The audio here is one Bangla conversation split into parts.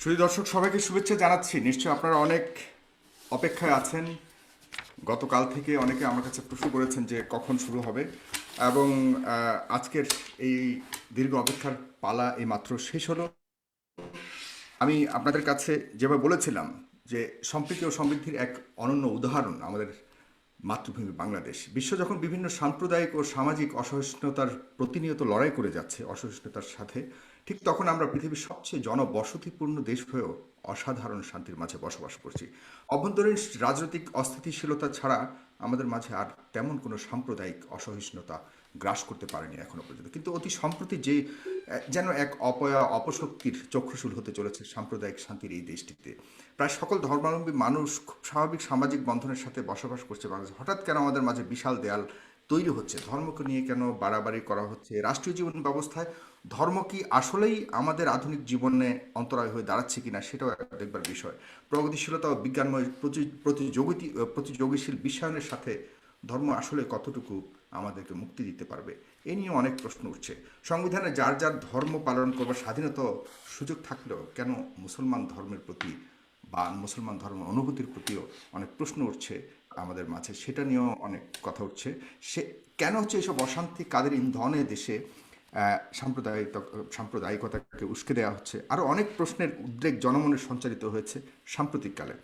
সুধী দর্শক সবাইকে শুভেচ্ছা জানাচ্ছি। নিশ্চয়ই আপনারা অনেক অপেক্ষায় আছেন। গতকাল থেকে অনেকে আমার কাছে প্রশ্ন করেছেন যে কখন শুরু হবে, এবং আজকের এই দীর্ঘ অপেক্ষার পালা এই মাত্র শেষ হলো। আমি আপনাদের কাছে যেভাবে বলেছিলাম যে সম্প্রীতি ও সমৃদ্ধির এক অনন্য উদাহরণ আমাদের মাতৃভূমি বাংলাদেশ। বিশ্ব যখন বিভিন্ন সাম্প্রদায়িক ও সামাজিক অসহিষ্ণুতার প্রতিনিয়ত লড়াই করে যাচ্ছে অসহিষ্ণুতার সাথে, ঠিক তখন আমরা পৃথিবীর সবচেয়ে জনবসতিপূর্ণ দেশ হয়েও অসাধারণ শান্তির মাঝে বসবাস করছি। অভ্যন্তরীণ রাজনৈতিক অস্থিতিশীলতা ছাড়া আমাদের মাঝে আর তেমন কোনো সাম্প্রদায়িক অসহিষ্ণুতা গ্রাস করতে পারেনি এখনো পর্যন্ত। কিন্তু অতি সম্প্রতি যে যেন এক অপশক্তির চক্ষুশূল হতে চলেছে সাম্প্রদায়িক শান্তির এই দেশটিতে। প্রায় সকল ধর্মাবলম্বী মানুষ খুব স্বাভাবিক সামাজিক বন্ধনের সাথে বসবাস করছে বাংলাদেশে। হঠাৎ কেন আমাদের মাঝে বিশাল দেয়াল তৈরি হচ্ছে? ধর্মকে নিয়ে কেন বাড়াবাড়ি করা হচ্ছে? রাষ্ট্রীয় জীবন ব্যবস্থায় ধর্ম কি আসলেই আমাদের আধুনিক জীবনে অন্তরায় হয়ে দাঁড়াচ্ছে কিনা, সেটাও একটা দেখবার বিষয়। প্রগতিশীলতা ও বিজ্ঞানময় প্রতিযোগীশীল বিশ্বায়নের সাথে ধর্ম আসলে কতটুকু আমাদেরকে মুক্তি দিতে পারবে, এ নিয়ে অনেক প্রশ্ন উঠছে। সংবিধানে যার যার ধর্ম পালন করবার স্বাধীনতা সুযোগ থাকলেও কেন মুসলমান ধর্মের প্রতি বা মুসলমান ধর্মের অনুভূতির প্রতিও অনেক প্রশ্ন উঠছে আমাদের মাঝে, সেটা নিয়েও অনেক কথা উঠছে। সে কেন হচ্ছে এসব অশান্তি, কাদের ইন্ধনে দেশে সাম্প্রদায়িকতাকে উস্কে দেওয়া হচ্ছে? আরও অনেক প্রশ্নের উদ্রেক জনমনে সঞ্চারিত হয়েছে সাম্প্রতিককালে।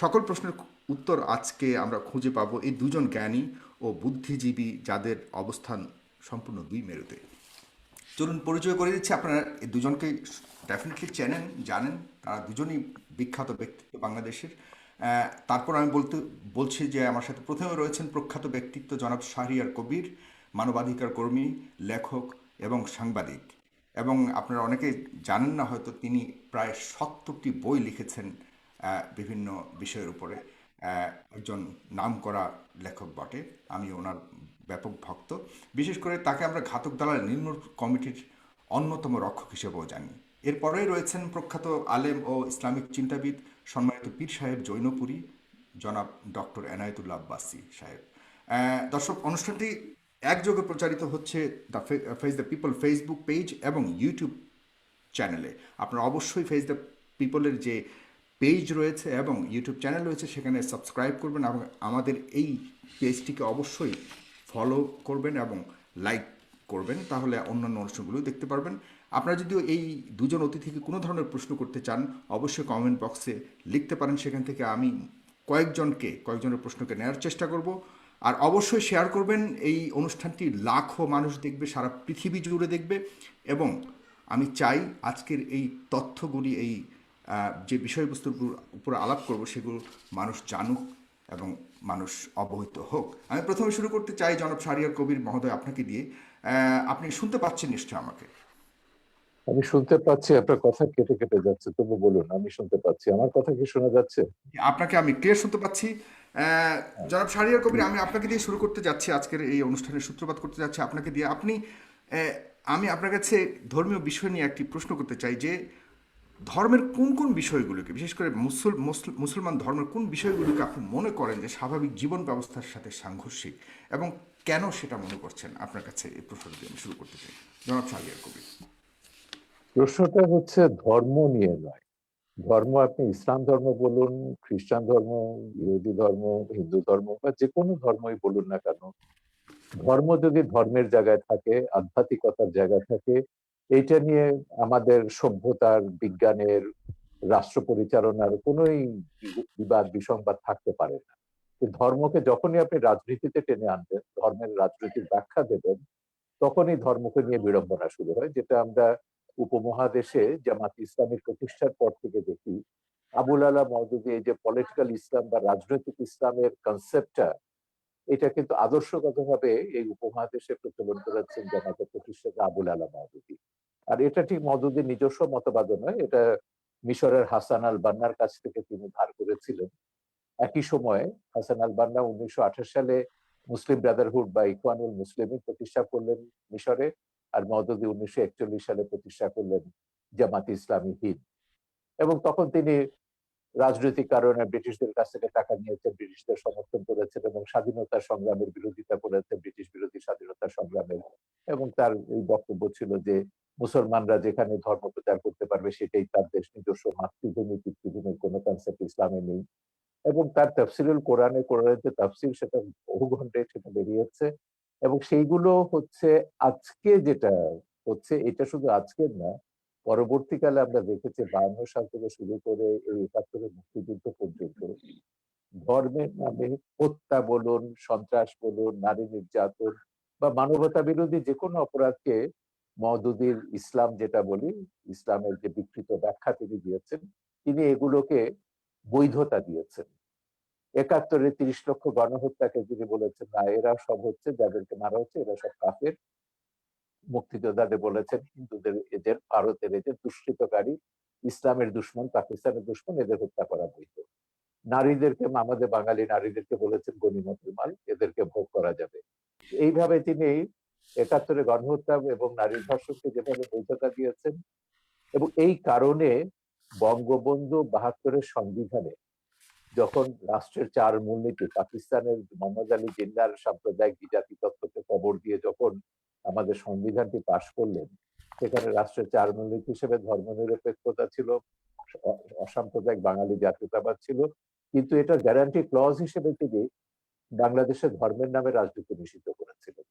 সকল প্রশ্নের উত্তর আজকে আমরা খুঁজে পাবো এই দুজন জ্ঞানী ও বুদ্ধিজীবী, যাদের অবস্থান সম্পূর্ণ দুই মেরুতে। চলুন পরিচয় করে দিচ্ছি। আপনারা এই দুজনকে ডেফিনেটলি চেনেন, জানেন। তারা দুজনই বিখ্যাত ব্যক্তিত্ব বাংলাদেশের। তারপর আমি বলছি যে আমার সাথে প্রথমে রয়েছেন প্রখ্যাত ব্যক্তিত্ব জনাব শাহরিয়ার কবির, মানবাধিকার কর্মী, লেখক এবং সাংবাদিক। এবং আপনারা অনেকে জানেন না হয়তো, তিনি প্রায় 70টি বই লিখেছেন বিভিন্ন বিষয়ের উপরে। একজন নামকরা লেখক বটে। আমি ওনার ব্যাপক ভক্ত। বিশেষ করে তাকে আমরা ঘাতক দালাল নির্মূল কমিটির অন্যতম রক্ষক হিসেবেও জানি। এরপরেই রয়েছেন প্রখ্যাত আলেম ও ইসলামিক চিন্তাবিদ, সম্মানিত পীর সাহেব জৈনপুরী, জনাব ডক্টর এনায়েতুল্লাহ আব্বাসী সাহেব। দর্শক, অনুষ্ঠানটি একযোগে প্রচারিত হচ্ছে the face the people Facebook page এবং ইউটিউব চ্যানেলে। আপনারা অবশ্যই ফেস দ্য পিপলের যে পেজ রয়েছে এবং ইউটিউব চ্যানেল রয়েছে সেখানে সাবস্ক্রাইব করবেন, এবং আমাদের এই পেজটিকে অবশ্যই ফলো করবেন এবং লাইক করবেন, তাহলে অন্যান্য অনুষ্ঠানগুলো দেখতে পারবেন। আপনারা যদিও এই দুজন অতিথিকে কোনো ধরনের প্রশ্ন করতে চান, অবশ্যই কমেন্ট বক্সে লিখতে পারেন। সেখান থেকে আমি কয়েকজনের প্রশ্নকে নেওয়ার চেষ্টা করব। আর অবশ্যই শেয়ার করবেন। এই অনুষ্ঠানটি লাখো মানুষ দেখবে, সারা পৃথিবী জুড়ে দেখবে। এবং আমি চাই আজকের এই তথ্যগুলি, এই যে বিষয়বস্তুর উপর আলাপ করব, সেগুলো মানুষ জানুক এবং মানুষ অবহিত হোক। আমি প্রথমে শুরু করতে চাই জনাব শাহরিয়ার কবির মহোদয়, আপনাকে দিয়ে। আপনি শুনতে পাচ্ছেন নিশ্চয় আমাকে? আমি শুনতে পাচ্ছি, আপনার কথা কেটে কেটে যাচ্ছে, তবু বলুন। আমি শুনতে পাচ্ছি। আমার কথা কি শোনা যাচ্ছে? আপনাকে আমি ক্লিয়ার শুনতে পাচ্ছি। জনাব শাহরিয়ার কবির, আমি আপনাকে দিয়ে শুরু করতে যাচ্ছি। আজকের এই অনুষ্ঠানের সূত্রপাত করতে যাচ্ছি আপনাকে দিয়ে। আমি আপনার কাছে ধর্মীয় বিষয় নিয়ে একটি প্রশ্ন করতে চাই যে ধর্মের কোন কোন বিষয়গুলোকে, বিশেষ করে মুসলমান ধর্মের কোন বিষয়গুলোকে আপনি মনে করেন যে স্বাভাবিক জীবন ব্যবস্থার সাথে সাংঘর্ষিক, এবং কেন সেটা মনে করছেন? আপনার কাছে এই প্রশ্নটা দিয়ে আমি শুরু করতে চাই, জনাব শাহরিয়ার কবির। প্রশ্নটা হচ্ছে ধর্ম নিয়ে নয়। ধর্ম আপনি ইসলাম ধর্ম বলুন, খ্রিস্টান ধর্ম, ইহুদি ধর্ম, হিন্দু ধর্ম বা যে কোনো ধর্মই বলুন না কেন, ধর্ম যদি ধর্মের জায়গায় থাকে, আধ্যাত্মিকতার জায়গায় থাকে, এইটা নিয়ে আমাদের সভ্যতার, বিজ্ঞানের, রাষ্ট্র পরিচালনার কোনোই বিবাদ বিসংবাদ থাকতে পারে না। ধর্মকে যখনই আপনি রাজনীতিতে টেনে আনবেন, ধর্মের রাজনীতির ব্যাখ্যা দেবেন, তখনই ধর্মকে নিয়ে বিড়ম্বনা শুরু হয়, যেটা আমরা উপমহাদেশে জামাত ইসলামের প্রতিষ্ঠার পর থেকে দেখি। আবুল আলা মওদুদি এই যে পলিটিক্যাল ইসলাম বা রাজনৈতিক ইসলামের কনসেপ্টটা, এটা কিন্তু আদর্শগতভাবে এই উপমহাদেশে প্রচলন করেছেন জামাতের প্রতিষ্ঠাতা আবুল আলা মওদুদি। আর এটা ঠিক মওদুদির নিজস্ব মতবাদ নয়, এটা মিশরের হাসান আল বান্নার কাছ থেকে তিনি ধার করেছিলেন। একই সময়ে হাসান আল বান্না 1928 সালে মুসলিম ব্রাদারহুড বা ইখওয়ানুল মুসলিমিন প্রতিষ্ঠা করলেন মিশরে, আর মওদুদি 1941 সালে প্রতিষ্ঠা করলেন জামাত ইসলামী হিন্দ। এবং তখন তিনি রাজনৈতিক কারণে ব্রিটিশদের কাছ থেকে টাকা নিয়েছেন, ব্রিটিশদের সমর্থন করেছেন এবং স্বাধীনতা সংগ্রামের বিরোধিতা করেছেন, ব্রিটিশ বিরোধী স্বাধীনতা সংগ্রামের। এবং তার এই বক্তব্য ছিল যে মুসলমানরা যেখানে ধর্ম প্রচার করতে পারবে সেটাই তার দেশ, নিজস্ব মাতৃভূমি পিতৃভূমির কোনো কনসেপ্ট ইসলামে নেই। এবং তার তাফসিরুল কোরআনের যে তাফসির সেটা বহু খণ্ডে সেটা বেরিয়েছে। এবং সেইগুলো হচ্ছে আজকে যেটা হচ্ছে এটা শুধু আজকের না, পরবর্তীকালে আমরা দেখেছি 52 সাল থেকে শুরু করে এই ৭১ মুক্তিযুদ্ধ পর্যন্ত ধর্মের নামে হত্যা বলুন, সন্ত্রাস বলুন, নারী নির্যাতন বা মানবতা বিরোধী যেকোনো অপরাধকে মওদুদির ইসলাম যেটা বলি, ইসলামের যে বিকৃত ব্যাখ্যা তিনি দিয়েছেন, তিনি এগুলোকে বৈধতা দিয়েছেন। ৭১-এ ৩০ লক্ষ গণহত্যাকে তিনি বলেছেন না, এরা সব হচ্ছে যাদেরকে মারা হচ্ছে এরা সব কাফের। মুক্তিযোদ্ধাদের বলেছেন হিন্দুদের এদের, ভারতের এদের দুষ্কৃতকারী, ইসলামের দুশ্মন, পাকিস্তানের দুশ্মন, এদের হত্যা করা বৈধ। নারীদেরকে, আমাদের বাঙালি নারীদেরকে বলেছেন গনিমতের মাল, এদেরকে ভোগ করা যাবে। এইভাবে তিনি ৭১-এ গণহত্যা এবং নারীর ধর্ষণকে যেভাবে বৈধতা দিয়েছেন, এবং এই কারণে বঙ্গবন্ধু ৭২-এর সংবিধানে যখন রাষ্ট্রের ৪ মূলনীতি পাকিস্তানের মোহাম্মদ আলী জিন্নাহর সাম্প্রদায়িক বিজাতি তত্ত্বকে কবর দিয়ে যখন আমাদের সংবিধানটি পাশ করলেন, সেখানে রাষ্ট্রের ৪ মূলনীতি হিসেবে ধর্মনিরপেক্ষতা ছিল, অসাম্প্রদায়িক বাঙালি জাতীয়তাবাদ ছিল, কিন্তু এটা গ্যারান্টি ক্লজ হিসেবে তিনি বাংলাদেশের ধর্মের নামে রাজনীতি নিষিদ্ধ করেছিলেন।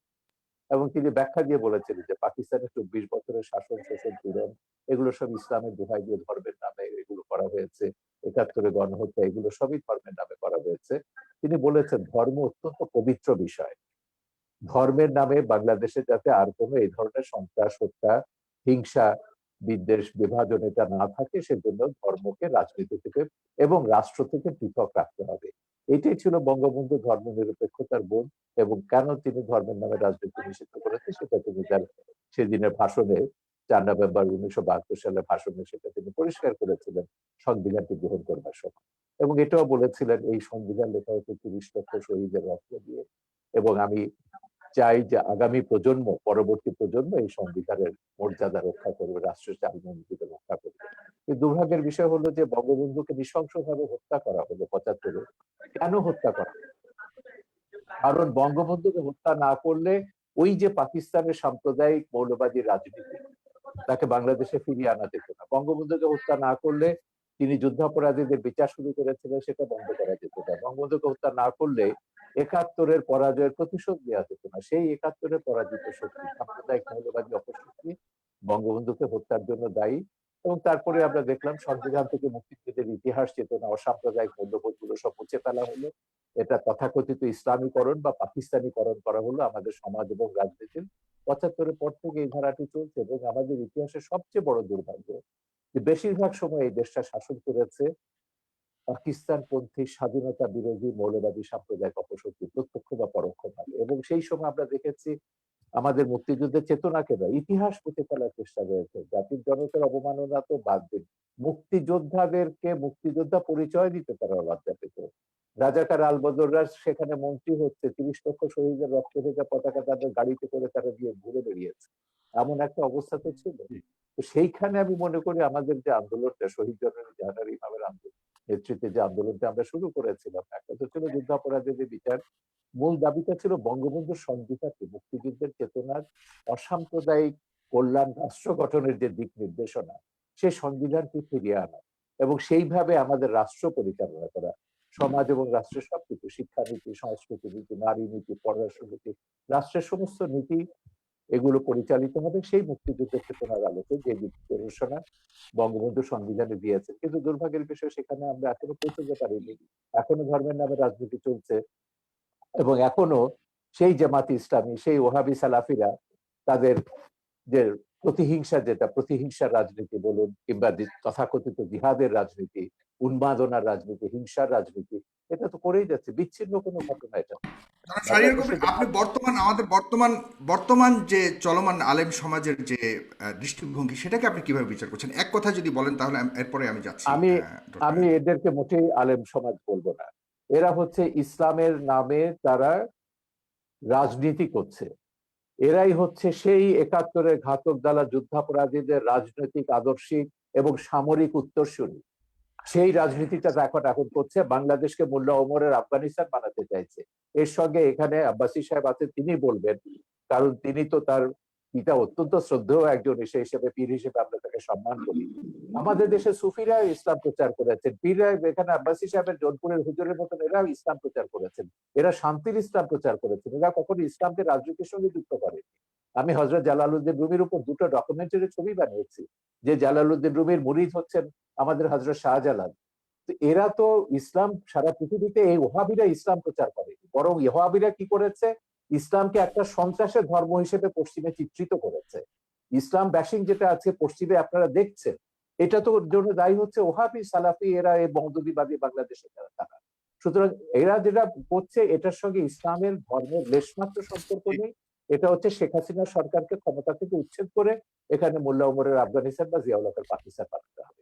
এবং তিনি ব্যাখ্যা দিয়ে বলেছিলেন যে পাকিস্তানের ২৪ বছরের শাসন, শোষণ, পীড়ন এগুলো সব ইসলামের দোহাই দিয়ে ধর্মের নামে এগুলো করা হয়েছে। ৭১-এ গণহত্যা এগুলো সবই ধর্মের নামে করা হয়েছে। তিনি বলেছেন ধর্ম অত্যন্ত পবিত্র বিষয়। ধর্মের নামে বাংলাদেশে যাতে আর কোনো এই ধরনের সন্ত্রাস, হত্যা, হিংসা, বিদ্বেষ, বিভাজন এটা না থাকে সেজন্য ধর্মকে রাজনীতি থেকে এবং রাষ্ট্র থেকে পৃথক রাখতে হবে। এটাই ছিল বঙ্গবন্ধু ধর্মনিরপেক্ষতার বোধ। এবং কেন তিনি ধর্মের নামে রাজনীতি নিষিদ্ধ করেছেন সেটা তিনি তার সেদিনের ভাষণে ৪ নভেম্বর ১৯৭২ সালে ভাষণে সেটা তিনি পরিষ্কার করেছিলেন সংবিধানটি গ্রহণ করবার সময়। এবং এটাও বলেছিলেন এই সংবিধান লেখা হচ্ছে ৩০ লক্ষ শহীদের রক্ত দিয়ে। এবং আমি চাই যে আগামী প্রজন্ম, পরবর্তী প্রজন্ম এই সংবিধানের মর্যাদা রক্ষা করবে, রাষ্ট্রের চালমনীতিকে রক্ষা করবে। কিন্তু দুর্ভাগ্যের বিষয় হলো যে বঙ্গবন্ধুকে নৃশংসভাবে হত্যা করা হলো ৭৫-এ। কেন হত্যা করা? কারণ বঙ্গবন্ধুকে হত্যা না করলে ওই যে পাকিস্তানের সাম্প্রদায়িক মৌলবাদী রাজনীতি তাকে বাংলাদেশে ফিরিয়ে আনা যেত না। বঙ্গবন্ধুকে হত্যা না করলে তিনি যুদ্ধাপরাধীদের বিচার শুরু করেছিলেন, সেটা বন্ধ করা যেত না। বঙ্গবন্ধুকে হত্যা না করলে ৭১-এর পরাজয়ের প্রতিশোধ নেওয়া যেত না। সেই ৭১-এর পরাজিত শক্তি, সাম্প্রদায়িক মৌলবাদী অপশক্তি বঙ্গবন্ধুকে হত্যার জন্য দায়ী। এবং তারপরে আমরা দেখলাম সংবিধান থেকে মুক্তিযুদ্ধের ইতিহাস, চেতনা, অসাম্প্রদায়িক মূল্যবোধগুলো সব মুছে ফেলা হলো। এটা তথাকথিত ইসলামীকরণ বা পাকিস্তানিকরণ করা হলো আমাদের সমাজ এবং রাজনীতির। ৭৫-এর পর থেকে এই ধারাটি চলছে। এবং আমাদের ইতিহাসের সবচেয়ে বড় দুর্ভাগ্য যে বেশিরভাগ সময় এই দেশটা শাসন করেছে পাকিস্তানপন্থী স্বাধীনতা বিরোধী মৌলবাদী সাম্প্রদায়িক অপশক্তি, প্রত্যক্ষ বা পরোক্ষভাবে। এবং সেই সময় আমরা দেখেছি আমাদের মুক্তিযুদ্ধের চেতনাকে নয়, ইতিহাস মুছে ফেলার চেষ্টা রয়েছে। জাতির জনকের অবমাননা তো বাদ দিন, মুক্তিযোদ্ধাদেরকে মুক্তিযোদ্ধা পরিচয় দিতে তারা লজ্জা পেত। রাজাকার আলবদররা সেখানে মন্ত্রী হচ্ছে, ৩০ লক্ষ শহীদের রক্তে ভেজা পতাকা তাদের গাড়িতে করে তারা দিয়ে ঘুরে বেরিয়েছে। এমন একটা অবস্থা তো ছিল। তো সেইখানে আমি মনে করি আমাদের যে আন্দোলনটা, শহীদ জননী জাহানারা ইমামের আন্দোলন নেতৃত্বে যে আন্দোলনটা আমরা শুরু করেছিলাম, একটা তো ছিল যুদ্ধাপরাধীদের বিচার, মূল দাবিটা ছিল বঙ্গবন্ধুর সংবিধানকে, মুক্তিযুদ্ধের চেতনার অসাম্প্রদায়িক কল্যাণ রাষ্ট্র গঠনের যে দিক নির্দেশনা, সেই সংবিধানকে ফিরিয়ে আনা এবং সেইভাবে আমাদের রাষ্ট্র পরিচালনা করা। সমাজ এবং রাষ্ট্রের সবকিছু, শিক্ষানীতি, সংস্কৃতি নীতি, নারী নীতি, পররাষ্ট্র নীতি, রাষ্ট্রের সমস্ত নীতি এগুলো পরিচালিত হবে সেই মুক্তিযুদ্ধের চেতনার আলোকে, যে দিক নির্দেশনা বঙ্গবন্ধু সংবিধানে দিয়েছেন। কিন্তু দুর্ভাগ্যের বিষয় সেখানে আমরা এখনো পৌঁছতে পারিনি। এখনো ধর্মের নামে রাজনীতি চলছে। এবং এখনো সেই জামাতি ইসলামী, সেই ওহাবি সালাফিরা তাদের যে প্রতিহিংসা, যেটা প্রতিহিংসার রাজনীতি বলুন কিংবা তথাকথিত জিহাদের রাজনীতি, উন্মাদনার রাজনীতি, হিংসার রাজনীতি, এটা তো করেই যাচ্ছে। বিচ্ছিন্ন কোনো ঘটনা এটা না। শাহরিয়ার বাংলাদেশে কবির, আপনি আমাদের বর্তমান যে চলমান আলেম সমাজের যে দৃষ্টিভঙ্গি, সেটাকে আপনি কিভাবে বিচার করছেন? এক কথা যদি বলেন তাহলে এরপরে আমি যাচ্ছি আমি ডক্টর আমি এদেরকে মোটেই আলেম সমাজ বলবো না। এরা হচ্ছে ইসলামের নামে তারা রাজনীতি করছে। এরাই হচ্ছে সেই ৭১-এর ঘাতক দালা যুদ্ধাপরাধীদের রাজনৈতিক, আদর্শিক এবং সামরিক উত্তরসূরি। সেই রাজনীতিটা এখন করছে, বাংলাদেশকে মোল্লা ওমরের আফগানিস্তান বানাতে চাইছে। এর সঙ্গে এখানে আব্বাসী সাহেব আছেন, তিনি বলবেন, কারণ তিনি তো তার পিতা অত্যন্ত শ্রদ্ধেয় একজন, সেই হিসেবে পীর হিসেবে আমরা তাকে সম্মান করি। আমাদের দেশে সুফিরা ইসলাম প্রচার করেছেন, পীররা এখানে আব্বাসী সাহেবের জোনপুরের হুজুরের মতন এরাও ইসলাম প্রচার করেছেন, এরা শান্তির ইসলাম প্রচার করেছেন, এরা কখনো ইসলামকে রাজনীতির সঙ্গে যুক্ত করেনি। আমি হযরত জালালউদ্দিন রুমির উপর দুটো ডকুমেন্টারি ছবি বানিয়েছি, যে জালালউদ্দিন রুমির মুরিদ হচ্ছেন আমাদের হযরত শাহজালাল। তো এরা তো ইসলাম সারা পৃথিবীতে, এই ওহাবিরা ইসলাম প্রচার করে, বরং ওহাবিরা কি করেছে, ইসলামকে একটা সন্ত্রাসের ধর্ম হিসেবে পশ্চিমে চিত্রিত করেছে। ইসলাম ব্যাশিং যেটা আছে পশ্চিমে আপনারা দেখছেন, এটা তো জন্য দায়ী হচ্ছে ওহাবি সালাফি, এরা এই মহদুদিবাদী বাংলাদেশে তারা। সুতরাং এরা যেটা করছে এটার সঙ্গে ইসলামের ধর্মের লেশমাত্র সম্পর্ক নেই। এটা হচ্ছে শেখ হাসিনা সরকারকে ক্ষমতা থেকে উচ্ছেদ করে এখানে মোল্লা ওমরের আফগানিস্তান বা জিয়াউল হকের পাকিস্তান বানাতে হবে।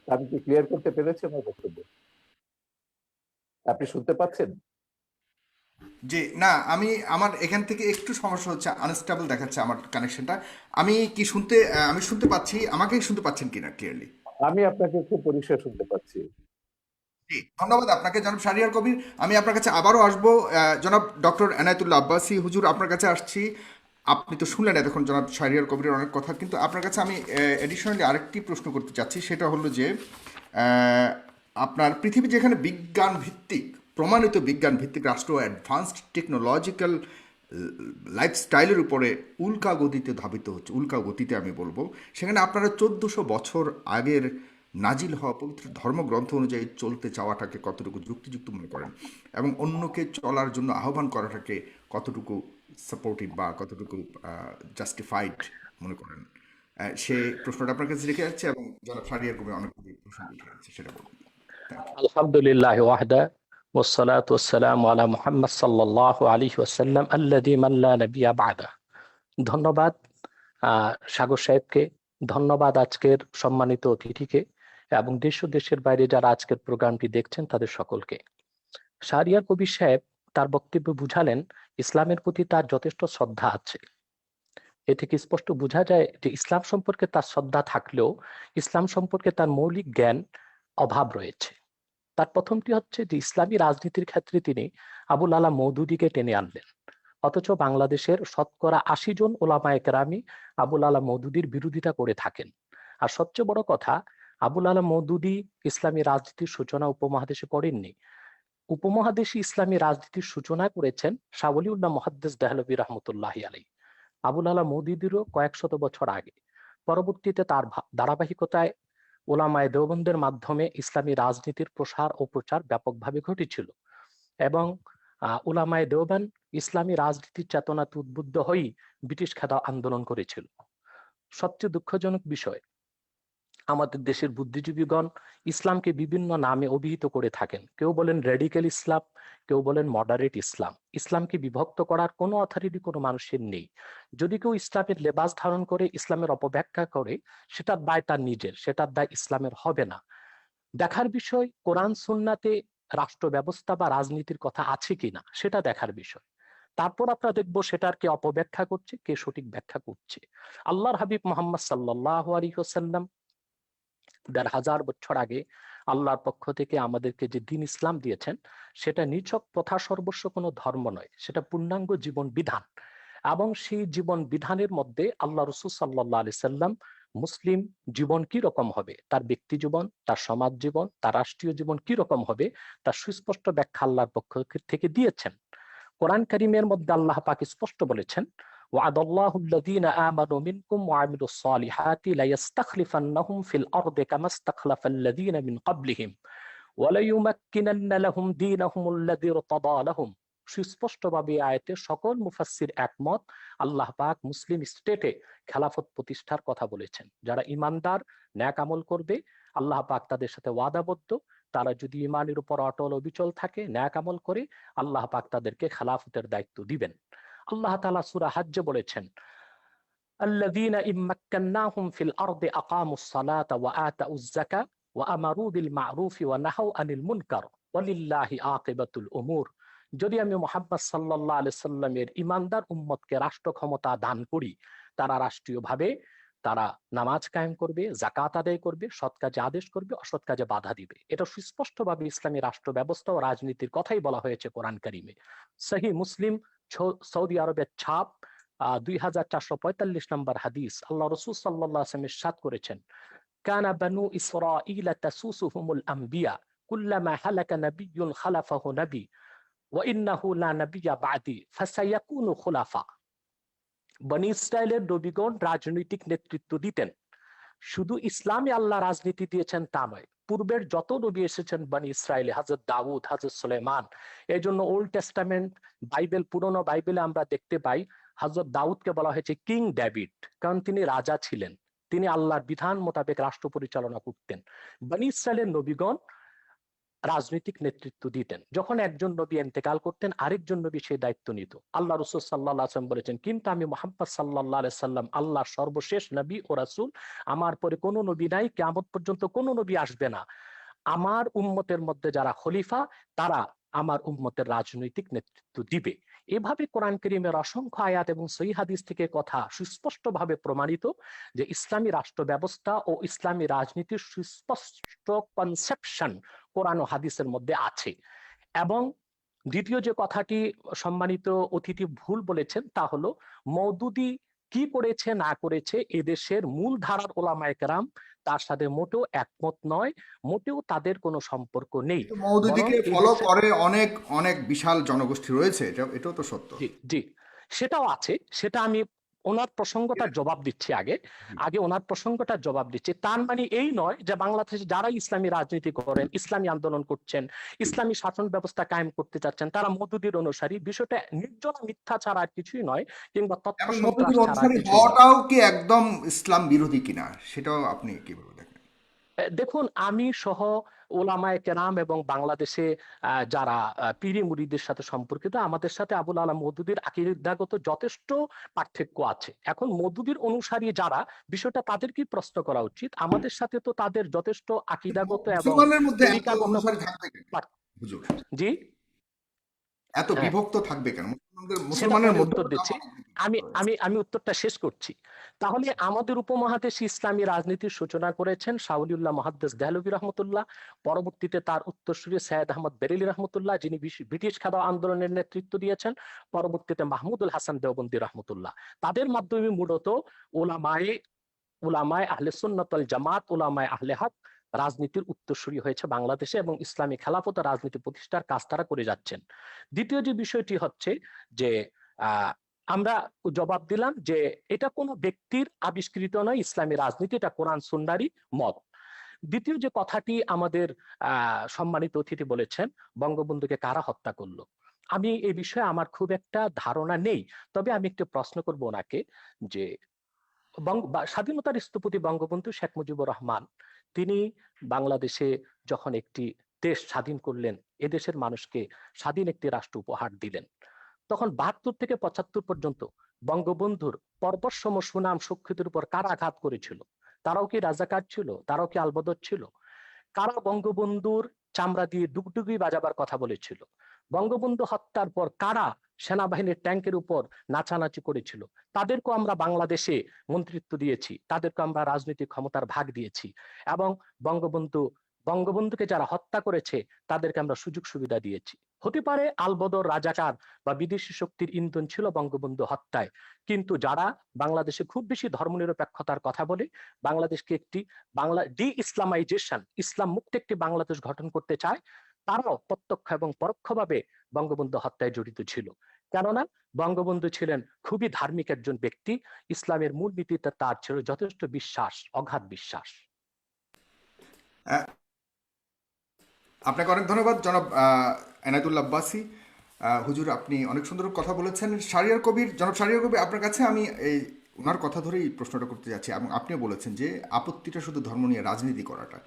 আমি কি ক্লিয়ার করতে পেরেছি আমার বক্তব্য? আপনি শুনতে পাচ্ছেন? যে না, আমার এখান থেকে একটু সমস্যা হচ্ছে, আনস্টেবল দেখাচ্ছে আমার কানেকশনটা। আমি শুনতে পাচ্ছি, আমাকেই শুনতে পাচ্ছেন কিনা ক্লিয়ারলি? আমি আপনাকে খুব পরিষ্কার শুনতে পাচ্ছি। জি, ধন্যবাদ আপনাকে জনাব শাহরিয়ার কবির। আমি আপনার কাছে আবারও আসবো। জনাব ডক্টর এনায়েতুল্লাহ আব্বাসী হুজুর, আপনার কাছে আসছি। আপনি তো শুনলেন এতক্ষণ জনাব শাহরিয়ার কবিরের অনেক কথা, কিন্তু আপনার কাছে আমি এডিশনালি আরেকটি প্রশ্ন করতে চাচ্ছি। সেটা হলো যে আহ, আপনার পৃথিবী যেখানে বিজ্ঞান ভিত্তিক, প্রমাণিত বিজ্ঞান ভিত্তিক রাষ্ট্র, অ্যাডভান্সড টেকনোলজিক্যাল লাইফস্টাইলের উপরে উল্কা গতিতে ধাবিত হচ্ছে, উল্কা গতিতে আমি বলবো, সেখানে আপনারা 1400 বছর আগের নাজিল হওয়া পবিত্র ধর্মগ্রন্থ অনুযায়ী চলতে চাওয়াটাকে কতটুকু যুক্তিযুক্ত মনে করেন, এবং অন্যকে চলার জন্য আহ্বান করাটাকে কতটুকু সাপোর্টিভ বা কতটুকু জাস্টিফাইড মনে করেন? সে প্রশ্নটা আপনার কাছে রেখে যাচ্ছে, এবং যারা ফারিয়ার কবি অনেক প্রশ্ন উঠে যাচ্ছে সেটা বলুন। Thank you. আলহামদুলিল্লাহ ওয়াহদা والصلاة والسلام على محمد صلى الله عليه وسلم الذي من لا نبي بعده। ধন্যবাদ সাগর সাহেবকে, ধন্যবাদ আজকের সম্মানিত অতিথিকে, এবং দেশ ও দেশের বাইরে যারা আজকের প্রোগ্রামটি দেখছেন তাদের সকলকে। শাহরিয়ার কবির সাহেব তার বক্তব্যে বুঝালেন ইসলামের প্রতি তার যথেষ্ট শ্রদ্ধা আছে। এ থেকে স্পষ্ট বোঝা যায় যে ইসলাম সম্পর্কে তার শ্রদ্ধা থাকলেও ইসলাম সম্পর্কে তার মৌলিক জ্ঞান অভাব রয়েছে। তার প্রথমটি হচ্ছে যে ইসলামী রাজনীতির ক্ষেত্রে তিনি আবুল আলা মওদুদীকে টেনে আনলেন, অথচ বাংলাদেশের শতকরা ৮০ জন ওলামায়ে কেরামি আবুল আলা মওদুদীর বিরোধিতা করে থাকেন। আর সবচেয়ে বড় কথা, আবুল আলা মওদুদী ইসলামী রাজনীতির সূচনা উপমহাদেশে করেননি। উপমহাদেশে ইসলামী রাজনীতির সূচনা করেছেন শাহ ওলিউল্লাহ মুহাদ্দিস দেহলভী রহমতুল্লাহি আলাইহি, আবুল আলা মওদুদীরও কয়েক শত বছর আগে। পরবর্তীতে তার ধারাবাহিকতায় ওলামায়ে দেওবন্দের মাধ্যমে ইসলামী রাজনীতির প্রসার ও প্রচার ব্যাপকভাবে ঘটেছিল, এবং উলামায়ে দেওবন্দ ইসলামী রাজনীতির চেতনাতে উদ্বুদ্ধ হয়েই ব্রিটিশ খেদা আন্দোলন করেছিল। সবচেয়ে দুঃখজনক বিষয়, আমাদের দেশের বুদ্ধিজীবীগণ ইসলামকে বিভিন্ন নামে অভিহিত করে থাকেন। কেউ বলেন রেডিক্যাল ইসলাম, কেউ বলেন মডারেট ইসলাম। ইসলামকে বিভক্ত করার কোনো অথরিটি কোনো মানুষের নেই। যদি কেউ ইসলামের লেবাস ধারণ করে ইসলামের অপব্যাখ্যা করে, সেটার দায় তার নিজের, সেটার দায় ইসলামের হবে না। দেখার বিষয় কোরআন সুন্নাতে রাষ্ট্র ব্যবস্থা বা রাজনীতির কথা আছে কিনা, সেটা দেখার বিষয়। তারপর আমরা দেখবো সেটার কে অপব্যাখ্যা করছে, কে সঠিক ব্যাখ্যা করছে। আল্লাহর হাবিব মোহাম্মদ সাল্লাল্লাহু আলাইহি ওয়াসাল্লাম ১,৫০০ বছর আগে আল্লাহর পক্ষ থেকে আমাদেরকে যে দিন ইসলাম দিয়েছেন, সেটা নিছক প্রথা সর্বস্ব কোনো ধর্ম নয়, সেটা পূর্ণাঙ্গ জীবন বিধান। এবং সেই জীবন বিধানের মধ্যে আল্লাহ রাসূল সাল্লাল্লাহু আলাইহি সাল্লাম মুসলিম জীবন কি রকম হবে, তার ব্যক্তি জীবন, তার সমাজ জীবন, তার রাষ্ট্রীয় জীবন কি রকম হবে, তার সুস্পষ্ট ব্যাখ্যা আল্লাহর পক্ষ থেকে দিয়েছেন। কোরআন কারীমের মধ্যে আল্লাহ পাক স্পষ্ট বলেছেন, وعد الله الذين آمنوا منكم وعملوا الصالحات ليستخلفنهم في الأرض كما استخلف الذين من قبلهم وليمكنن لهم دينهم الذي ارتضى لهم। সুস্পষ্টভাবে আয়াতে সকল মুফাসসির একমত, আল্লাহ পাক মুসলিম স্টেটে খেলাফত প্রতিষ্ঠার কথা বলেছেন। যারা ইমানদার, ন্যাক আমল করবে, আল্লাহ পাক তাদের সাথে ওয়াদাবদ্ধ। তারা যদি ইমানের উপর অটল অবিচল থাকে, ন্যাক আমল করে, আল্লাহ পাক তাদেরকে খেলাফতের দায়িত্ব দিবেন। আল্লাহ তাআলা সূরা হজ্জে বলেছেন, আল্লাযীনা ইম্মাক্কান্নাহুম ফিল আরদি আকামুস সালাতা ওয়া আতাউয যাকাত ওয়া আমারু বিল মা'রুফি ওয়া নাহাউ আনিল মুনকার ওয়ালিল্লাহি আকিবাতুল উমুর। যদি আমি মুহাম্মদ সাল্লাল্লাহু আলাইহি সাল্লামের ঈমানদার উম্মতকে রাষ্ট্র ক্ষমতা দান করি, তারা রাষ্ট্রীয়ভাবে তারা নামাজ কায়েম করবে, জাকাত আদায় করবে, সৎ কাজে আদেশ করবে, অসৎ কাজে বাধা দিবে। এটা সুস্পষ্টভাবে ইসলামী রাষ্ট্র ব্যবস্থা ও রাজনীতির কথাই বলা হয়েছে কোরআন কারিমে। সহিহ মুসলিম, সৌদি আরবের ছাপ, 2445 নম্বর হাদিস, আল্লাহ রসুল সাল্লাল্লাহু আলাইহি ওয়াসাল্লাম ইরশাদ করেছেন, কানা বানু ইসরাঈল তাসুসুহুমুল আম্বিয়া কুল্লামা হালাকা নাবিয়্যুন খালাফাহু নবী ওয়া ইন্নাহু লা নাবিয়্যা বা'দি ফাসায়াকুনু খুলাফা। বনী ইসরায়েলের নবীগণ রাজনৈতিক নেতৃত্ব দিতেন। শুধু ইসলামী আল্লাহ রাজনীতি দিয়েছেন তা নয়, পূর্বের যত নবী এসেছেন বনী ইসরায়েলে, হযরত দাউদ, হযরত সুলাইমান, এই জন্য ওল্ড টেস্টামেন্ট বাইবেল, পুরনো বাইবেলে আমরা দেখতে পাই হযরত দাউদকে বলা হয়েছে কিং ডেভিড, কারণ তিনি রাজা ছিলেন, তিনি আল্লাহর বিধান মোতাবেক রাষ্ট্র পরিচালনা করতেন। বনী ইসরায়েলের নবীগণ রাজনৈতিক নেতৃত্ব দিতেন। যখন একজন নবী ইন্তেকাল করতেন, আরেকজন নবী সেই দায়িত্ব নিত। আল্লাহ রাসূল সাল্লাল্লাহু আলাইহি ওয়াসাল্লাম বলেছেন, কিন্তু আমি মুহাম্মদ সাল্লাল্লাহু আলাইহি সাল্লাম আল্লাহর সর্বশেষ নবী ও রাসূল, আমার পরে কোনো নবী নাই, কিয়ামত পর্যন্ত কোনো নবী আসবে না। আমার উম্মতের মধ্যে যারা খলিফা, তারা আমার উম্মতের রাজনৈতিক নেতৃত্ব দিবে। এভাবে কোরআন কারীমের অসংখ্য আয়াত এবং সহিহ হাদিস থেকে কথা সুস্পষ্টভাবে প্রমাণিত যে ইসলামী রাষ্ট্র ব্যবস্থা ও ইসলামী রাজনীতির সুস্পষ্ট কনসেপশন কোরআন ও হাদিসের মধ্যে আছে। এবং দ্বিতীয় যে কথাটি সম্মানিত অতিথি ভুল বলেছেন, তা হলো মওদুদি কি করেছে না করেছে এদেশের মূল ধারার ওলামায়ে কেরাম তার সাথে মোটেও একমত নয়, মোটেও তাদের কোনো সম্পর্ক নেই। কিন্তু বরং মওদুদিকে ফলো এদেশে, করে অনেক অনেক বিশাল জনগোষ্ঠী রয়েছে, এটাও তো সত্য। জি জি, সেটাও আছে, সেটা আমি ওনার প্রসঙ্গটার জবাব দিচ্ছি আগে, ওনার প্রসঙ্গটার জবাব দিচ্ছি। তার মানে এই নয় যে বাংলাদেশে যারা ইসলামী রাজনীতি করেন, ইসলামী আন্দোলন করছেন, ইসলামী শাসন ব্যবস্থা কায়েম করতে চাচ্ছেন, তারা মওদুদির অনুসারী। বিষয়টা নির্জলা মিথ্যা ছাড়া আর কিছুই নয়, কিংবা তথ্য এবং সন্ত্রাস মওদুদির ছাড়া আর অনুসারী কিছুই নয়। হওয়াটাও কি একদম ইসলাম বিরোধী কিনা, সেটাও আপনি কিভাবে দেখেন? দেখুন, আমি সহ ওলামায়ে কেরাম এবং বাংলাদেশে যারা পীরি মুরিদের সাথে সম্পর্কিত, আমাদের সাথে আবুল আলা মওদুদির আকীদাগত যথেষ্ট পার্থক্য আছে। এখন মওদুদির অনুসারী যারা, বিষয়টা তাদেরকেই প্রশ্ন করা উচিত। আমাদের সাথে তো তাদের যথেষ্ট আকীদাগত এবং মুসলমানের মধ্যে এত তরিকাগত অনুসারী থাকবে কেন পার্থ- হুজুর? জি, এত হ্যাঁ, বিভক্ত থাকবে কেন সেটা মুসলমানের পরে মধ্যে? উত্তর দিচ্ছি। আমি আমি আমি উত্তরটা শেষ করছি। তাহলে আমাদের উপমহাদেশে ইসলামী রাজনীতির সূচনা করেছেন শাওলিউল্লাহ মুহাদ্দিস দেহলভী রহমতুল্লাহ, পরবর্তীতে তার উত্তরসূরি সৈয়দ আহমদ বেরেলী রহমতুল্লাহ, যিনি ব্রিটিশ খেলাফত আন্দোলনের নেতৃত্ব দিয়েছেন, পরবর্তীতে মাহমুদুল হাসান দেওবন্দি রহমতুল্লাহ। তাদের মাধ্যমে মূলত ওলামায়ে উলামায়ে আহলে সুন্নাত ওয়াল জামাত, উলামায়ে আহলে হক রাজনীতির উত্তরসূরি হয়েছে বাংলাদেশে, এবং ইসলামী খেলাফত রাজনীতি প্রতিষ্ঠার কাজ তারা করে যাচ্ছেন। দ্বিতীয় যে বিষয়টি হচ্ছে যে আহ, আমরা জবাব দিলাম যে এটা কোনো ব্যক্তির আবিষ্কৃত নয়, ইসলামী রাজনীতি এটা কোরআন সুন্নাহরই মত। দ্বিতীয় যে কথাটি আমাদের সম্মানিত অতিথি বলেছেন, বঙ্গবন্ধুকে কারা হত্যা করলো, আমি এই বিষয়ে আমার খুব একটা ধারণা নেই। তবে আমি একটু প্রশ্ন করব ওনাকে যে স্বাধীনতার স্থপতি বঙ্গবন্ধু শেখ মুজিবুর রহমান, তিনি বাংলাদেশে যখন একটি দেশ স্বাধীন করলেন, এদেশের মানুষকে স্বাধীন একটি রাষ্ট্র উপহার দিলেন, তখন ৭২ থেকে ৭৫ পর্যন্ত বঙ্গবন্ধুর পর্বতসম সুনাম সুখ্যাতির উপর কারা আঘাত করেছিল? তারাও কি রাজাকার ছিল? তারাও কি আলবদর ছিল? কারা বঙ্গবন্ধুর চামড়া দিয়ে ডুগডুগি বাজাবার কথা বলেছিল? বঙ্গবন্ধু হত্যার পর কারা সেনাবাহিনীর ট্যাঙ্কের উপর নাচানাচি করেছিল? তাদেরকে আমরা বাংলাদেশে মন্ত্রিত্ব দিয়েছি, তাদেরকে আমরা রাজনৈতিক ক্ষমতার ভাগ দিয়েছি, এবং বঙ্গবন্ধুকে যারা হত্যা করেছে তাদেরকে আমরা সুযোগ সুবিধা দিয়েছি। হতে পারে আলবদর, রাজাকার বা বিদেশি শক্তির ইন্ধন ছিল বঙ্গবন্ধু হত্যায়, কিন্তু যারা বাংলাদেশে খুব বেশি ধর্মনিরপেক্ষতার কথা বলে, বাংলাদেশকে একটি ইসলামাইজেশন, ইসলাম মুক্ত একটি বাংলাদেশ গঠন করতে চায়, তারাও প্রত্যক্ষ এবং পরোক্ষভাবে বঙ্গবন্ধু হত্যায় জড়িত ছিল। কেননা বঙ্গবন্ধু ছিলেন খুবই ধার্মিক একজন ব্যক্তি, ইসলামের মূলনীতিতে তার ছিল যথেষ্ট বিশ্বাস, অগাধ বিশ্বাস। আহ, আপনাকে অনেক ধন্যবাদ জনাব এনায়েতুল্লাহ আব্বাসী। হুজুর, আপনি অনেক সুন্দর কথা বলেছেন। জনাব শাহরিয়ার কবির, আপনার কাছে আমি এই ওনার কথা ধরেই প্রশ্নটা করতে যাচ্ছি, এবং আপনিও বলেছেন যে আপত্তিটা শুধু ধর্ম নিয়ে রাজনীতি করাটা।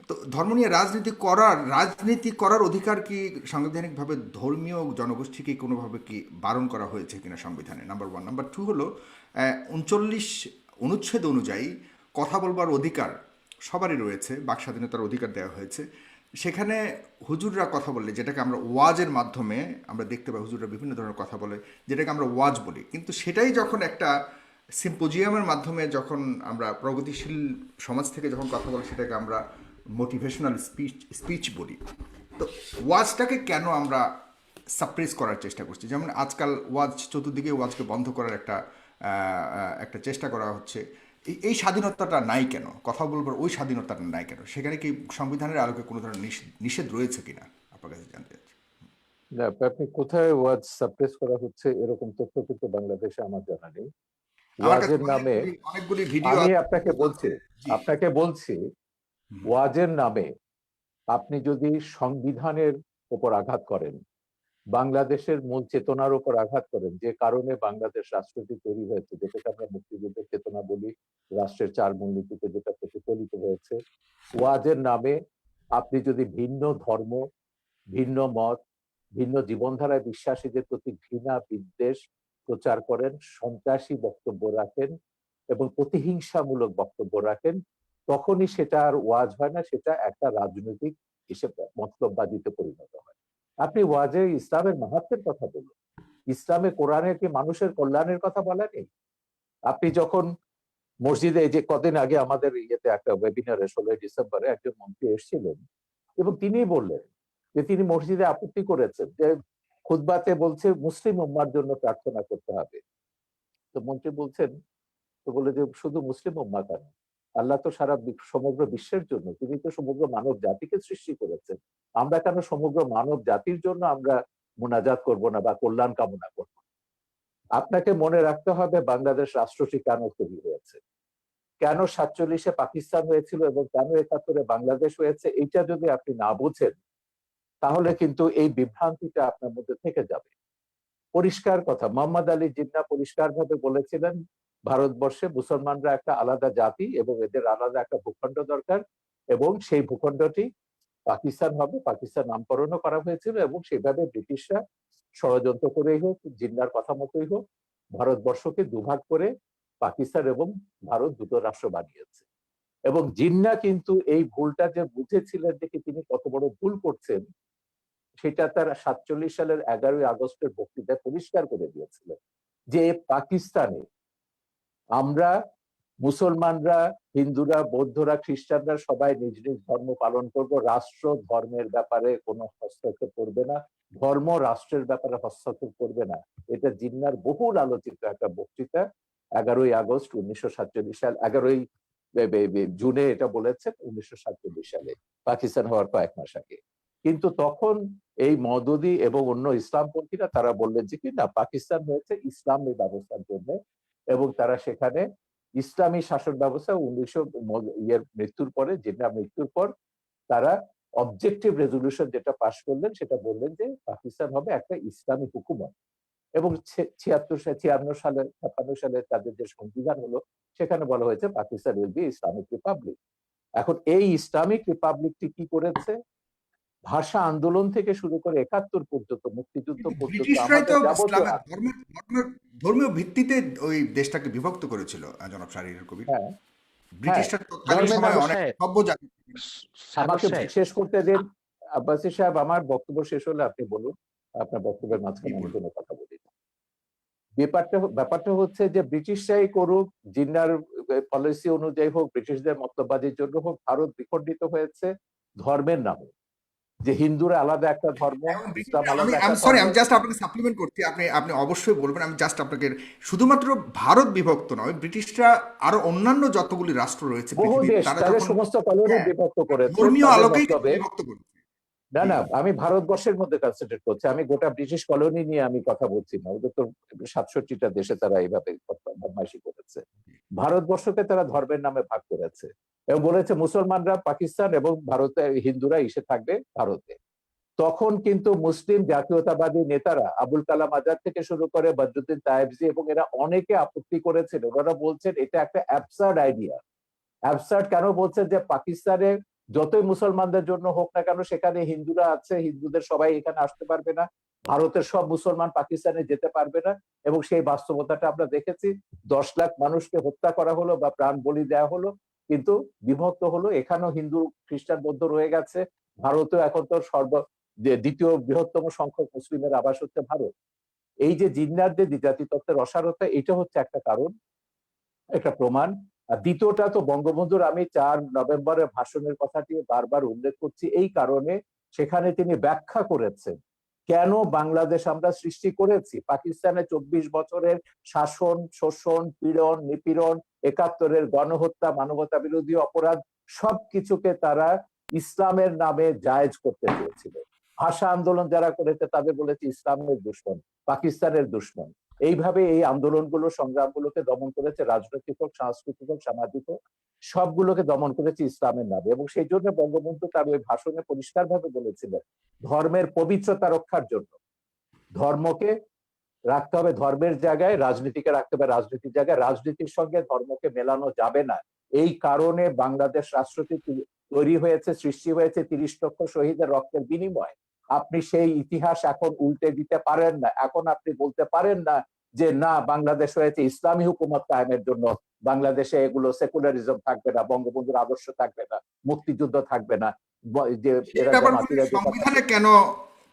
তো ধর্ম নিয়ে রাজনীতি করার অধিকার কি সাংবিধানিকভাবে ধর্মীয় জনগোষ্ঠীকে কোনোভাবে কি বারণ করা হয়েছে কিনা সংবিধানে? Number one. নাম্বার টু হলো ৩৯ অনুচ্ছেদ অনুযায়ী কথা বলবার অধিকার সবারই রয়েছে, বাক স্বাধীনতার অধিকার দেওয়া হয়েছে। সেখানে হুজুররা কথা বললে, যেটাকে আমরা ওয়াজের মাধ্যমে আমরা দেখতে পাই, হুজুররা বিভিন্ন ধরনের কথা বলে, যেটাকে আমরা ওয়াজ বলি, কিন্তু সেটাই যখন একটা সিম্পোজিয়ামের মাধ্যমে যখন আমরা প্রগতিশীল সমাজ থেকে যখন কথা বলি সেটাকে আমরা মোটিভেশনাল স্পিচ বলি। তো ওয়াজটাকে কেন আমরা সাপ্রেস করার চেষ্টা করছি? যেমন আজকাল ওয়াজ চতুর্দিকে ওয়াজকে বন্ধ করার একটা চেষ্টা করা হচ্ছে। এই স্বাধীনতাটা নাই কেন? কথা বলবার ওই স্বাধীনতাটা নাই কেন? সেখানে কি সংবিধানের আলোকে কোনো ধরনের নিষেধ রয়েছে কিনা আপনার কাছে জানতে চাচ্ছি। না, আপনি কোথায় ওয়াজ সাপ্রেস করা হচ্ছে এরকম তথ্য কিন্তু বাংলাদেশে আমার জানা নেই। আমার কাছে ওয়াজের নামে অনেকগুলি ভিডিও আমি আছে। জি। আপনাকে বলছি ওয়াজের নামে আপনি যদি সংবিধানের উপর আঘাত করেন, বাংলাদেশের মূল চেতনার উপর আঘাত করেন, যে কারণে বাংলাদেশ রাষ্ট্রটি তৈরি হয়েছে, যেটাকে আমরা মুক্তিযুদ্ধের চেতনা বলি, রাষ্ট্রের 4 মূলনীতিতে যেটা প্রতিফলিত হয়েছে, ওয়াজের নামে আপনি যদি ভিন্ন ধর্ম, ভিন্ন মত, ভিন্ন জীবনধারায় বিশ্বাসীদের প্রতি ঘৃণা বিদ্বেষ প্রচার করেন, সন্ত্রাসী বক্তব্য রাখেন এবং প্রতিহিংসামূলক বক্তব্য রাখেন, তখনই সেটা আর ওয়াজ হয় না, সেটা একটা রাজনৈতিক হিসেবে মতলববাজিতে পরিণত হয়। আপনি ওয়াজে ইসলামের মাহাত্ম্যের কথা বলুন, ইসলামে কোরআনে কি মানুষের কল্যাণের কথা বলা নেই? আপনি যখন মসজিদে, এই যে কদিন আগে আমাদের ইয়েতে একটা ওয়েবিনারে 16 ডিসেম্বরে একজন মন্ত্রী এসেছিলেন এবং তিনি বললেন যে তিনি মসজিদে আপত্তি করেছেন যে খুতবাতে বলছে মুসলিম উম্মার জন্য প্রার্থনা করতে হবে। তো মন্ত্রী বলছেন, তো বলে যে শুধু মুসলিম উম্মা কেন, আল্লাহ তো সারা সমগ্র বিশ্বের জন্য, তিনি তো সমগ্র মানব জাতিকে সৃষ্টি করেছেন, আমরা কেন সমগ্র মানব জাতির জন্য আমরা মোনাজাত করব না বা কল্যাণ কামনা করব? আপনাকে মনে রাখতে হবে বাংলাদেশ রাষ্ট্রটি কেন তৈরি হয়েছে, কেন 47-এ পাকিস্তান হয়েছিল এবং কেন 71-এ বাংলাদেশ হয়েছে। এইটা যদি আপনি না বুঝেন তাহলে কিন্তু এই বিভ্রান্তিটা আপনার মধ্যে থেকে যাবে। পরিষ্কার কথা, মোহাম্মদ আলী জিন্নাহ পরিষ্কারভাবে বলেছিলেন ভারতবর্ষে মুসলমানরা একটা আলাদা জাতি এবং এদের আলাদা একটা ভূখণ্ড দরকার, এবং সেই ভূখণ্ডটি পাকিস্তান হবে। পাকিস্তান নামকরণও করা হয়েছিল এবং সেভাবে ব্রিটিশরা ষড়যন্ত্র করেই হোক, জিন্নাহর কথা মতোই হোক, ভারতবর্ষকে দুভাগ করে পাকিস্তান এবং ভারত দুটো রাষ্ট্র বানিয়েছে। এবং জিন্নাহ কিন্তু এই ভুলটা যে বুঝেছিলেন দেখে তিনি কত বড় ভুল করছেন সেটা তার 47 সালের 11ই আগস্টের বক্তৃতায় পরিষ্কার করে দিয়েছিলেন যে পাকিস্তানে আমরা মুসলমানরা, হিন্দুরা, বৌদ্ধরা, খ্রিস্টানরা সবাই নিজ নিজ ধর্ম পালন করব, রাষ্ট্র ধর্মের ব্যাপারে কোনো হস্তক্ষেপ করবে না, ধর্ম রাষ্ট্রের ব্যাপারে হস্তক্ষেপ করবে না। এটা জিন্নাহর বহুল আলোচিত একটা বক্তৃতা, 11ই আগস্ট 1947 সাল, 11ই জুনে এটা বলেছেন 1947 সালে, পাকিস্তান হওয়ার কয়েক মাস আগে। কিন্তু তখন এই মওদুদি এবং অন্য ইসলামপন্থীরা তারা বললেন যে কি না, পাকিস্তান হয়েছে ইসলামী ব্যবস্থার জন্য, এবং তারা সেখানে ইসলামী শাসন ব্যবস্থা 1900 মৃত্যুর পরে, জিন্নাহর মৃত্যুর পর তারা অবজেক্টিভ রেজলিউশন যেটা পাশ করলেন সেটা বললেন যে পাকিস্তান হবে একটা ইসলামী হুকুমত। এবং 56 সালে 56 সালে তাদের যে সংবিধান হলো সেখানে বলা হয়েছে Pakistan will be Islamic Republic. এখন এই ইসলামিক রিপাবলিকটি কি করেছে, ভাষা আন্দোলন থেকে শুরু করে 71 পর্যন্ত, মুক্তিযুদ্ধ কিন্তু পর্যন্ত ব্রিটিশরাই তো আমাদের যাবতীয় ইসলামের ধর্মীয় ভিত্তিতে ওই দেশটাকে বিভক্ত করেছিল। জনাব শাহরিয়ার কবির, হ্যাঁ, হ্যাঁ, ব্রিটিশরা তৎকালীন ধর্মের সময় সাগর অনেক সাহেব, সভ্য জাতি। সাগর আমাকে সাহেব, শেষ করতে দিন। আব্বাসী সাহেব, আমার বক্তব্য শেষ হলে আপনি বলুন, আপনার বক্তব্যের কি মাঝখানে আমি বলবো? কোনো কথা বলি না। ব্যাপারটা হচ্ছে যে ব্রিটিশরাই করুক, জিন্নাহর পলিসি অনুযায়ী হোক, ব্রিটিশদের মতবাদের জন্য হোক, ভারত বিখণ্ডিত হয়েছে ধর্মের নামে, যে হিন্দুরা আলাদা একটা ধর্ম, এবং ইসলাম ব্রিটিশরা, আমি আলাদা আমি একটা সরি, ধর্ম। আমি জাস্ট আপনাকে সাপ্লিমেন্ট করছি, আপনি আপনি অবশ্যই বলবেন। আমি জাস্ট আপনাকে, শুধুমাত্র ভারত বিভক্ত নয়, ব্রিটিশরা আরো অন্যান্য যতগুলি রাষ্ট্র রয়েছে বহু পৃথিবীর, দেশ তারা তাদের যখন, সমস্ত কলোনি হ্যাঁ, বিভক্ত করেছে ধর্মীয় তাদের আলোকেই কিন্তু মতলবে। বিভক্ত করেছে। না, জি না, জি। আমি ভারতবর্ষের মধ্যে কনসেন্ট্রেট করছি, আমি গোটা ব্রিটিশ কলোনি নিয়ে আমি কথা বলছি না, ওদের তো 67টা দেশে তারা এইভাবে বদমাইশি করেছে। ভারতবর্ষকে তারা ধর্মের নামে ভাগ করেছে এবং বলেছে মুসলমানরা পাকিস্তান এবং ভারতে, হিন্দুরা এসে থাকবে ভারতে। তখন কিন্তু মুসলিম জাতীয়তাবাদী নেতারা আবুল কালাম আজাদ থেকে শুরু করে বদরুদ্দিন তায়েবজি এবং এরা অনেকে আপত্তি করেছিল। ওরা বলছেন এটা একটা অ্যাবসার্ড আইডিয়া। অ্যাবসার্ড কেন বলছেন, যে পাকিস্তানে যতই মুসলমানদের জন্য হোক না কেন সেখানে হিন্দুরা আছে, হিন্দুদের সবাই এখানে আসতে পারবে না, ভারতের সব মুসলমান পাকিস্তানে যেতে পারবে না। এবং সেই বাস্তবতাটা আমরা দেখেছি, 10 লাখ মানুষকে হত্যা করা হলো বা প্রাণ বলি দেওয়া হলো, কিন্তু বিভক্ত হলো, এখানেও হিন্দু খ্রিস্টান বৌদ্ধ রয়ে গেছে। ভারতেও এখন তো দ্বিতীয় বৃহত্তম সংখ্যক মুসলিমের আবাস হচ্ছে ভারত। এই যে জিন্নাহর যে জাতিতত্ত্বের অসারতা, এটা হচ্ছে একটা কারণ। একটা প্রমাণ। আর দ্বিতীয়টা তো বঙ্গবন্ধুর আমি 4 নভেম্বরের ভাষণের কথাটি বারবার উল্লেখ করছি এই কারণে, সেখানে তিনি ব্যাখ্যা করেছেন কেন বাংলাদেশ আমরা সৃষ্টি করেছি। পাকিস্তানে 24 বছরের শাসন, শোষণ, পীড়ন, নিপীড়ন, 71-এর গণহত্যা, মানবতা বিরোধী অপরাধ সবকিছুকে তারা ইসলামের নামে জায়েজ করতে চেয়েছিল। ভাষা আন্দোলন যারা করেছে তাদের বলেছে ইসলামের দুশমন, পাকিস্তানের দুশমন। এইভাবে এই আন্দোলনগুলো, সংগ্রামগুলোকে দমন করেছে, রাজনৈতিক হোক, সাংস্কৃতিক হোক, সামাজিক হোক, সবগুলোকে দমন করেছে ইসলামের নামে। এবং সেই জন্য বঙ্গবন্ধু তার ওই ভাষণে পরিষ্কারভাবে বলেছিলেন, ধর্মের পবিত্রতা রক্ষার জন্য ধর্মকে রাখতে হবে ধর্মের জায়গায়, রাজনীতিকে রাখতে হবে রাজনীতির জায়গায়, রাজনীতির সঙ্গে ধর্মকে মেলানো যাবে না। এই কারণে বাংলাদেশ রাষ্ট্রটি তৈরি হয়েছে, সৃষ্টি হয়েছে 30 লক্ষ শহীদের রক্তের বিনিময়। আপনি সেই ইতিহাস এখন উল্টে দিতে পারেন না। এখন আপনি বলতে পারেন না যে না, বাংলাদেশ হয়েছে ইসলামী হুকুমত কায়েমের জন্য, বাংলাদেশে এগুলো সেকুলারিজম থাকবে না, বঙ্গবন্ধুর আদর্শ থাকবে না, মুক্তিযুদ্ধ থাকবে না, যে এই এরা ব্যাপারগুলো জামাতিরা যে কথা। সংবিধানে কেন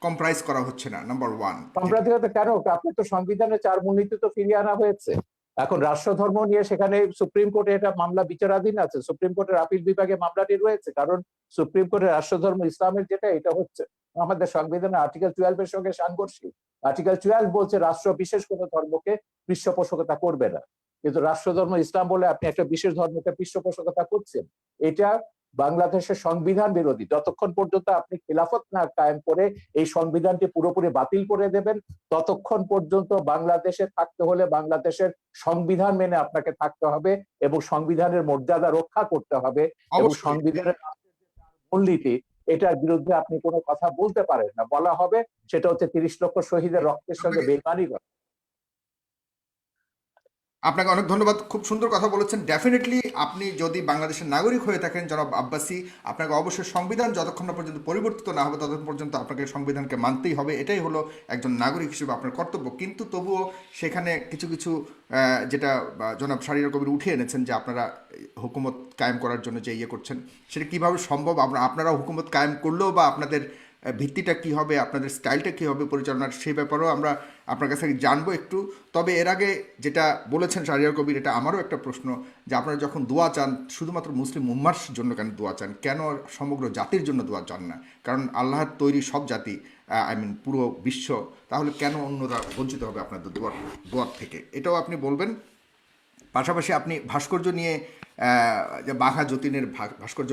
কম্প্রাইজ করা হচ্ছে না, নাম্বার ওয়ান। সাম্প্রদায়িকতা কেন? আপনি তো সংবিধানে 4 মূলনীতি তো ফিরিয়ে আনা হয়েছে। এখন রাষ্ট্রধর্ম নিয়ে সেখানে সুপ্রিম কোর্টে এটা মামলা বিচারাধীন আছে, সুপ্রিম কোর্টের আপিল বিভাগে মামলাটি রয়েছে, কারণ সুপ্রিম কোর্টের রাষ্ট্রধর্ম ইসলামের যেটা, এটা হচ্ছে আমাদের সংবিধানের আর্টিকেল 12 এর সঙ্গে সাংঘর্ষিক। আর্টিকেল 12 বলছে রাষ্ট্র বিশেষ কোনো ধর্মকে পৃষ্ঠপোষকতা করবে না, কিন্তু রাষ্ট্রধর্ম ইসলাম বলে আপনি একটা বিশেষ ধর্মকে পৃষ্ঠপোষকতা করছেন। এটা বাংলাদেশের সংবিধান বিরোধী। যতক্ষণ পর্যন্ত আপনি খিলাফত না কায়েম করে এই সংবিধানটি পুরোপুরি বাতিল করে দেবেন, ততক্ষণ পর্যন্ত বাংলাদেশে থাকতে হলে বাংলাদেশের সংবিধান মেনে আপনাকে থাকতে হবে এবং সংবিধানের মর্যাদা রক্ষা করতে হবে। এবং অবশ্যই। সংবিধানের মূলনীতি, এটার বিরুদ্ধে আপনি কোনো কথা বলতে পারেন না। বলা হবে সেটা হচ্ছে 30 লক্ষ শহীদের রক্তের সঙ্গে বেইমানি করা। আপনাকে অনেক ধন্যবাদ, খুব সুন্দর কথা বলেছেন। ডেফিনেটলি আপনি যদি বাংলাদেশের নাগরিক হয়ে থাকেন জনাব আব্বাসী, আপনাকে অবশ্যই সংবিধান যতক্ষণ না পর্যন্ত পরিবর্তিত না হবে ততক্ষণ পর্যন্ত আপনাকে সংবিধানকে মানতেই হবে। এটাই হলো একজন নাগরিক হিসেবে আপনার কর্তব্য। কিন্তু তবুও সেখানে কিছু কিছু যেটা জনাব শাহরিয়ার কবির উঠে এনেছেন যে আপনারা হুকুমত কায়েম করার জন্য যে ইয়ে করছেন, সেটা কীভাবে সম্ভব? আপনারা হুকুমত কায়েম করলেও বা আপনাদের ভিত্তিটা কী হবে, আপনাদের স্টাইলটা কী হবে পরিচালনার, সেই ব্যাপারেও আমরা আপনার কাছে জানবো একটু। তবে এর আগে যেটা বলেছেন শাহরিয়ার কবির, এটা আমারও একটা প্রশ্ন, যে আপনারা যখন দোয়া চান শুধুমাত্র মুসলিম উম্মার জন্য কেন দোয়া চান, কেন সমগ্র জাতির জন্য দোয়া চান না? কারণ আল্লাহর তৈরি সব জাতি, পুরো বিশ্ব, তাহলে কেন অন্যরা বঞ্চিত হবে আপনাদের দোয়ার থেকে? এটাও আপনি বলবেন। পাশাপাশি আপনি ভাস্কর্য নিয়ে, যে বাঘা যতীনের ভাস্কর্য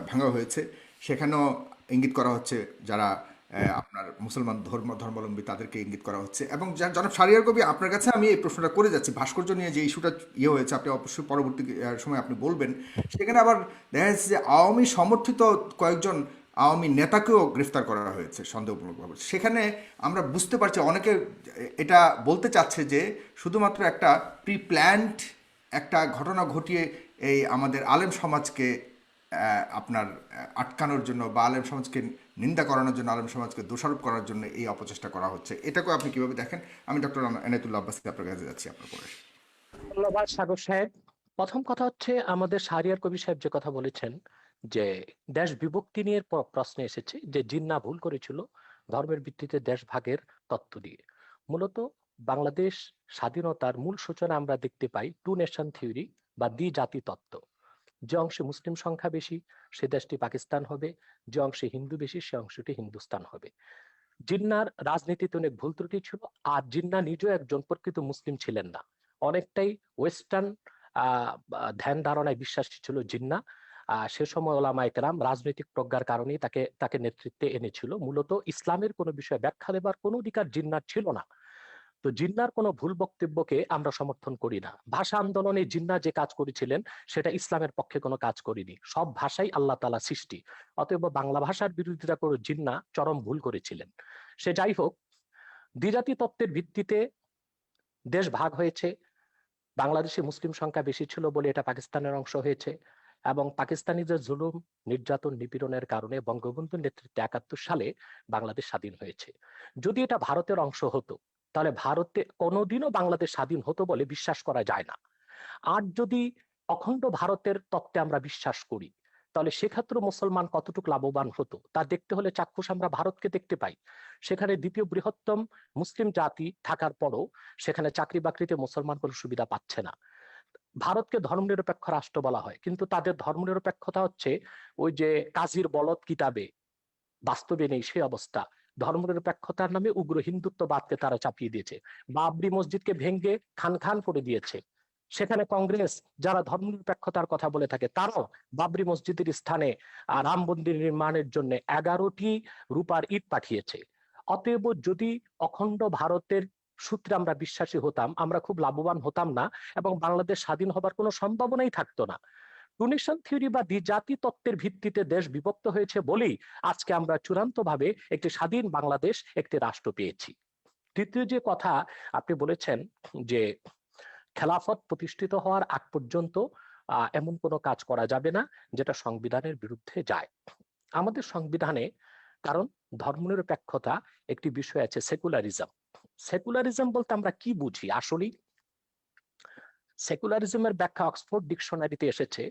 ভাঙা হয়েছে, সেখানেও ইঙ্গিত করা হচ্ছে যারা আপনার মুসলমান ধর্মাবলম্বী তাদেরকে ইঙ্গিত করা হচ্ছে। এবং জনাব শাহরিয়ার কবি, আপনার কাছে আমি এই প্রশ্নটা করে যাচ্ছি, ভাস্কর্য নিয়ে যে ইস্যুটা ইয়ে হয়েছে, আপনি অবশ্যই পরবর্তী সময় আপনি বলবেন। সেখানে আবার দেখা যাচ্ছে যে আওয়ামী সমর্থিত কয়েকজন আওয়ামী নেতাকেও গ্রেফতার করা হয়েছে সন্দেহমূলকভাবে। সেখানে আমরা বুঝতে পারছি অনেকে এটা বলতে চাচ্ছে যে শুধুমাত্র একটা প্রি প্ল্যান্ড একটা ঘটনা ঘটিয়ে এই আমাদের আলেম সমাজকে আপনার আটকানোর জন্য বা আলেম সমাজকে নিন্দা করানোর জন্য, আলেম সমাজকে দোষারোপ করার জন্য এই অপচেষ্টা করা হচ্ছে। এটাকেও আপনি কিভাবে দেখেন? আমি ডক্টর এনায়েতুল্লাহ আব্বাসী আপনার কাছে যাচ্ছি আপনার পরে। ধন্যবাদ সাগর সাহেব। প্রথম কথা হচ্ছে, আমাদের শাহরিয়ার কবির সাহেব যে কথা বলেছেন যে দেশ বিভক্তি নিয়ে প্রশ্ন এসেছে যে জিন্না ভুল করেছিল ধর্মের ভিত্তিতে দেশ ভাগের তত্ত্ব দিয়ে। মূলত বাংলাদেশ স্বাধীনতার মূল সূচনা আমরা দেখতে পাই 2 নেশন থিওরি বা দ্বিজাতি তত্ত্ব। যে অংশে মুসলিম সংখ্যা বেশি সে দেশটি পাকিস্তান হবে, যে অংশে হিন্দু বেশি সে অংশটি হিন্দুস্তান হবে। জিন্নার রাজনীতিতে অনেক ভুল ত্রুটি ছিল, আর জিন্না নিজেও একজন প্রকৃত মুসলিম ছিলেন না, অনেকটাই ওয়েস্টার্ন ধ্যান ধারণায় বিশ্বাসী ছিল জিন্না। সে সময় ওলামায়ে কেরাম রাজনৈতিক প্রজ্ঞার কারণেই তাকে নেতৃত্বে এনেছিল। মূলত ইসলামের কোনো বিষয়ে ব্যাখ্যা দেবার কোনো অধিকার জিন্নার ছিল না। তো জিন্নার কোনো ভুল বক্তব্যকে আমরা সমর্থন করি না। ভাষা আন্দোলনে জিন্না যে কাজ করেছিলেন সেটা ইসলামের পক্ষে কোনো কাজ করেনি। সব ভাষাই আল্লাহ তাআলা সৃষ্টি, অতএব বাংলা ভাষার বিরোধিতা করে জিন্না চরম ভুল করেছিলেন। সে যাই হোক, দ্বিজাতি তত্ত্বের ভিত্তিতে দেশ ভাগ হয়েছে। বাংলাদেশে মুসলিম সংখ্যা বেশি ছিল বলে এটা পাকিস্তানের অংশ হয়েছে, এবং পাকিস্তানিদের জুলুম, নির্যাতন, নিপীড়নের কারণে বঙ্গবন্ধুর নেতৃত্বে 71 সালে বাংলাদেশ স্বাধীন হয়েছে। যদি এটা ভারতের অংশ হতো তাহলে ভারতে কোনোদিনও বাংলাদেশ স্বাধীন হতো বলে বিশ্বাস করা যায় না। আর যদি অখণ্ড ভারতের তত্ত্বে আমরা বিশ্বাস করি তাহলে সেক্ষেত্রে মুসলমান কতটুকু লাভবান হতো তা দেখতে হলে চাক্ষুষ আমরা ভারতকে দেখতে পাই। সেখানে দ্বিতীয় বৃহত্তম মুসলিম জাতি থাকার পরও সেখানে চাকরি বাকরিতে মুসলমান কোনো সুবিধা পাচ্ছে না। ভারতকে ধর্মনিরপেক্ষ রাষ্ট্র বলা হয়, কিন্তু তাদের ধর্মনিরপেক্ষতা হচ্ছে ওই যে কাজীর বলদ কিতাবে, বাস্তবে নেই সেই অবস্থা। ধর্মনিরপেক্ষতার নামে উগ্র হিন্দুত্ববাদকে তারা চাপিয়ে দিয়েছে। বাবরি মসজিদকে ভেঙ্গে খান খান করে দিয়েছে। সেখানে কংগ্রেস যারা ধর্মনিরপেক্ষতার কথা বলে থাকে, তারাও বাবরি মসজিদের স্থানে রাম মন্দির নির্মাণের জন্য 11টি রূপার ইট পাঠিয়েছে। অতএব যদি অখণ্ড ভারতের সূত্রে আমরা বিশ্বাসী হতাম, আমরা খুব লাভবান হতাম না এবং বাংলাদেশ স্বাধীন হবার কোনো সম্ভাবনাই থাকতো না। টুনিশন থিওরি বা দ্বিজাতি তত্ত্বের ভিত্তিতে দেশ বিভক্ত হয়েছে বলেই আজকে আমরা চূড়ান্তভাবে একটি স্বাধীন বাংলাদেশ, একটি রাষ্ট্র পেয়েছি। তৃতীয় যে কথা আপনি বলেছেন যে খেলাফত প্রতিষ্ঠিত হওয়ার আগ পর্যন্ত এমন কোনো কাজ করা যাবে না যেটা সংবিধানের বিরুদ্ধে যায়। আমাদের সংবিধানে, কারণ ধর্মনিরপেক্ষতা একটি বিষয় আছে, সেকুলারিজম। সেকুলারিজম বলতে আমরা কি বুঝি? আসলে সেকুলারিজমের ব্যাখ্যা অক্সফোর্ড ডিকশনারিতে এসেছে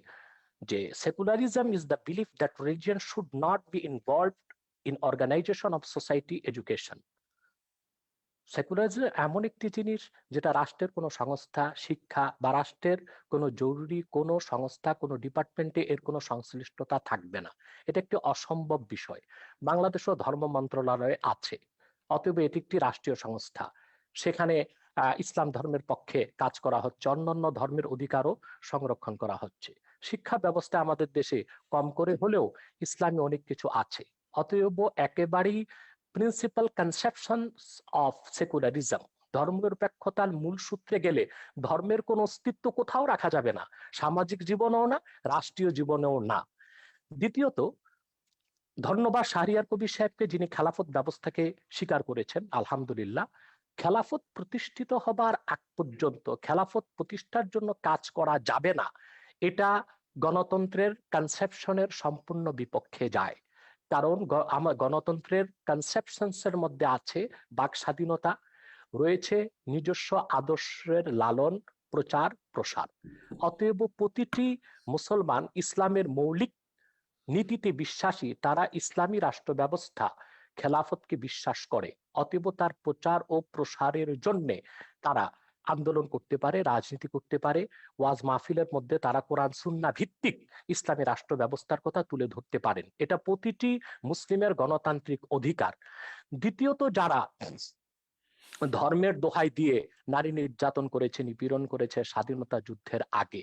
যে secularism is the belief that religion should not be involved in organization of society, education. Secularism এমন একটি জিনিস যেটা রাষ্ট্রের কোনো সংস্থা, শিক্ষা বা রাষ্ট্রের কোনো জরুরি কোনো সংস্থা, কোনো ডিপার্টমেন্টে এর কোনো সংশ্লিষ্টতা থাকবে না। এটা একটি অসম্ভব বিষয়। বাংলাদেশও ধর্ম মন্ত্রণালয় আছে, অতএব এটি একটি রাষ্ট্রীয় সংস্থা। সেখানে ইসলাম ধর্মের পক্ষে কাজ করা হচ্ছে, অন্যান্য ধর্মের অধিকারও সংরক্ষণ করা হচ্ছে। শিক্ষা ব্যবস্থা আমাদের দেশে কম করে হলেও ইসলামী অনেক কিছু আছে। অতএব একেবারেই প্রিন্সিপাল কনসেপশন অফ সেকুলারিজম, ধর্মনিরপেক্ষতার মূল সূত্রে গেলে ধর্মের কোনো অস্তিত্ব কোথাও রাখা যাবে না, সামাজিক জীবনেও না, রাষ্ট্রীয় জীবনেও না। দ্বিতীয়ত, ধন্যবাদ শাহরিয়ার কবির সাহেবকে, যিনি খেলাফত ব্যবস্থাকে স্বীকার করেছেন। আলহামদুলিল্লাহ, খেলাফত প্রতিষ্ঠিত হবার আগ পর্যন্ত খেলাফত প্রতিষ্ঠার জন্য কাজ করা যাবে না, এটা গণতন্ত্রের কনসেপশনের সম্পূর্ণ বিপক্ষে যায়। কারণ আমার গণতন্ত্রের কনসেপশনস এর মধ্যে আছে বাক স্বাধীনতা, রয়েছে নিজস্ব আদর্শের লালন প্রচার প্রসার। অতএব প্রতিটি মুসলমান ইসলামের মৌলিক নীতিতে বিশ্বাসী, তারা ইসলামী রাষ্ট্র ব্যবস্থা খেলাফতকে বিশ্বাস করে। অতএব তার প্রচার ও প্রসারের জন্য তারা আন্দোলন করতে পারে, রাজনীতি করতে পারে, ওয়াজ মাহফিলের মধ্যে তারা কোরআন সুন্নাহ ভিত্তিক ইসলামী রাষ্ট্র ব্যবস্থার কথা তুলে ধরতে পারেন। এটা প্রতিটি মুসলিমের গণতান্ত্রিক অধিকার। দ্বিতীয়ত, যারা ধর্মের দোহাই দিয়ে নারী নির্যাতন করেছে, নিপীড়ন করেছে স্বাধীনতা যুদ্ধের আগে,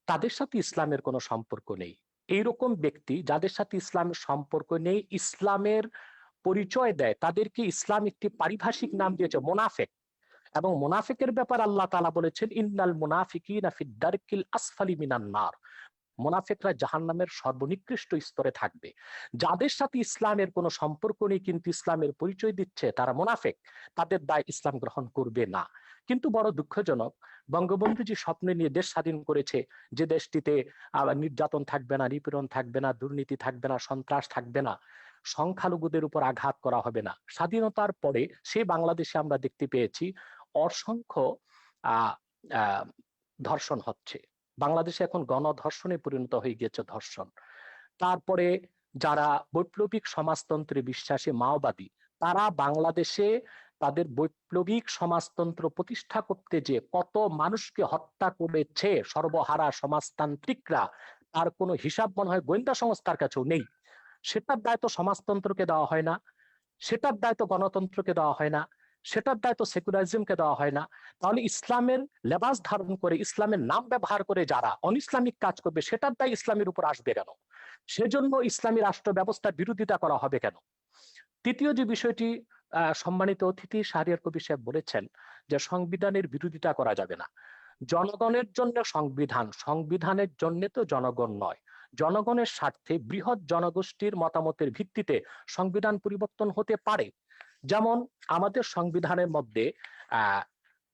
তাদের সাথে ইসলামের কোনো সম্পর্ক নেই। এইরকম ব্যক্তি যাদের সাথে ইসলামের সম্পর্ক নেই, ইসলামের পরিচয় দেয়, তাদেরকে ইসলাম একটি পারিভাষিক নাম দিয়েছে মোনাফেক। এবং মোনাফিকের ব্যাপার আল্লাহ তাআলা বলেছেন, ইন্নাল মুনাফিকিনা ফিদ দারকিল আসফালি মিনান নার। মোনাফিকরা জাহান্নামের সর্বনিকৃষ্ট স্তরে থাকবে। যাদের সাথে ইসলামের কোনো সম্পর্ক নেই কিন্তু ইসলামের পরিচয় দিচ্ছে, তারা মোনাফিক, তাদের দায় ইসলাম গ্রহণ করবে না। কিন্তু বড় দুঃখজনক, বঙ্গবন্ধু যে স্বপ্ন নিয়ে দেশ স্বাধীন করেছে, যে দেশটিতে নির্যাতন থাকবে না, নিপীড়ন থাকবে না, দুর্নীতি থাকবে না, সন্ত্রাস থাকবে না, সংখ্যালঘুদের উপর আঘাত করা হবে না, স্বাধীনতার পরে সেই বাংলাদেশে আমরা দেখতে পেয়েছি অসংখ্য আহ আহ ধর্ষণ হচ্ছে। বাংলাদেশে এখন গণধর্ষণে পরিণত হয়ে গিয়েছে ধর্ষণ। তারপরে যারা বৈপ্লবিক সমাজতন্ত্রে বিশ্বাসী মাওবাদী, তারা বাংলাদেশে তাদের বৈপ্লবিক সমাজতন্ত্র প্রতিষ্ঠা করতে যে কত মানুষকে হত্যা করেছে সর্বহারা সমাজতান্ত্রিকরা, তার কোনো হিসাব মনে হয় গোয়েন্দা সংস্থার কাছেও নেই। সেটার দায়িত্ব সমাজতন্ত্রকে দেওয়া হয় না, সেটার দায়িত্ব গণতন্ত্রকে দেওয়া হয় না, সেটার দায়িত্ব সেকুলারিজমকে দেওয়া হয় না। তাহলে ইসলামের লেবাস ধারণ করে, ইসলামের নাম ব্যবহার করে যারা অনইসলামিক কাজ করবে, সেটার দায় ইসলামের উপর আসবে কেন? সেজন্য ইসলামী রাষ্ট্র ব্যবস্থার বিরোধিতা করা হবে কেন? তৃতীয় যে বিষয়টি সম্মানিত অতিথি শাহরিয়ার কবির সাহেব বলেছেন, যে সংবিধানের বিরোধিতা করা যাবে না। জনগণের জন্য সংবিধান, সংবিধানের জন্য তো জনগণ নয়, জনগণের স্বার্থে বৃহৎ জনগোষ্ঠীর মতামতের ভিত্তিতে সংবিধান পরিবর্তন হতে পারে। যেমন আমাদের সংবিধানের মধ্যে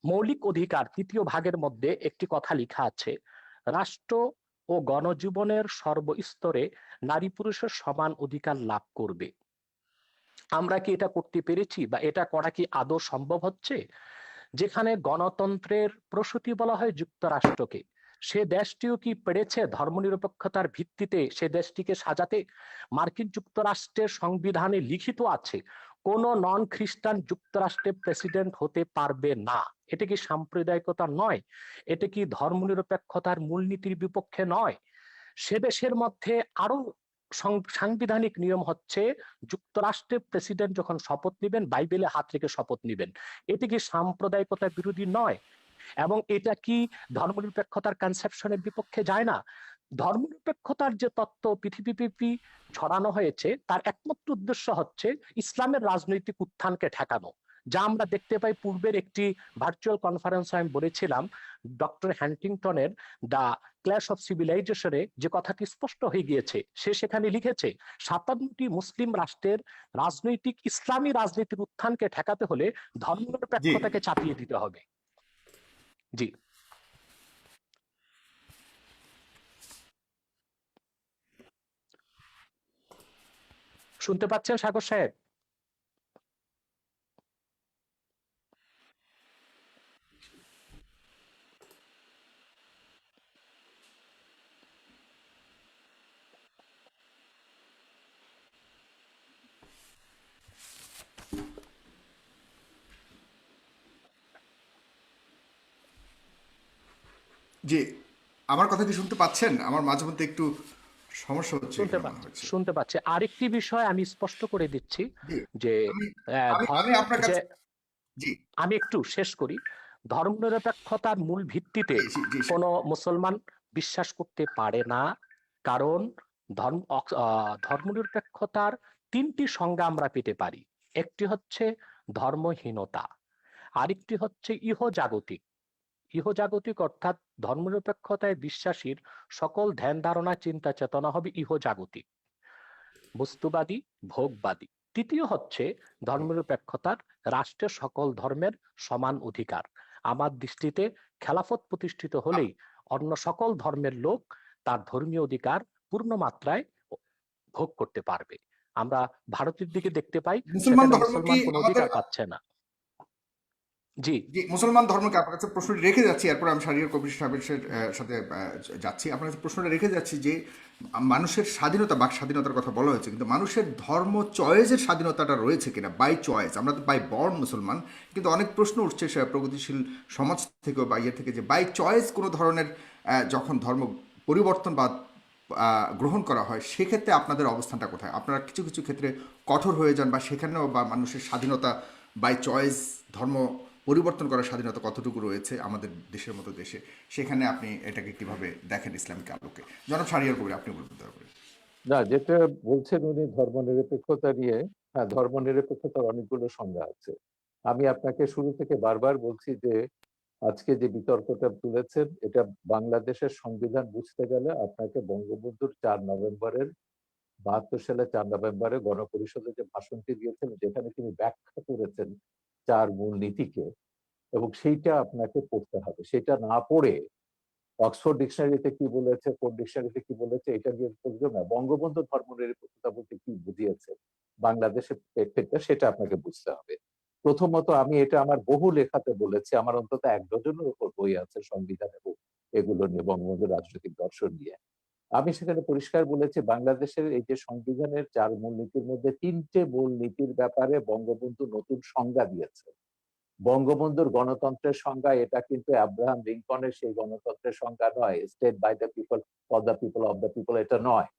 মৌলিক অধিকার ৩য় ভাগের মধ্যে একটি কথা লেখা আছে, রাষ্ট্র ও গণজীবনের সর্বস্তরে নারী পুরুষের সমান অধিকার লাভ করবে। আমরা কি এটা করতে পেরেছি, বা এটা করা কি আদৌ সম্ভব হচ্ছে? যেখানে গণতন্ত্রের প্রসূতি বলা হয় যুক্তরাষ্ট্রকে, সে দেশটিও কি পেরেছে ধর্মনিরপেক্ষতার ভিত্তিতে সে দেশটিকে সাজাতে? মার্কিন যুক্তরাষ্ট্রের সংবিধানে লিখিত আছে কোন নন খ্রিস্টান যুক্তরাষ্ট্রের প্রেসিডেন্ট হতে পারবে না। এটা কি সাম্প্রদায়িকতা নয়? এটা কি ধর্মনিরপেক্ষতার মূলনীতির বিপক্ষে নয়? সে দেশের মধ্যে আরো সাংবিধানিক নিয়ম হচ্ছে যুক্তরাষ্ট্রের প্রেসিডেন্ট যখন শপথ নেবেন বাইবেলে হাত রেখে শপথ নেবেন। এটি কি সাম্প্রদায়িকতার বিরোধী নয়? এবং এটা কি ধর্মনিরপেক্ষতার কনসেপশনের বিপক্ষে যায় না? ধর্মনিরপেক্ষতার যে তত্ত্ব পৃথিবীব্যাপী ছড়ানো হয়েছে তার একমাত্র উদ্দেশ্য হচ্ছে ইসলামের রাজনৈতিক উত্থানকে ঠেকানো, যা আমরা দেখতে পাই পূর্বের একটি ভার্চুয়াল কনফারেন্সে আমি বলেছিলাম ডক্টর হ্যান্টিংটনের দ্য ক্ল্যাশ অফ সিভিলাইজেশনে যে কথাটি স্পষ্ট হয়ে গিয়েছে। সে সেখানে লিখেছে 57টি মুসলিম রাষ্ট্রের রাজনৈতিক ইসলামী রাজনীতির উত্থানকে ঠেকাতে হলে জি ধর্মনিরপেক্ষতাকে চাপিয়ে দিতে হবে। জি, শুনতে পাচ্ছেন সাগর সাহেব? জি, আমার কথা কি শুনতে পাচ্ছেন? আমার মাঝে মধ্যে একটু সমস্যা হচ্ছে শুনতে এখানে মনে পাচ্ছি, হচ্ছে। শুনতে পাচ্ছি। আরেকটি বিষয় আমি স্পষ্ট করে দিচ্ছি জি, যে আমি আমি ধর আমি আপনার যে কাছে জি, আমি একটু শেষ করি। ধর্মনিরপেক্ষতার মূল ভিত্তিতে জি, কোনো মুসলমান বিশ্বাস করতে পারে না, কারণ ধর্মনিরপেক্ষতার 3টি সংজ্ঞা আমরা পেতে পারি। একটি হচ্ছে ধর্মহীনতা, আরেকটি হচ্ছে ইহজাগতিক। ইহজাগতিক অর্থাৎ ধর্মনিরপেক্ষতায় বিশ্বাসীর সকল ধ্যান ধারণা চিন্তা চেতনা হবে ইহজাগতিক, বস্তুবাদী, ভোগবাদী। তৃতীয় হচ্ছে ধর্মনিরপেক্ষতার রাষ্ট্রের সকল ধর্মের সমান অধিকার। আমার দৃষ্টিতে খেলাফত প্রতিষ্ঠিত হলেই অন্য সকল ধর্মের লোক তার ধর্মীয় অধিকার পূর্ণ মাত্রায় ভোগ করতে পারবে। আমরা ভারতের দিকে দেখতে পাই মুসলমান সেখানে ধর্ম কি মুসলমান কোনো আমাদের অধিকার পাচ্ছে না। জি, জি, মুসলমান ধর্মকে আপনার কাছে প্রশ্নটি রেখে যাচ্ছি, এরপর আমি শাহরিয়ার কবির সাহেবের সাথে যাচ্ছি। আপনার কাছে প্রশ্নটা রেখে যাচ্ছি যে মানুষের স্বাধীনতা, বাক স্বাধীনতার কথা বলা হয়েছে, কিন্তু মানুষের ধর্ম চয়েসের স্বাধীনতাটা রয়েছে কিনা, বাই চয়েস। আমরা তো বাই বর্ন মুসলমান, কিন্তু অনেক প্রশ্ন উঠছে প্রগতিশীল সমাজ থেকেও বা ইয়ে থেকে যে বাই চয়েস কোনো ধরনের যখন ধর্ম পরিবর্তন বা গ্রহণ করা হয়, সেক্ষেত্রে আপনাদের অবস্থানটা কোথায়? আপনারা কিছু কিছু ক্ষেত্রে কঠোর হয়ে যান, বা সেখানেও বা মানুষের স্বাধীনতা বাই চয়েস ধর্ম পরিবর্তন করার স্বাধীনতা কতটুকু রয়েছে আমাদের দেশের মতো দেশে, সেখানে আপনি এটাকে কিভাবে দেখেন ইসলামিক আলোকে? জনাব শাহরিয়ার কবির, আপনি বলবেন দয়া করে। না, যেটা বলছেন উনি ধর্মনিরপেক্ষতা নিয়ে, হ্যাঁ, ধর্মনিরপেক্ষতার অনেকগুলো সংজ্ঞা আছে। আমি আপনাকে শুরু থেকে বারবার বলছি যে আজকে যে বিতর্কটা তুলেছেন এটা বাংলাদেশের সংবিধান বুঝতে গেলে আপনাকে বঙ্গবন্ধুর 4 নভেম্বরের 72 সালে 4 নভেম্বরে গণপরিষদে যে ভাষণটি দিয়েছেন যেখানে তিনি ব্যাখ্যা করেছেন 4 মূলনীতিকে, এবং সেইটা আপনাকে পড়তে হবে। সেটা না পড়ে অক্সফোর্ড ডিকশনারিতে কি বলেছে, কোন ডিকশনারিতে কি বলেছে এটা দিয়ে বুঝবে না। বঙ্গবন্ধু ধর্মনিরপেক্ষতা বলতে কি বুঝিয়েছে বাংলাদেশের প্রেক্ষিতে সেটা আপনাকে বুঝতে হবে। প্রথমত আমি এটা আমার বহু লেখাতে বলেছি, আমার অন্তত 1 ডজনের উপর বই আছে সংবিধান এবং এগুলো নিয়ে, বঙ্গবন্ধুর রাজনৈতিক দর্শন নিয়ে। আমি সেখানে পরিষ্কার বলেছি বাংলাদেশের এই যে সংবিধানের 4 মূলনীতির মধ্যে 3টে মূলনীতির ব্যাপারে বঙ্গবন্ধু নতুন সংজ্ঞা দিয়েছে। বঙ্গবন্ধুর গণতন্ত্রের সংজ্ঞা এটা কিন্তু আব্রাহাম লিঙ্কনের সেই গণতন্ত্রের সংজ্ঞা নয়, state by the people, for the people, of the people, এটা নয়।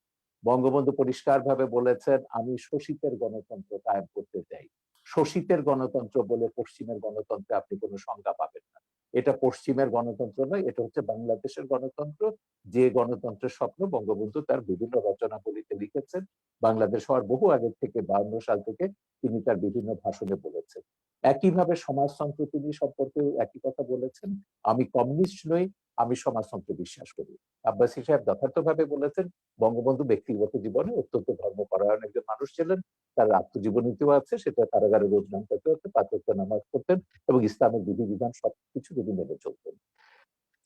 বঙ্গবন্ধু পরিষ্কারভাবে বলেছেন আমি শোষিতের গণতন্ত্র কায়েম করতে চাই। শোষিতের গণতন্ত্র বলে পশ্চিমের গণতন্ত্রে আপনি কোনো সংজ্ঞা পাবেন না। এটা পশ্চিমের গণতন্ত্র নয়, এটা হচ্ছে বাংলাদেশের গণতন্ত্র, যে গণতন্ত্রের স্বপ্ন বঙ্গবন্ধু তার বিভিন্ন রচনাবলিতে লিখেছেন। বাংলাদেশ হওয়ার বহু আগের থেকে 52 সাল থেকে তিনি তার বিভিন্ন ভাষণে বলেছেন। একইভাবে সমাজতন্ত্র তিনি সম্পর্কেও একই কথা বলেছেন, আমি কমিউনিস্ট নই, আমি সমাজতন্ত্রে বিশ্বাস করি। আব্বাসী সাহেব যথার্থভাবে বলেছেন বঙ্গবন্ধু ব্যক্তিগত জীবনে অত্যন্ত ধর্মপরায়ণ একজন মানুষ ছিলেন। তার আত্মজীবনীতেও আছে, সেটা কারাগারে রোজ নাম করতে হতো, 5 ওয়াক্ত নামাজ পড়তেন এবং ইসলামের বিধিবিধান সবকিছু তিনি মেনে চলতেন।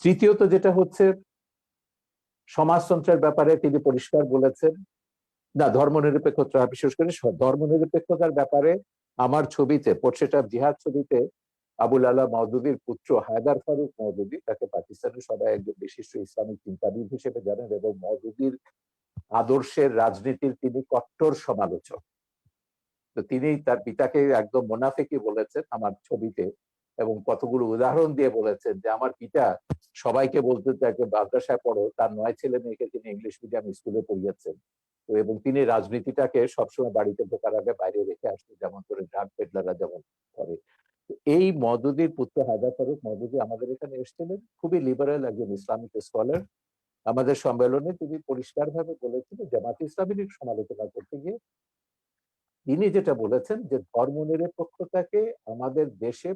তৃতীয়ত যেটা হচ্ছে সমাজতন্ত্রের ব্যাপারে তিনি পরিষ্কার বলেছেন, না ধর্মনিরপেক্ষতা বিশেষ করে ধর্মনিরপেক্ষতার ব্যাপারে আমার ছবিতে পোর্ট্রেট অফ জিহাদ ছবিতে আবুল আলা মওদুদির পুত্র হায়দার ফারুক মওদুদি, তাকে পাকিস্তানের সবাই একজন বিশিষ্ট ইসলামিক চিন্তাবিদ হিসেবে জানেন, এবং মওদুদির আদর্শের রাজনীতির তিনি কট্টর সমালোচক। তো তিনি তার পিতাকে একদম মোনাফিকি বলেছেন আমার ছবিতে, এবং কতগুলো উদাহরণ দিয়ে বলেছেন যে আমার পিতা সবাইকে বলতে তাকে মাদ্রাসায় পড়ো, তার 9 ছেলে মেয়েকে তিনি ইংলিশ মিডিয়াম স্কুলে পড়িয়েছেন। তো এবং তিনি রাজনীতিটাকে সবসময় বাড়িতে ঢোকার আগে বাইরে রেখে আসতে, যেমন করে ড্রাগ পেডলাররা যেমন করে। এই মওদুদির পুত্র হায়দার ফারুক মওদুদি আমাদের এখানে এসেছিলেন, খুবই লিবারেল একজন ইসলামিক স্কলার। আমাদের সম্মেলনে তিনি পরিষ্কারভাবে বলেছিলেন, জামাতে ইসলামীর সমালোচনা করতে গিয়ে তিনি যেটা বলেছেন যে ধর্মনিরপেক্ষতাকে আমাদের দেশে,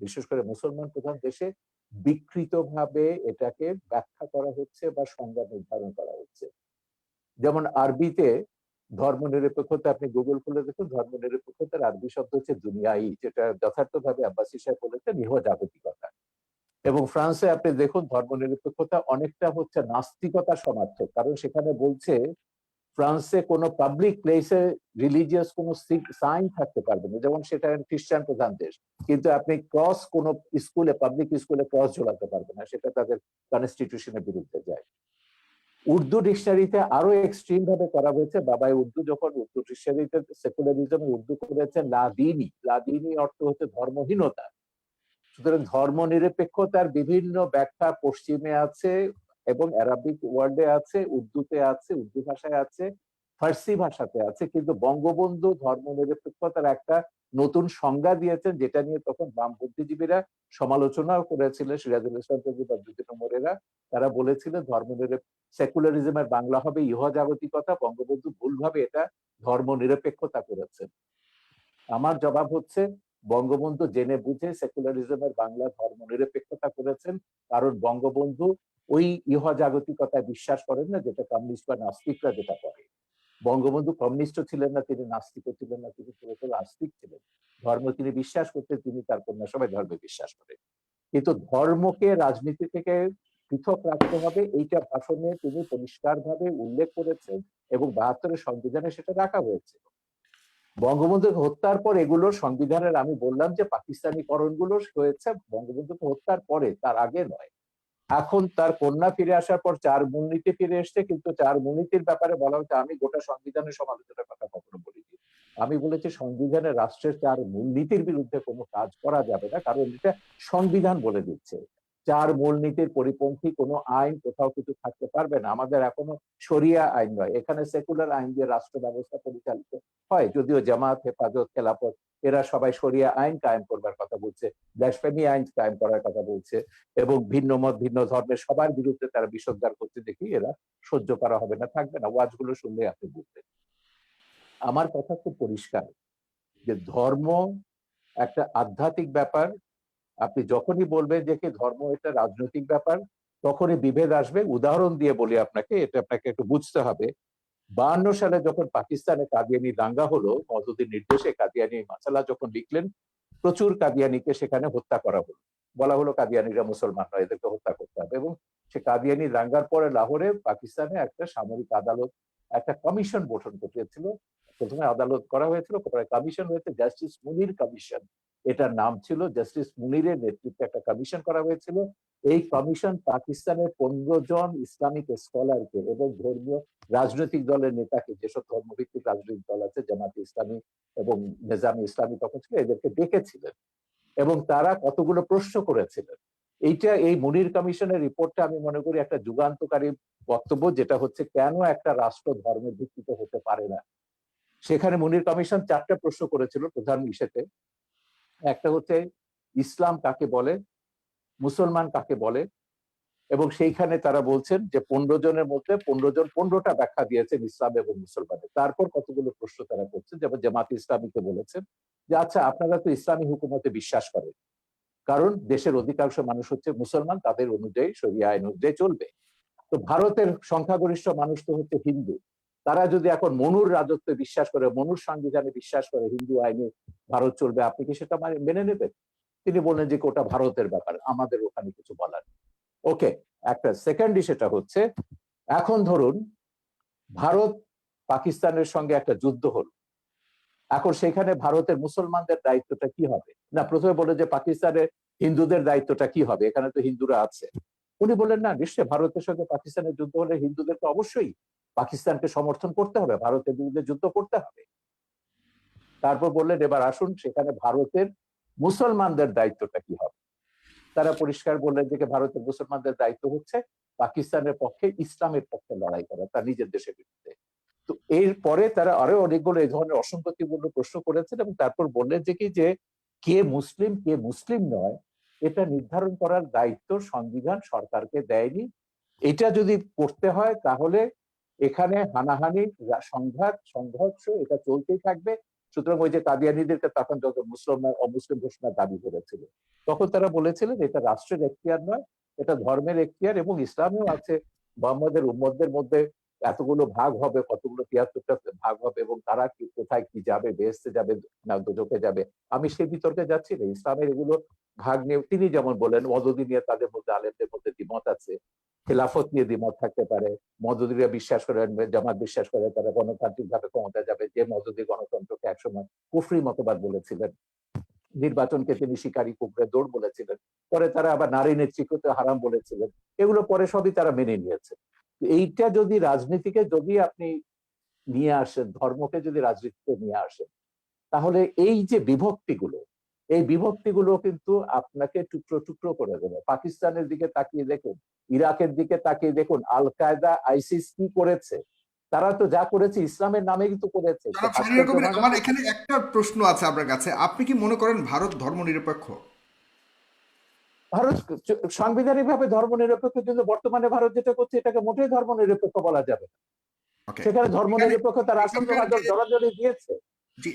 বিশেষ করে মুসলমান প্রধান দেশে, বিকৃতভাবে এটাকে ব্যাখ্যা করা হচ্ছে বা সংজ্ঞা নির্ধারণ করা হচ্ছে। যেমন আরবিতে ধর্মনিরপেক্ষতা, আপনি গুগল খুলে দেখুন, ধর্মনিরপেক্ষতার আরবি শব্দ হচ্ছে দুনিয়াই, যেটা যথার্থভাবে আব্বাসী সাহেব বলেছেন ইহজাগতিকতা। এবং ফ্রান্সে আপনি দেখুন ধর্মনিরপেক্ষতা অনেকটা হচ্ছে নাস্তিকতা সমার্থক, কারণ সেখানে বলছে ফ্রান্সে কোনো পাবলিক প্লেসে রিলিজিয়াস কোনো সাইন থাকতে পারবে না, যেমন সেটা খ্রিস্টান প্রধান দেশ, কিন্তু আপনি ক্রস কোনো স্কুলে, পাবলিক স্কুলে ক্রস ঝোলাতে পারবে না, সেটা তাদের কনস্টিটিউশনের বিরুদ্ধে যায়। উর্দু ডিকশনারিতে আরো এক্সট্রিম ভাবে করা হয়েছে। বাবাই উর্দু যখন উর্দু ডিকশনারিতে সেকুলারিজম উর্দু করেছেন লাদিনী, লাদিনী অর্থ হচ্ছে ধর্মহীনতা। সুতরাং ধর্মনিরপেক্ষতার বিভিন্ন ব্যাখ্যা পশ্চিমে আছে এবং অ্যারাবিক ওয়ার্ডে আছে, উর্দুতে আছে, উর্দু ভাষায় আছে, ফার্সি ভাষাতে আছে, কিন্তু বঙ্গবন্ধু ধর্মনিরপেক্ষতার একটা নতুন সংজ্ঞা দিয়েছেন, যেটা নিয়ে তখন বাম বুদ্ধিজীবীরা সমালোচনাও করেছিলেন, সিরাজুল ইসলাম বদরুদ্দিন ওমরেরা। তারা বলেছিলেন সেকুলারিজমের বাংলা হবে ইহজাগতিকতা, বঙ্গবন্ধু ভুলভাবে এটা ধর্মনিরপেক্ষতা করেছেন। আমার জবাব হচ্ছে বঙ্গবন্ধু জেনে বুঝে সেকুলারিজমের বাংলা ধর্মনিরপেক্ষতা করেছেন, কারণ বঙ্গবন্ধু ওই ইহজাগতিকতায় বিশ্বাস করেন না যেটা কমিউনিস্ট বা নাস্তিকরা যেটা করে। বঙ্গবন্ধু কমিউনিস্ট ছিলেন না, তিনি নাস্তিকও ছিলেন না, তিনি পুরোপুরি আস্তিক ছিলেন। ধর্ম তিনি বিশ্বাস করতেন, তিনি তার কন্যা সবাই ধর্মে বিশ্বাস করেন, কিন্তু ধর্মকে রাজনীতি থেকে পৃথক রাখতে হবে, এইটা ভাষণে তিনি পরিষ্কারভাবে উল্লেখ করেছেন, এবং 72-এর সংবিধানে সেটা রাখা হয়েছে। বঙ্গবন্ধুকে হত্যার পর এগুলো সংবিধানের, আমি বললাম যে পাকিস্তানিকরণগুলো হয়েছে বঙ্গবন্ধুকে হত্যার পরে, তার আগে নয়। এখন তার কন্যা ফিরে আসার পর 4 মূলনীতি ফিরে এসছে, কিন্তু 4 মূলনীতির ব্যাপারে বলা হচ্ছে, আমি গোটা সংবিধানের সমালোচনার কথা কখনো বলিনি। আমি বলেছি সংবিধানের রাষ্ট্রের 4 মূলনীতির বিরুদ্ধে কোনো কাজ করা যাবে না, কারণ এটা সংবিধান বলে দিচ্ছে। 4 মূলনীতির পরিপন্থী কোনো আইন কোথাও কিছু থাকতে পারবে না। আমাদের এখনো শরিয়া আইন নয়, এখানে সেকুলার আইন দিয়ে রাষ্ট্র ব্যবস্থা পরিচালিত হয়, যদিও জামাত, হেফাজত, খেলাফত এরা সবাই শরিয়া আইন কায়েম করবার কথা বলছে, ব্লাসফেমি আইন কায়েম করার কথা বলছে, এবং ভিন্ন মত, ভিন্ন ধর্মের সবার বিরুদ্ধে তারা বিষোদ্গার করতে দেখি এরা সহ্য করা হবে না, থাকবে না। ওয়াজগুলো শুনলে আপনি বুঝবেন। আমার কথা খুব পরিষ্কার যে ধর্ম একটা আধ্যাত্মিক ব্যাপার। আপনি যখনই বলবেন যে কি ধর্ম এটা রাজনৈতিক ব্যাপার, তখনই বিভেদ আসবে। উদাহরণ দিয়ে বলি আপনাকে, এটা আপনাকে একটু বুঝতে হবে। 52 সালে যখন পাকিস্তানে কাদিয়ানি দাঙ্গা হলো, মওদুদির নির্দেশে কাদিয়ানি মাসালা যখন লিখলেন, প্রচুর কাদিয়ানিকে সেখানে হত্যা করা হলো। বলা হলো কাদিয়ানিরা মুসলমান নয়, এদেরকে হত্যা করতে হবে। এবং সে কাদিয়ানি দাঙ্গার পরে লাহোরে পাকিস্তানে একটা সামরিক আদালত, একটা কমিশন গঠন করেছিল। প্রথমে আদালত করা হয়েছিল, পরে কমিশন হয়েছে, জাস্টিস মুনির কমিশন এটার নাম ছিল। জাস্টিস মুনিরের নেতৃত্বে একটা কমিশন করা হয়েছিল। এই কমিশন পাকিস্তানের 15 জন ইসলামিক স্কলারকে এবং ধর্মীয় রাজনৈতিক দলের নেতাকে, যেসব ধর্মভিত্তিক রাজনৈতিক দল আছে, জামাতে ইসলামী এবং নেজামে ইসলামী তখন ছিল, এদেরকে ডেকেছিলেন এবং তারা কতগুলো প্রশ্ন করেছিলেন। এই মুনির কমিশনের রিপোর্টটা আমি মনে করি একটা যুগান্তকারী বক্তব্য, যেটা হচ্ছে কেন একটা রাষ্ট্র ধর্মের ভিত্তিতে হতে পারে না। সেখানে মুনির কমিশন 4টা প্রশ্ন করেছিল প্রধান ইস্যুতে। একটা হচ্ছে ইসলাম কাকে বলে, মুসলমান কাকে বলে, এবং সেইখানে তারা বলছেন যে 15 জনের মধ্যে 15 জন 15টা ব্যাখ্যা দিয়েছেন ইসলাম এবং মুসলমানের। তারপর কতগুলো প্রশ্ন তারা করছেন, যেমন জামাত ইসলামীকে বলেছেন যে আচ্ছা আপনারা তো ইসলামী হুকুমতে বিশ্বাস করেন, কারণ দেশের অধিকাংশ মানুষ হচ্ছে মুসলমান, তাদের অনুযায়ী শরিয়া আইন অনুযায়ী চলবে। তো ভারতের সংখ্যাগরিষ্ঠ মানুষ তো হচ্ছে হিন্দু, তারা যদি এখন মনুর রাজত্বে বিশ্বাস করে, মনুর সংবিধানে বিশ্বাস করে, হিন্দু আইনে ভারত চলবে, আপনি কি সেটা মেনে নেবেন? তিনি বললেন যে ওটা ভারতের ব্যাপার, আমাদের ওখানে কিছু বলার। ওকে, একটা সেকেন্ড সেটা হচ্ছে, এখন ধরুন ভারত পাকিস্তানের সঙ্গে একটা যুদ্ধ হলো, এখন সেখানে ভারতের মুসলমানদের দায়িত্বটা কি হবে? না, প্রথমে বলে যে পাকিস্তানের হিন্দুদের দায়িত্বটা কি হবে, এখানে তো হিন্দুরা আছে। উনি বললেন না, নিশ্চয়ই ভারতের সঙ্গে পাকিস্তানের যুদ্ধ হলে হিন্দুদের তো অবশ্যই পাকিস্তানকে সমর্থন করতে হবে, ভারতের বিরুদ্ধে যুদ্ধ করতে হবে। তারপর বললেন এবার আসুন সেখানে ভারতের মুসলমানদের দায়িত্বটা কি হবে। তারা পরিষ্কার বললেন যে ভারতের মুসলমানদের দায়িত্ব হচ্ছে পাকিস্তানের পক্ষে, ইসলামের পক্ষে লড়াই করা, তার নিজের দেশের বিরুদ্ধে। তো এরপরে তারা আরো অনেকগুলো এই ধরনের অসঙ্গতিপূর্ণ প্রশ্ন করেছেন এবং তারপর বললেন যে কে মুসলিম কে মুসলিম নয় এটা নির্ধারণ করার দায়িত্ব সংবিধান সরকারকে দেয়নি। এটা যদি করতে হয় তাহলে এখানে হানাহানি, সংঘর্ষ এটা চলতেই থাকবে। সুতরাং ওই যে কাদিয়ানীদেরকে তখন যত মুসলমান অমুসলিম ঘোষণার দাবি করেছিল, তখন তারা বলেছিলেন এটা রাষ্ট্রের এখতিয়ার নয়, এটা ধর্মের এখতিয়ার, এবং ইসলামেও আছে মোহাম্মদের উম্মতদের মধ্যে এতগুলো ভাগ হবে, কতগুলো ৭৩টা ভাগ হবে, এবং তারা কি কোথায় কি যাবে, বেহেশতে যাবে না দোজখে যাবে, আমি সেই বিতর্কে যাচ্ছি না। ইসলামের এগুলো ভাগ নিয়ে তিনি যেমন বলেন, মদদি নিয়ে তাদের মধ্যে আলেমদের মধ্যে দ্বিমত আছে, খেলাফত নিয়ে দ্বিমত থাকতে পারে, মদদিরা বিশ্বাস করে, জামাত বিশ্বাস করে তারা গণতান্ত্রিক ভাবে ক্ষমতা যাবে, যে মদদি গণতন্ত্রকে একসময় কুফরি মতবাদ বলেছিলেন, নির্বাচনকে তিনি শিকারী কুকুরের দৌড় বলেছিলেন, পরে তারা আবার নারী নেতৃত্বকে হারাম বলেছিলেন, এগুলো পরে সবই তারা মেনে নিয়েছে। এইটা যদি রাজনীতিকে যদি আপনি নিয়ে আসেন, ধর্মকে যদি রাজনীতিতে নিয়ে আসেন, তাহলে এই যে বিভক্তিগুলো, এই বিভক্তিগুলো কিন্তু আপনাকে টুকরো টুকরো করে দেবে। পাকিস্তানের দিকে তাকিয়ে দেখুন, ইরাকের দিকে তাকিয়ে দেখুন, আল কায়দা আইসিস কি করেছে, তারা তো যা করেছে ইসলামের নামে কিন্তু করেছে। জনাব শাহরিয়ার কবির, আমার এখানে একটা প্রশ্ন আছে আপনার কাছে, আপনি কি মনে করেন ভারত ধর্মনিরপেক্ষ? ভারত সাংবিধানিক ভাবে ধর্মনিরপেক্ষ, কিন্তু বর্তমানে ভারত যেটা করছে এটাকে মোটেই ধর্মনিরপেক্ষ বলা যাবে না। ওকে, সেখানে ধর্মনিরপেক্ষ তার আসল জড়াজড়ি দিয়েছে।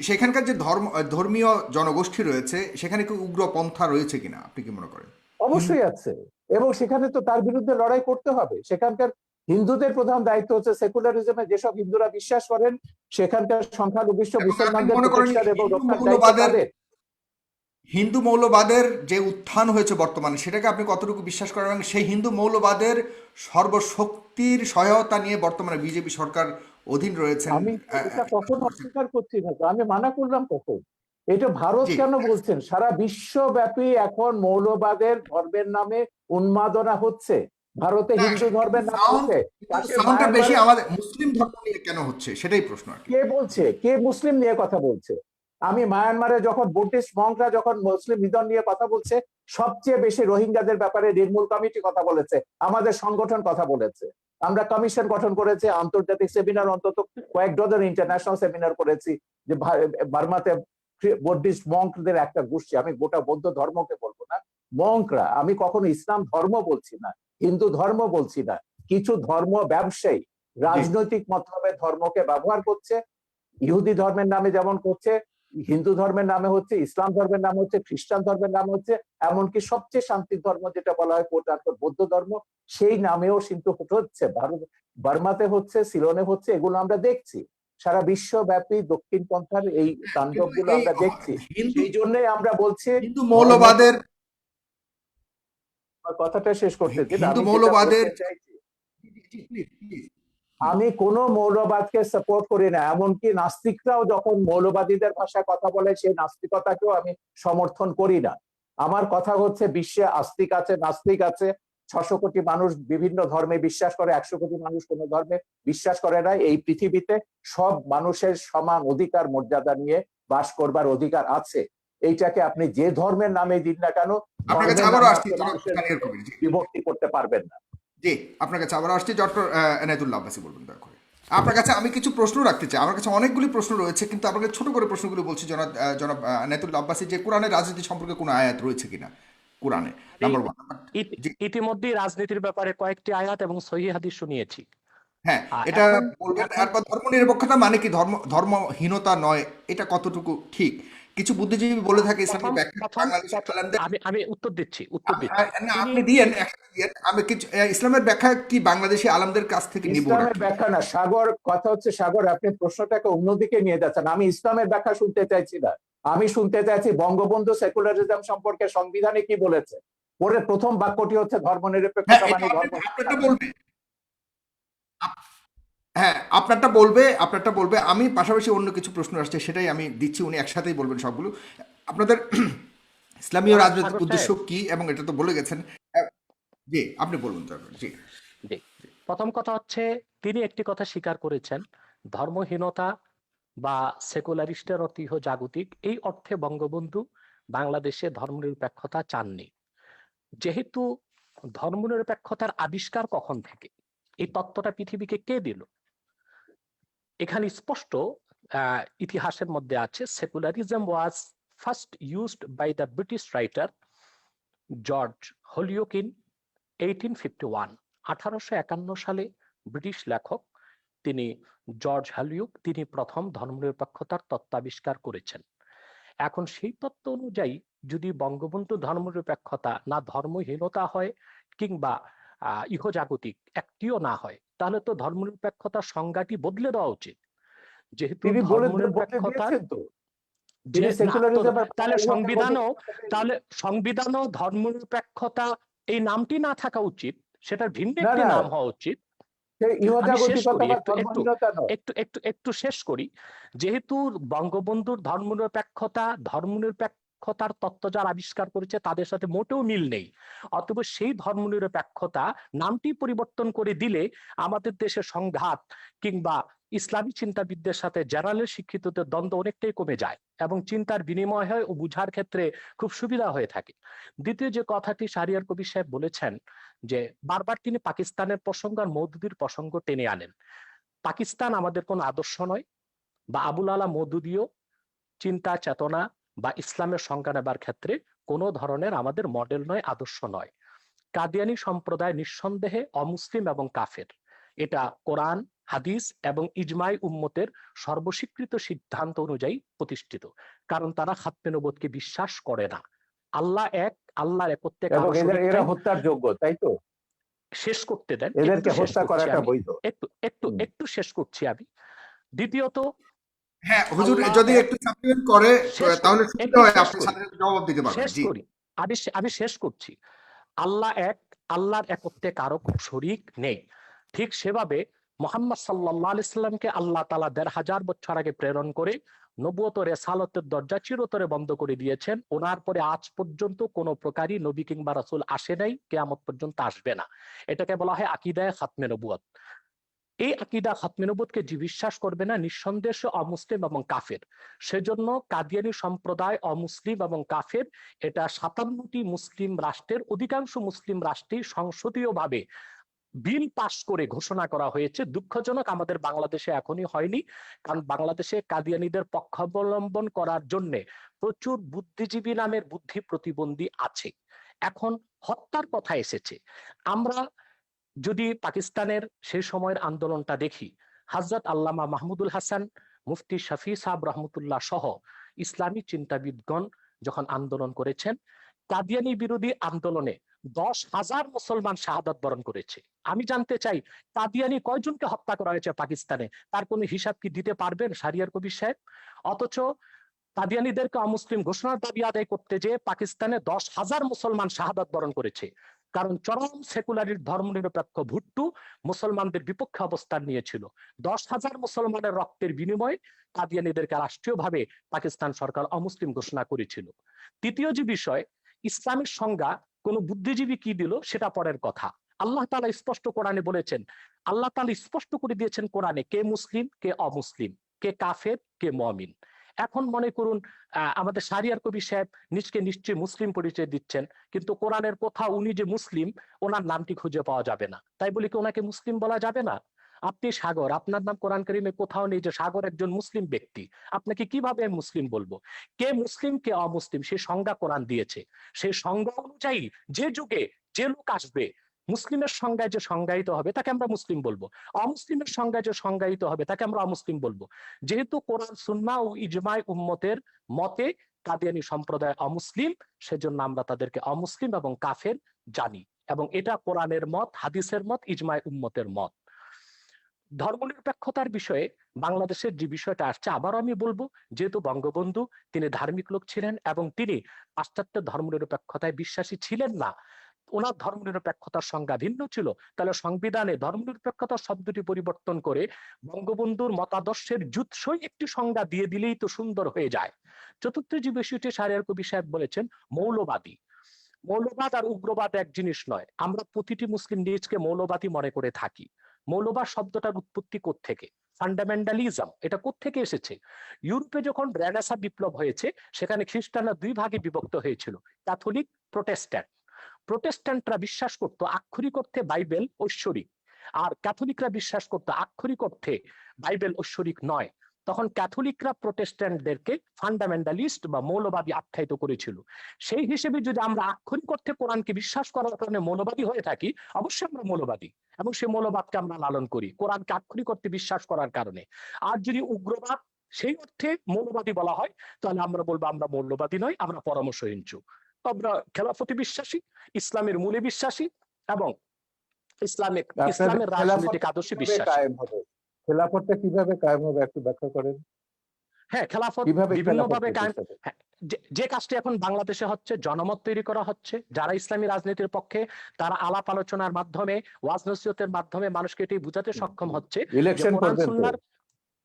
সেখানকার যে ধর্মীয় জনগোষ্ঠী রয়েছে সেখানে কি উগ্র পন্থা রয়েছে কিনা আপনি কি মনে করেন? অবশ্যই আছে, এবং সেখানে তো তার বিরুদ্ধে লড়াই করতে হবে। সেখানকার হিন্দুদের প্রধান দায়িত্ব হচ্ছে সেকুলারিজমে যেসব হিন্দুরা বিশ্বাস করেন সেখানকার সংখ্যালঘু মুসলমানদের প্রোটেকশন এবং রক্ষার দায়িত্ব তাদের। হিন্দু মৌলবাদের যে উত্থান হয়েছে বর্তমানে, সেটাকে আপনি কতটুকু বিশ্বাস করেন এবং সেই হিন্দু মৌলবাদের সর্বশক্তির সহায়তা নিয়ে বর্তমানে বিজেপি সরকার অধীন রয়েছেন? আমি এটা কখনো অস্বীকার করছি না, আমি মানা করলাম কখন? এটা ভারত জি, কেন বলছেন? সারা বিশ্বব্যাপী এখন মৌলবাদের ধর্মের নামে উন্মাদনা হচ্ছে, ভারতে হিন্দু ধর্মের নামে হচ্ছে। সাউন্ডটা বেশি আমাদের মুসলিম ধর্ম নিয়ে কেন হচ্ছে সেটাই প্রশ্ন আর কি। কে বলছে? কে মুসলিম নিয়ে কথা বলছে? আমি মায়ানমারে যখন বুদ্ধিস্ট মঙ্করা যখন মুসলিম নিধন নিয়ে কথা বলছে, সবচেয়ে বেশি রোহিঙ্গাদের ব্যাপারে নির্মূল কমিটি কথা বলেছে, আমাদের সংগঠন কথা বলেছে, আমরা কমিশন গঠন করেছি, আন্তর্জাতিক সেমিনার অন্তত কয়েক ডজন ইন্টারন্যাশনাল সেমিনার করেছি যে বার্মাতে বুদ্ধিস্ট মঙ্কদের একটা গোষ্ঠী, আমি গোটা বৌদ্ধ ধর্মকে বলবো না, মঙ্করা, আমি কখনো ইসলাম ধর্ম বলছি না, হিন্দু ধর্ম বলছি না, কিছু ধর্ম ব্যবসায়ী রাজনৈতিক মতলবে ধর্মকে ব্যবহার করছে, ইহুদি ধর্মের নামে যেমন করছে, হিন্দু ধর্মের নামে হচ্ছে, ইসলাম ধর্মের নামে হচ্ছে, খ্রিস্টান ধর্মের নামে হচ্ছে, এমনকি সবচেয়ে শান্তির ধর্ম যেটা বলা হয় বৌদ্ধ ধর্ম, সেই নামেও কিন্তু হচ্ছে। ভারত বার্মাতে হচ্ছে, সিলনে হচ্ছে, এগুলো আমরা দেখছি। সারা বিশ্বব্যাপী দক্ষিণ পন্থার এই তাণ্ডব গুলো আমরা দেখছি। এই জন্যই আমরা বলছি হিন্দু মৌলবাদের কথাটা শেষ করতে দিন, হিন্দু আমি মৌলবাদের চাইছি, আমি কোন মৌলবাদকে সাপোর্ট করি না, এমনকি নাস্তিকরাও যখন মৌলবাদীদের ভাষায় কথা বলে সেই নাস্তিকতাকেও আমি সমর্থন করি না। আমার কথা হচ্ছে বিশ্বে আস্তিক আছে, নাস্তিক আছে, ৬০০ কোটি মানুষ বিভিন্ন ধর্মে বিশ্বাস করে, ১০০ কোটি মানুষ কোন ধর্মে বিশ্বাস করে না। এই পৃথিবীতে সব মানুষের সমান অধিকার মর্যাদা নিয়ে বাস করবার অধিকার আছে। এইটাকে আপনি যে ধর্মের নামে দিন না কেন, বিভক্তি করতে পারবেন না। জি, আপনার কাছে আবার আসছি ডক্টর এনায়েতুল্লাহ আব্বাসী, বলবেন দয়া করে। আপনার কাছে আমি কিছু প্রশ্ন রাখতে চাই, আমার কাছে অনেকগুলি প্রশ্ন রয়েছে, কিন্তু আপনাকে ছোট করে প্রশ্নগুলো বলছি। জনাব এনায়েতুল্লাহ আব্বাসী, যে কোরআনের রাজনীতি সম্পর্কে কোনো আয়াত রয়েছে কিনা কোরআনে, নাম্বার 1। ইতিমধ্যেই রাজনীতির ব্যাপারে কয়েকটি আয়াত এবং সহিহ হাদিস শুনিয়েছি। হ্যাঁ, এটা বলবেন। এরপর ধর্মনিরপেক্ষতা মানে কি? ধর্মহীনতা নয়, এটা কতটুকু ঠিক? কিছু বুদ্ধিজীবী বলে থাকে ইসলামের ব্যাখ্যা আমি উত্তর দিচ্ছি। আপনি দিয়েন, আমি কিছু ইসলামের ব্যাখ্যা কি বাংলাদেশি আলেমদের কাছ থেকে নিব? ইসলামের ব্যাখ্যা না সাগর, কথা হচ্ছে সাগর আপনি প্রশ্নটাকে অন্যদিকে নিয়ে যাচ্ছেন। আমি ইসলামের ব্যাখ্যা শুনতে চাইছি না, আমি শুনতে চাইছি বঙ্গবন্ধু সেকুলারিজম সম্পর্কে সংবিধানে কি বলেছে। ওর প্রথম বাক্যটি হচ্ছে ধর্মনিরপেক্ষতা মানে ধর্ম। হ্যাঁ, আপনারটা বলবে, আমি পাশাপাশি অন্য কিছু প্রশ্ন আসছে সেটাই আমি দিচ্ছি, উনি একসাথেই বলবেন সবগুলো। আপনাদের ইসলামীয় জনাব রাজনৈতিক সাগর উদ্দেশ্য সাহেব, কি, এবং এটা তো বলে গেছেন। আহ, জি, আপনি বলুন দরকার, জি। জি, প্রথম কথা হচ্ছে তিনি একটি কথা স্বীকার করেছেন, ধর্মহীনতা বা সেকুলারিস্টের অর্থ ইহ জাগতিক, এই অর্থে বঙ্গবন্ধু বাংলাদেশে ধর্মনিরপেক্ষতা চাননি। যেহেতু ধর্মনিরপেক্ষতার আবিষ্কার কখন থেকে, এই তত্ত্বটা পৃথিবীকে কে দিল, এখানে স্পষ্ট ইতিহাসের মধ্যে আছে, secularism was first used by the British writer George Holyoake in 1851। 1851 সালে ব্রিটিশ লেখক তিনি জর্জ হলিওক তিনি প্রথম ধর্মনিরপেক্ষতার তত্ত্ব আবিষ্কার করেছেন। এখন সেই তত্ত্ব অনুযায়ী যদি বঙ্গবন্ধু ধর্মনিরপেক্ষতা না ধর্মহীনতা হয় কিংবা ইহজাগতিক একটিও না হয়, তাহলে তো ধর্মনিরপেক্ষতার সংজ্ঞাটি বদলে দেওয়া উচিত। যেহেতু তিনি বলে ধর্মনিরপেক্ষতার দিয়েছেন তো, যে তিনি না তো, সেকুলারিজমের তাহলে ইহজাগতিক সংবিধানও, কথাটাই তাহলে সংবিধানও ধর্মনিরপেক্ষতা এই নামটি না থাকা উচিত, সেটার ভিন্ন না একটি না, নাম হওয়া উচিত। সে আমি শেষ ইহজাগতিকতা করি, বা একটু একটু ধর্মহীনতা নয়। একটু একটু একটু শেষ করি। যেহেতু বঙ্গবন্ধুর ধর্মনিরপেক্ষতার তত্ত্ব যারা আবিষ্কার করেছে তাদের সাথে মোটেও মিল নেই, অতএব সেই ধর্মনিরপেক্ষতা নামটি পরিবর্তন করে দিলে আমাদের দেশে সংঘাত কিংবা ইসলামী চিন্তাবিদদের সাথে জেনারেল শিক্ষিতদের দ্বন্দ্ব অনেকটাই কমে যায় এবং চিন্তার বিনিময় হয় ও বুঝার ক্ষেত্রে খুব সুবিধা হয়ে থাকে। দ্বিতীয় যে কথাটি শাহরিয়ার কবির সাহেব বলেছেন, যে বারবার তিনি পাকিস্তানের প্রসঙ্গ আর মওদুদির প্রসঙ্গ টেনে আনেন। পাকিস্তান আমাদের কোন আদর্শ নয়, বা আবুল আলা মওদুদিও চিন্তা চেতনা বা ইসলামের সংজ্ঞা নেবার ক্ষেত্রে কোনো ধরনের আমাদের মডেল নয়, আদর্শ নয়। কাদিয়ানি সম্প্রদায় নিঃসন্দেহে অমুসলিম এবং কাফের, এটা কোরআন হাদিস এবং ইজমাই উম্মতের সর্বস্বীকৃত সিদ্ধান্ত অনুযায়ী প্রতিষ্ঠিত, কারণ তারা খাতমে নবুয়তকে বিশ্বাস করে না। আল্লাহ এক, আল্লাহর একত্বে এবং কারো শরীক এরা নাই। হত্যার যোগ্য, তাই তো? শেষ করতে দেন, একটু এদেরকে শেষ হত্যা করছি করাটা আমি, বৈধ। একটু একটু হুম। একটু শেষ করছি আমি। দ্বিতীয়ত, হ্যাঁ হুজুর, আল্লাহ যদি এক, একটু সাপ্লিমেন্ট করে শেষ করি, তাহলে সুবিধা একটু হয়, শেষ আপনি করি, সাথে সাথে জবাব দিতে পারবেন, শেষ জি। করি, আমি শেষ করছি। আল্লাহ এক, আল্লাহর একত্বে কারো শরীক নেই। ঠিক সেভাবে মোহাম্মদ সাল্লাল্লাহু আলাইহি সাল্লামকে আল্লাহ তাআলা ১৫০০ বছর আগে প্রেরণ করে নবুয়ত ও রিসালাতের দরজা চিরতরে বন্ধ করে দিয়েছেন। ওনার পরে আজ পর্যন্ত কোনো প্রকারই নবী কিংবা রাসূল আসে নাই, কিয়ামত পর্যন্ত আসবে না। এটাকে বলা হয় আকীদায়ে খাতমে নবুয়ত। এই আকীদা খাতমে নবুয়তকে যে বিশ্বাস করবে না, নিঃসন্দেহে সে অমুসলিম এবং কাফের। সেজন্য কাদিয়ানী সম্প্রদায় অমুসলিম এবং কাফের, এটা ৫৭টি মুসলিম রাষ্ট্রের অধিকাংশ মুসলিম রাষ্ট্রেই সংসদীয়ভাবে বিল পাস করে ঘোষণা করা হয়েছে। দুঃখজনক আমাদের বাংলাদেশে এখনই হয়নি, কারণ বাংলাদেশে কাদিয়ানীদের পক্ষাবলম্বন করার জন্য প্রচুর বুদ্ধিজীবী নামের বুদ্ধি প্রতিবন্ধী আছে। এখন হত্যার কথা এসেছে, আমরা যদি পাকিস্তানের সেই সময়ের আন্দোলনটা দেখি, হযরত আল্লামা মাহমুদুল হাসান, মুফতি শফি সাহেব রহমতুল্লাহ সহ ইসলামী চিন্তাবিদগণ যখন আন্দোলন করেছেন, কাদিয়ানি বিরোধী আন্দোলনে ১০,০০০ মুসলমান শাহাদাত বরণ করেছে। আমি জানতে চাই, কাদিয়ানি কয়জনকে হত্যা করা হয়েছে পাকিস্তানে, তার কোনো হিসাব কি দিতে পারবেন শাহরিয়ার কবির সাহেব? অথচ কাদিয়ানীদেরকে অমুসলিম ঘোষণার দাবি আদায় করতে যে পাকিস্তানে ১০,০০০ মুসলমান শাহাদাত বরণ করেছে, কারণ চরম সেকুলারির ধর্মনিরপেক্ষ ভুট্টো মুসলমানদের বিপক্ষে অবস্থান নিয়েছিল। ১০,০০০ মুসলমানের রক্তের বিনিময়ে কাদিয়ানীদেরকে রাষ্ট্রীয়ভাবে পাকিস্তান সরকার অমুসলিম ঘোষণা করেছিল। তৃতীয় যে বিষয়, ইসলামের সংজ্ঞা কোন বুদ্ধিজীবী কি দিল সেটা পরের কথা। আল্লাহ তাআলা স্পষ্ট কোরআনে বলেছেন, আল্লাহ তাআলা স্পষ্ট করে দিয়েছেন কোরআনে, কে মুসলিম কে অমুসলিম, কে কাফের কে মুমিন। এখন মনে করুন আমাদের শাহরিয়ার কবির সাহেব নিজকে নিশ্চয়ই মুসলিম পরিচয় দিচ্ছেন, কিন্তু কোরআনের কোথাও উনি যে মুসলিম ওনার নামটি খুঁজে পাওয়া যাবে না, তাই বলে কি ওনাকে মুসলিম বলা যাবে না? আপনি সাগর, আপনার নাম কোরআন কারীমে কোথাও নেই যে সাগর একজন মুসলিম ব্যক্তি, আপনাকে কিভাবে আমি মুসলিম বলবো? কে মুসলিম কে অমুসলিম সেই সংজ্ঞা কোরআন দিয়েছে। সেই সংজ্ঞা অনুযায়ী যে যুগে যে লোক আসবে, মুসলিমের সংজ্ঞায় যে সংজ্ঞায়িত হবে তাকে আমরা মুসলিম বলবো, অমুসলিমের সংজ্ঞায় যে সংজ্ঞায়িত হবে তাকে আমরা অমুসলিম বলবো। যেহেতু কোরআন সুন্নাহ ও ইজমাই উম্মতের মতে কাদিয়ানী সম্প্রদায় অমুসলিম, সেজন্য আমরা তাদেরকে অমুসলিম এবং কাফের জানি, এবং এটা কোরআনের মত, হাদিসের মত, ইজমাই উম্মতের মত। ধর্মনিরপেক্ষতার বিষয়ে বাংলাদেশের যে বিষয়টা আসছে, আবারও আমি বলবো, যেহেতু বঙ্গবন্ধু তিনি ধার্মিক লোক ছিলেন এবং তিনি পাশ্চাত্য ধর্মনিরপেক্ষতায় বিশ্বাসী ছিলেন না, ওনার ধর্মনিরপেক্ষতার সংজ্ঞা ভিন্ন ছিল, তাহলে সংবিধানে ধর্মনিরপেক্ষতা শব্দটি পরিবর্তন করে বঙ্গবন্ধুর মতাদর্শের জুৎসই একটি সংজ্ঞা দিয়ে দিলেই তো সুন্দর হয়ে যায়। চতুর্থ যে বিষয়টি শাহরিয়ার কবির সাহেব বলেছেন, মৌলবাদী। মৌলবাদ আর উগ্রবাদ এক জিনিস নয়। আমরা প্রতিটি মুসলিম নিজকে মৌলবাদী মনে করে থাকি। মৌলবাদ শব্দটার উৎপত্তি কোত্থেকে? ফান্ডামেন্টালিজম, এটা কোত্থেকে এসেছে? ইউরোপে যখন রেনেসাঁ বিপ্লব হয়েছে, সেখানে খ্রিস্টানরা দুই ভাগে বিভক্ত হয়েছিল, ক্যাথলিক, প্রোটেস্ট্যান্ট। প্রোটেস্ট্যান্টরা বিশ্বাস করতো আক্ষরিক অর্থে বাইবেল ঐশ্বরিক, আর ক্যাথলিকরা বিশ্বাস করতো আক্ষরিক অর্থে বাইবেল ঐশ্বরিক নয়। তখন ক্যাথলিকরা প্রোটেস্ট্যান্টদেরকে ফান্ডামেন্টালিস্ট বা মৌলবাদী আখ্যায়িত করেছিল। সেই হিসেবে যদি আমরা আক্ষরিক অর্থে কোরআনকে বিশ্বাস করার কারণে মৌলবাদী হয়ে থাকি, অবশ্যই আমরা মৌলবাদী, এবং সেই মৌলবাদকে আমরা লালন করি কোরআনকে আক্ষরিক অর্থে বিশ্বাস করার কারণে। আর যদি উগ্রবাদ সেই অর্থে মৌলবাদী বলা হয়, তাহলে আমরা বলবো আমরা মৌলবাদী নয়, আমরা পরামর্শহীনচু। আমরা খেলাফতে বিশ্বাসী, ইসলামের মূলে বিশ্বাসী, এবং ইসলামের রাজনৈতিক আদর্শে বিশ্বাসী। খেলাফতটা কিভাবে কায়েম হবে একটু ব্যাখ্যা করেন। হ্যাঁ, খেলাফত কিভাবে বিভিন্ন ভাবে খেলাফত কায়েম। হ্যাঁ, যে কাজটি এখন বাংলাদেশে হচ্ছে, জনমত তৈরি করা হচ্ছে। যারা ইসলামী রাজনীতির পক্ষে, তারা আলাপ আলোচনার মাধ্যমে, ওয়াজ নসিহতের মাধ্যমে মানুষকে এটি বুঝাতে সক্ষম হচ্ছে যে ইলেকশন কোরআন পর্যন্ত সুন্নাহর,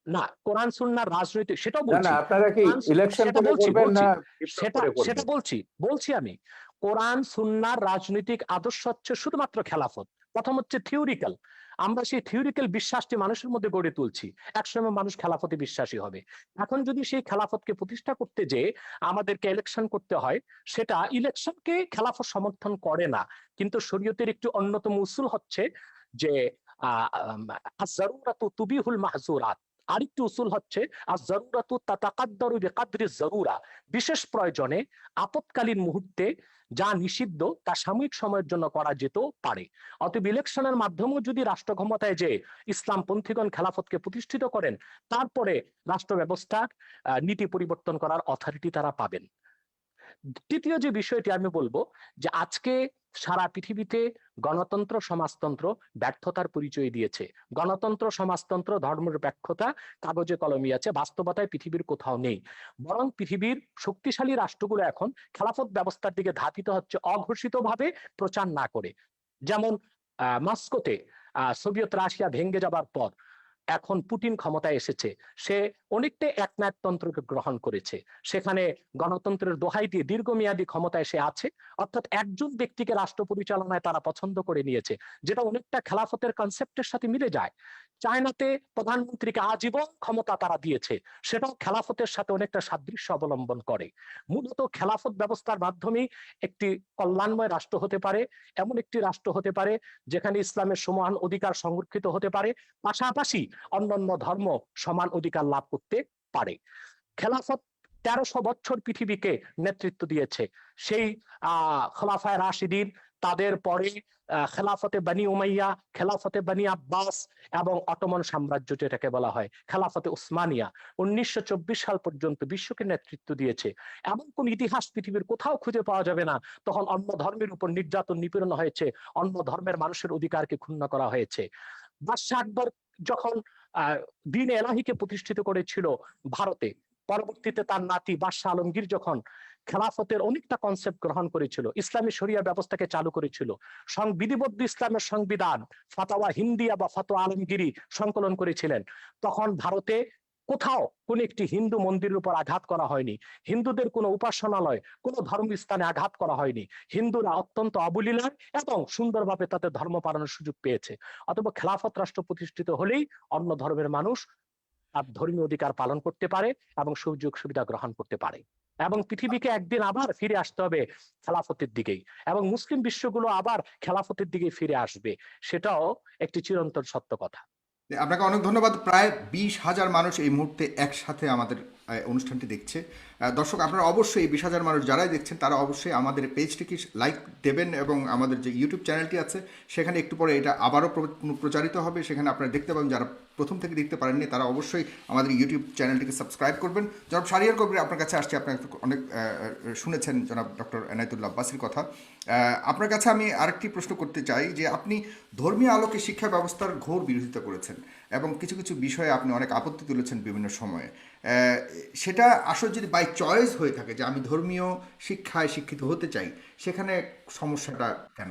না কোরআন সুন্নাহর রাজনীতি, সেটাও না বলছি। না আপনারা কি ইলেকশন সেটা করে বলছি করবেন না সেটা করে সেটা করবেন? বলছি আমি। কোরআন সুন্নাহর রাজনৈতিক আদর্শ হচ্ছে শুধুমাত্র খেলাফত। প্রথম হচ্ছে থিওরিক্যাল। আমরা সেই থিওরিক্যাল বিশ্বাসটি মানুষের মধ্যে গড়ে তুলছি, একসময় মানুষ খেলাফতে বিশ্বাসী হবে। এখন যদি সেই খেলাফতকে প্রতিষ্ঠা করতে যে আমাদেরকে ইলেকশন করতে হয়, সেটা ইলেকশনকে খেলাফত সমর্থন করে না। কিন্তু শরীয়তের একটি অন্যতম উসুল হচ্ছে যে আয-যারুরাতু তুবিহুল মাহযুরাত। আরেকটি উসুল হচ্ছে আয-যারুরাতু তাতাকাদ্দারু বিকাদরি যারুরা। বিশেষ প্রয়োজনে, আপৎকালীন মুহূর্তে যা নিষিদ্ধ তা সাময়িক সময়ের জন্য করা যেতে পারে। অতএব ইলেকশনের মাধ্যমেও যদি রাষ্ট্র ক্ষমতায় যে ইসলামপন্থীগণ খেলাফতকে প্রতিষ্ঠিত করেন, তারপরে রাষ্ট্র ব্যবস্থার নীতি পরিবর্তন করার অথরিটি তারা পাবেন। তৃতীয় যে বিষয়টি আমি বলবো, যে আজকে সারা পৃথিবীতে গণতন্ত্র সমাজতন্ত্র ব্যর্থতার পরিচয় দিয়েছে। গণতন্ত্র সমাজতন্ত্র ধর্মনিরপেক্ষতা কাগজে কলমে আছে, বাস্তবতায় পৃথিবীর কোথাও নেই। বরং পৃথিবীর শক্তিশালী রাষ্ট্রগুলো এখন খেলাফত ব্যবস্থার দিকে ধাবিত হচ্ছে, অঘোষিতভাবে, প্রচার না করে। যেমন মস্কোতে সোভিয়েত রাশিয়া ভেঙে যাবার পর এখন পুতিন ক্ষমতায় এসেছে, সে অনেকটা একনায়কতন্ত্রকে গ্রহণ করেছে। সেখানে গণতন্ত্রের দোহাই দিয়ে দীর্ঘমেয়াদী ক্ষমতায় সে আছে, অর্থাৎ একজন ব্যক্তিকে রাষ্ট্র পরিচালনায় তারা পছন্দ করে নিয়েছে, যেটা অনেকটা খেলাফতের কনসেপ্টের সাথে মিলে যায়। চায়নাতে প্রধানমন্ত্রীকে আজীবন ক্ষমতা তারা দিয়েছে, সেটাও খেলাফতের সাথে অনেকটা সাদৃশ্য অবলম্বন করে। মূলত খেলাফত ব্যবস্থার মাধ্যমেই একটি কল্যাণময় রাষ্ট্র হতে পারে, এমন একটি রাষ্ট্র হতে পারে যেখানে ইসলামের সমান অধিকার সংরক্ষিত হতে পারে, পাশাপাশি অন্যান্য ধর্ম সমান অধিকার লাভ করতে পারে। খেলাফত 1300 বছর পৃথিবীকে নেতৃত্ব দিয়েছে। সেই খোলাফায়ে রাশিদিন, তাদের পরে খেলাফতে বনি উমাইয়া, খেলাফতে বনি আব্বাস, এবং অটোমান সাম্রাজ্য যেটাকে বলা হয় খেলাফতে উসমানিয়া, 1924 সাল পর্যন্ত বিশ্বকে নেতৃত্ব দিয়েছে। এমন কোন ইতিহাস পৃথিবীর কোথাও খুঁজে পাওয়া যাবে না তখন অন্য ধর্মের উপর নির্যাতন নিপীড়ন হয়েছে, অন্য ধর্মের মানুষের অধিকারকে ক্ষুণ্ণ করা হয়েছে। বাদশাহ আকবর যখন দ্বীন এলাহিকে প্রতিষ্ঠিত করেছিল ভারতে, পরবর্তীতে তার নাতি বাদশাহ আলমগীর যখন খেলাফতের অনেকটা কনসেপ্ট গ্রহণ করেছিল, ইসলামী শরিয়া ব্যবস্থাকে চালু করেছিল, বিধিবদ্ধ ইসলামের সংবিধান ফাতাওয়া হিন্দিয়া বা ফাতোয়া আলমগীরি সংকলন করেছিলেন, তখন ভারতে কোথাও কোন একটি হিন্দু মন্দিরের উপর আঘাত করা হয়নি, হিন্দুদের কোনো উপাসনালয়, কোনো ধর্মস্থানে আঘাত করা হয়নি। হিন্দুরা অত্যন্ত অবলীলায় এবং সুন্দরভাবে তাদের ধর্ম পালনের সুযোগ পেয়েছে। অথবা খেলাফত রাষ্ট্র প্রতিষ্ঠিত হলেই অন্য ধর্মের মানুষ তার ধর্মীয় অধিকার পালন করতে পারে এবং সুযোগ সুবিধা গ্রহণ করতে পারে, এবং পৃথিবীকে একদিন আবার ফিরে আসতে হবে খেলাফতের দিকেই, এবং মুসলিম বিশ্বগুলো আবার খেলাফতের দিকে ফিরে আসবে। সেটাও একটি চিরন্তন সত্য কথা। আপনাকে অনেক ধন্যবাদ। প্রায় 20,000 মানুষ এই মুহূর্তে একসাথে আমাদের অনুষ্ঠানটি দেখছে। দর্শক, আপনারা অবশ্যই এই 20,000 মানুষ যারাই দেখছেন তারা অবশ্যই আমাদের পেজটিকে লাইক দেবেন, এবং আমাদের যে ইউটিউব চ্যানেলটি আছে সেখানে একটু পরে এটা আবারও প্রচারিত হবে, সেখানে আপনারা দেখতে পাবেন। যারা প্রথম থেকে দেখতে পারেননি তারা অবশ্যই আমাদের ইউটিউব চ্যানেলটিকে সাবস্ক্রাইব করবেন। জনাব শাহরিয়ার কবির আপনার কাছে আসছে, আপনার অনেক শুনেছেন জনাব ডক্টর এনায়েতুল্লাহ আব্বাসীর কথা। আপনার কাছে আমি আরেকটি প্রশ্ন করতে চাই যে আপনি ধর্মীয় আলোকে শিক্ষা ব্যবস্থার ঘোর বিরোধিতা করেছেন। এবং কিছু কিছু বিষয়ে আপনি অনেক আপত্তি তুলেছেন বিভিন্ন সময়ে। সেটা আসলে যদি বাই চয়েস হয়ে থাকে যে আমি ধর্মীয় শিক্ষায় শিক্ষিত হতে চাই, সেখানে সমস্যাটা কেন,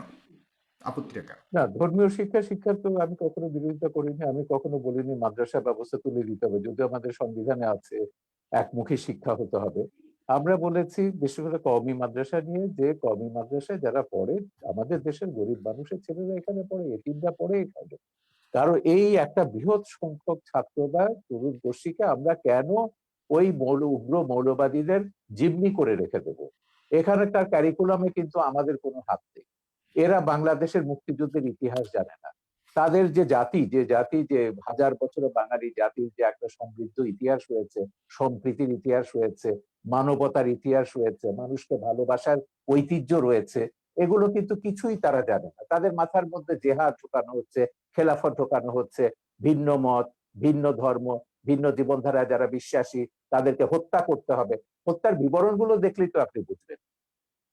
আপত্তিটা কেন? না, ধর্মীয় শিক্ষার তো আমি কখনো বিরোধিতা করিনি। আমি কখনো বলিনি মাদ্রাসা ব্যবস্থা তুলে দিতে হবে, যদিও আমাদের সংবিধানে আছে একমুখী শিক্ষা হতে হবে। আমরা বলেছি বিশেষ করে কওমি মাদ্রাসা নিয়ে, যে কওমি মাদ্রাসায় যারা পড়ে আমাদের দেশের গরিব মানুষের ছেলেরা এখানে পড়ে, এতিমরা পড়ে এখানে। কারণ এই একটা বৃহৎ সংখ্যক ছাত্র বা তরুণ গোষ্ঠীকে আমরা কেন ওই উগ্র মৌলবাদীদের জিম্মি করে রেখে দেবো? এখানকার ক্যারিকুলামে কিন্তু আমাদের কোনো হাত নেই। এরা বাংলাদেশের মুক্তিযুদ্ধের ইতিহাস জানে না। তাদের যে জাতি যে হাজার বছরের বাঙালি জাতির যে একটা সমৃদ্ধ ইতিহাস রয়েছে, সম্প্রীতির ইতিহাস রয়েছে, মানবতার ইতিহাস রয়েছে, মানুষকে ভালোবাসার ঐতিহ্য রয়েছে, এগুলো কিন্তু কিছুই তারা জানে না। তাদের মাথার মধ্যে জেহাদ ঢোকানো হচ্ছে, খেলাফত ঢোকানো হচ্ছে, ভিন্ন মত, ভিন্ন ধর্ম, ভিন্ন জীবনধারায় যারা বিশ্বাসী তাদেরকে হত্যা করতে হবে। হত্যার বিবরণগুলো দেখলেই তো আপনি বুঝবেন।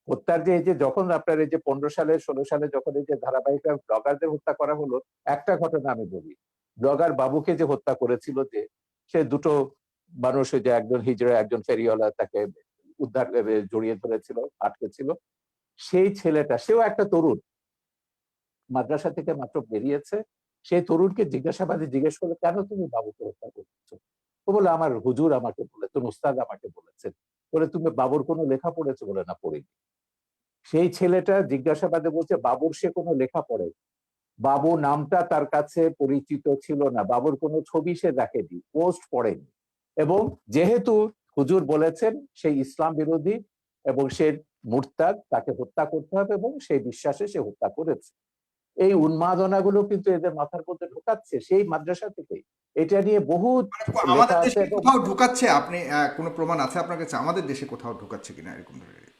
হত্যার যে এই যে যখন আপনার এই যে 15 সালে 16 সালে যখন এই যে ধারাবাহিক ব্লগারদের হত্যা করা হলো, একটা ঘটনা আমি বলি। ব্লগার বাবুকে যে হত্যা করেছিল, যে সে দুটো মানুষ, ওই যে একজন হিজড়া একজন ফেরিওয়ালা তাকে উদ্ধার জড়িয়ে ধরেছিল, আটকে ছিল। সেই ছেলেটা, সেও একটা তরুণ, মাদ্রাসা থেকে মাত্র বেরিয়েছে। সেই তরুণকে জিজ্ঞাসাবাদে জিজ্ঞেস করলো, কেন তুমি বাবুকে হত্যা করেছো? ও বলে, আমার হুজুর আমাকে বলেছেন, উস্তাদ আমাকে বলেছেন। বলে, তুমি বাবুর কোনো লেখা পড়েছো? বলে, না, পড়িনি। সেই ছেলেটা জিজ্ঞাসাবাদে বলছে বাবুর সে কোনো লেখা পড়ে, বাবু নামটা তার কাছে পরিচিত ছিল না, বাবুর কোনো ছবি সে দেখেনি, পোস্ট পড়েনি। এবং যেহেতু হুজুর বলেছেন সেই ইসলাম বিরোধী এবং সে মুরতাদ, তাকে হত্যা করতে হবে, এবং সেই বিশ্বাসে সে হত্যা করেছে। এই উন্মাদনাগুলো কিন্তু এদের মাথার মধ্যে ঢোকাচ্ছে সেই মাদ্রাসা থেকেই। এটা নিয়ে বহুত লেখা আমাদের আছে দেশে এবং কোথাও ঢুকাচ্ছে? আপনি কোনো প্রমাণ আছে আপনার কাছে আমাদের দেশে কোথাও ঢুকাচ্ছে কিনা এরকম ধরনের?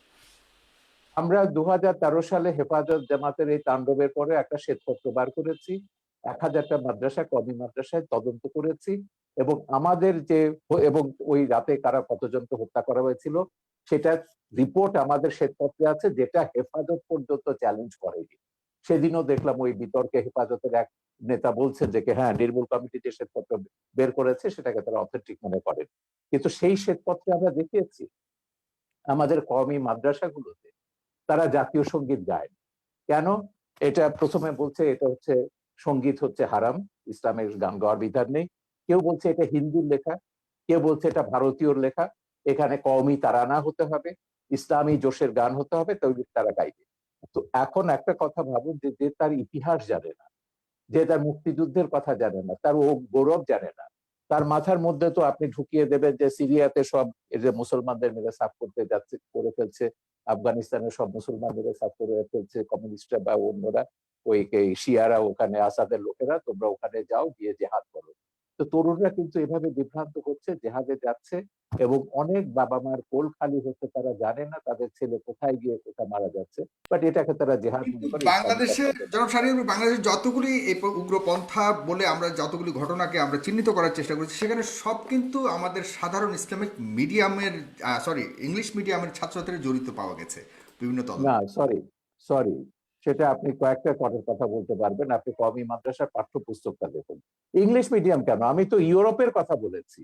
আমরা 2013 সালে হেফাজত জামাতের এই তাণ্ডবের পরে একটা শ্বেতপত্র বার করেছি। 1000টা মাদ্রাসা, কওমি মাদ্রাসায় তদন্ত করেছি, এবং আমাদের যে এবং ওই রাতে কারা কতজনকে হত্যা করা হয়েছিল সেটা রিপোর্ট আমাদের শ্বেতপত্রে আছে, যেটা হেফাজত পর্যন্ত চ্যালেঞ্জ করেনি। সেদিনও দেখলাম ওই বিতর্কে হেফাজতের এক নেতা বলছেন যে হ্যাঁ, নির্মূল কমিটি যে শ্বেতপত্র বের করেছে সেটাকে তারা অথেন্টিক মনে করেন। কিন্তু সেই শ্বেতপত্রে আমরা দেখিয়েছি আমাদের কওমি মাদ্রাসাগুলোতে তারা জাতীয় সঙ্গীত গায়। কেন? এটা প্রথমে বলছে এটা হচ্ছে সঙ্গীত হচ্ছে হারাম, ইসলামের গান গাওয়ার বিধান নেই। কেউ বলছে এটা হিন্দুর লেখা, কেউ বলছে এটা ভারতীয়র লেখা, এখানে কওমি তারানা হতে হবে, ইসলামী জোশের গান হতে হবে, তৈরি তারা গাইবে। তো এখন একটা কথা ভাবুন, যে যে তার ইতিহাস জানে না, যে তার মুক্তিযুদ্ধের কথা জানে না, তার ও গৌরব জানে না, তার মাথার মধ্যে তো আপনি ঢুকিয়ে দেবেন যে সিরিয়াতে সব এই যে মুসলমানদের মেরে সাফ করতে যাচ্ছে, করে ফেলছে, আফগানিস্তানের সব মুসলমান মেরে সাফ করে ফেলছে কমিউনিস্টরা বা অন্যরা, ওই শিয়ারা, ওখানে আসাদের লোকেরা, তোমরা ওখানে যাও, গিয়ে জেহাদ করো। তো তরুণরা কিন্তু এভাবে বিভ্রান্ত হচ্ছে, জেহাদে যাচ্ছে, এবং অনেক বাবা মার কোল খালি হচ্ছে, তারা জানে না তাদের ছেলে কোথায় গিয়ে কোথায় মারা যাচ্ছে, বাট এটাকে তারা জেহাদ কিন্তু মনে করে, ইসলামিক বাংলাদেশে, একটা জনাব শাহরিয়ার, বাংলাদেশের যতগুলি এই উগ্রপন্থা বলে আমরা যতগুলি ঘটনাকে আমরা চিহ্নিত করার চেষ্টা করছি, সেখানে সব কিন্তু আমাদের সাধারণ ইসলামিক মিডিয়ামের, সরি, ইংলিশ মিডিয়ামের ছাত্রছাত্রীরা জড়িত পাওয়া গেছে বিভিন্ন না, তদন্তে। সরি, সরি, সেটা আপনি কয়েকটা কটের কথা বলতে পারবেন। আপনি কওমি মাদ্রাসার পাঠ্যপুস্তকটা দেখুন। ইংলিশ মিডিয়াম কেন, আমি তো ইউরোপের কথা বলেছি।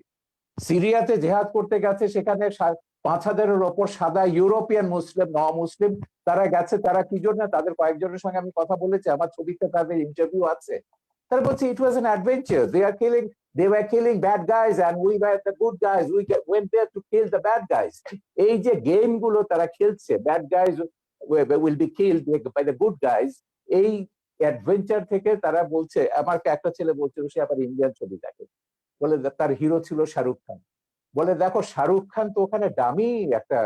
সিরিয়াতে জেহাদ করতে গেছে, সেখানে 5000-এর ওপর সাদা ইউরোপিয়ান মুসলিম, ন মুসলিম, তারা গেছে। তারা কি জন্য, তাদের কয়েকজনের সঙ্গে আমি কথা বলেছি, আমার ছবিতে তাদের ইন্টারভিউ আছে। তারা বলছে it was an adventure, they were killing bad guys and we were the good guys, went there to kill the bad guys. এই যে গেম গুলো তারা খেলছে, bad guys will be killed by the good guys, এই অ্যাডভেঞ্চার থেকে তারা বলছে। আমাকে একটা ছেলে বলছিল, সে আবার ইন্ডিয়ান ছবি দেখে, বলে তার হিরো ছিল শাহরুখ খান। বলে, দেখো শাহরুখ খান তো ওখানে দামি একটা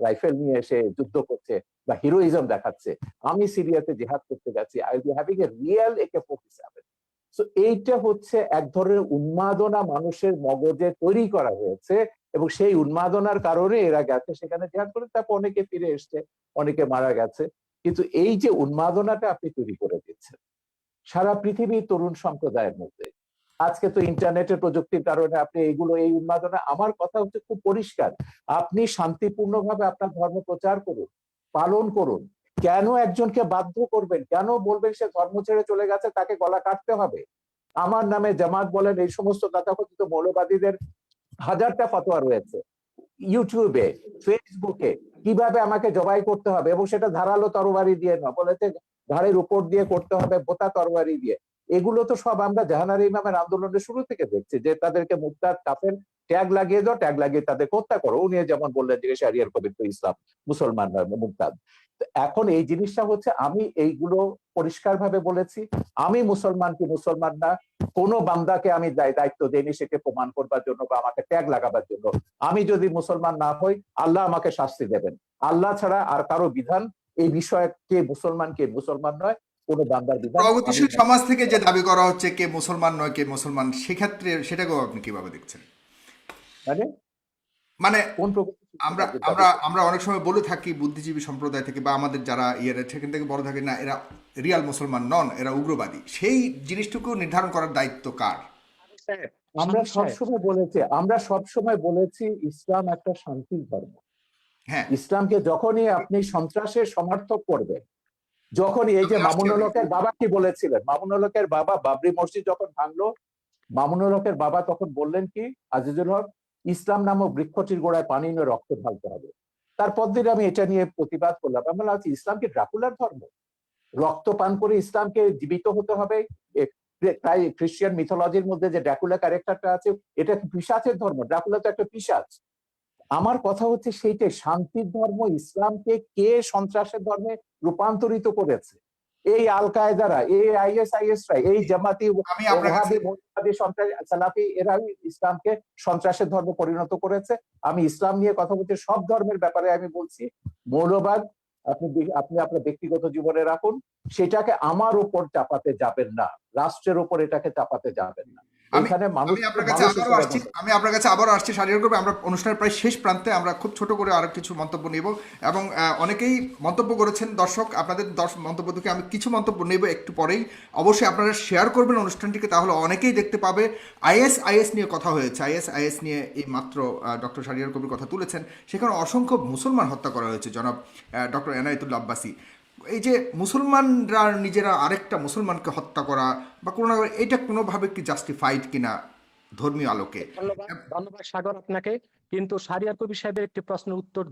রাইফেল নিয়ে এসে যুদ্ধ করছে বা হিরোইজম দেখাচ্ছে, আমি সিরিয়াতে জেহাদ করতে গেছি, I will be having a real AK-47। So এইটা হচ্ছে এক ধরনের উন্মাদনা মানুষের মগজে তৈরি করা হয়েছে, এবং সেই উন্মাদনার কারণে এরা গেছে সেখানে জেহাদ করে, তারপর অনেকে ফিরে এসছে, অনেকে মারা গেছে। কিন্তু এই যে উন্মাদনাটা আপনি তৈরি করে দিচ্ছেন সারা পৃথিবীর তরুণ সম্প্রদায়ের মধ্যে, আজকে তো ইন্টারনেটের প্রযুক্তির কারণে আপনি এইগুলো, এই উন্মাদনা, আমার কথা হচ্ছে খুব পরিষ্কার, আপনি শান্তিপূর্ণভাবে আপনার ধর্ম প্রচার করুন, পালন করুন। কেন একজনকে বাধ্য করবেন? কেন বলবেন সে ধর্ম ছেড়ে চলে গেছে তাকে গলা কাটতে হবে? আমার নামে জামাত বলেন, এই সমস্ত তথাকথিত মৌলবাদীদের হাজারটা ফতোয়া রয়েছে ইউটিউবে, ফেসবুকে, কিভাবে আমাকে জবাই করতে হবে, এবং সেটা ধারালো তরবারি দিয়ে না, বলেছে ঘাড়ের উপর দিয়ে করতে হবে বোতা তরবারি দিয়ে। এগুলো তো সব আমরা জাহানারি ইমামের আন্দোলনের শুরু থেকে দেখছি, যে তাদেরকে মুরতাদ কাফের ট্যাগ লাগিয়ে দাও, ট্যাগ লাগিয়ে তাদেরকে হত্যা করো। উনি যেমন বললেন যে শারিয়ার কবির তো ইসলাম, মুসলমান নয় মুরতাদ। এখন এই জিনিসটা হচ্ছে, আমি এইগুলো পরিষ্কারভাবে বলেছি, আমি মুসলমান কি মুসলমান না কোন বান্দাকে আমি দায়িত্ব দেইনি সেকে প্রমাণ করবার জন্য বা আমাকে ট্যাগ লাগাবার জন্য। আমি যদি মুসলমান না হই, আল্লাহ আমাকে শাস্তি দেবেন। আল্লাহ ছাড়া আর কারো বিধান এই বিষয়ে, কে মুসলমান কে মুসলমান নয়, কোন বান্দার বিধান আমি প্রগতিশীল সমাজ থেকে যে দাবি করা হচ্ছে কে মুসলমান নয় কে মুসলমান, সেক্ষেত্রে সেটাকেও আপনি কিভাবে দেখছেন? মানে মানে কোন প্রগতিশীল আমরা সমাজের দাবি আমরা করছি? আমরা অনেক সময় বলে থাকি বুদ্ধিজীবী সম্প্রদায় থেকে বা আমাদের যারা ইয়ের সেখান থেকে বড় থাকে না, এরা রিয়াল মুসলমান নন, এরা উগ্রবাদী। সেই জিনিসটুকু নির্ধারণ করার দায়িত্ব কার? আমরা সবসময় বলেছি ইসলাম একটা শান্তির ধর্ম। হ্যাঁ, ইসলামকে যখনই আপনি সন্ত্রাসের সমর্থক করবেন, যখনই, এই যে আমি আসছি মামুনুল ওখানে। হকের বাবা কি বলেছিলেন, মামুনুল হকের বাবা বাবরি মসজিদ যখন ভাঙলো, মামুনুল হকের বাবা তখন বললেন কি, আজিজুল হক, ইসলাম নামক বৃক্ষটির গোড়ায় পানি নিয়ে রক্ত ঢালতে হবে। তারপর দিন আমি এটা নিয়ে প্রতিবাদ করলাম, আমি বললাম ইসলাম কি ড্রাকুলার ধর্ম? রক্ত পান করে ইসলামকে জীবিত হতে হবে? তাই খ্রিস্টান মিথোলজির মধ্যে যে ড্রাকুলা ক্যারেক্টারটা আছে, এটা পিশাচের ধর্ম, ড্রাকুলা তো একটা পিশাচ। আমার কথা হচ্ছে সেইটাই, শান্তির ধর্ম ইসলামকে কে সন্ত্রাসের ধর্মে রূপান্তরিত করেছে? এই আল কায়দারা, এই আইএসআইএসরা, এই জামাতি আমি আপনার কাছে ওহাবি মৌলবাদী সন্ত্রাসী সালাফি, এরাই ইসলামকে সন্ত্রাসের ধর্ম পরিণত করেছে। আমি ইসলাম নিয়ে কথা বলছি, সব ধর্মের ব্যাপারে আমি বলছি, মৌলবাদ আপনি আপনার ব্যক্তিগত জীবনে রাখুন, সেটাকে আমার উপর চাপাতে যাবেন না, রাষ্ট্রের উপর এটাকে চাপাতে যাবেন না। আমি এখানে মানুষ আমি আপনার কাছে মানুষ আবারও হিসেবে আসছি, শারীরিক করবে। আমরা অনুষ্ঠানের প্রায় শেষ প্রান্তে, আমরা খুব ছোট করে আরো কিছু মন্তব্য নেব এবং অনেকেই মন্তব্য করেছেন। দর্শক, আপনাদের মন্তব্য থেকে আমি কিছু মন্তব্য নেব একটু পরেই। অবশ্যই আপনারা শেয়ার করবেন অনুষ্ঠানটিকে, তাহলে অনেকেই দেখতে পাবে। আইএস নিয়ে কথা হয়েছে, আইএস নিয়ে এই মাত্র ডক্টর শাহরিয়ার কবির কথা তুলেছেন। সেখানে অসংখ্য মুসলমান হত্যা করা হয়েছে, জনাব ডক্টর এনায়েতুল্লাহ আব্বাসী। এই যে মুসলমানরা নিজেরা আরেকটা মুসলমানকে হত্যা করা বা কোনো, এটা কোনোভাবে কি জাস্টিফাইড কিনা ধর্মীয় আলোকে? ধন্যবাদ, ধন্যবাদ সাগর আপনাকে। কিন্তু শাহরিয়ার কবির সাহেবের একটি প্রশ্নের উত্তর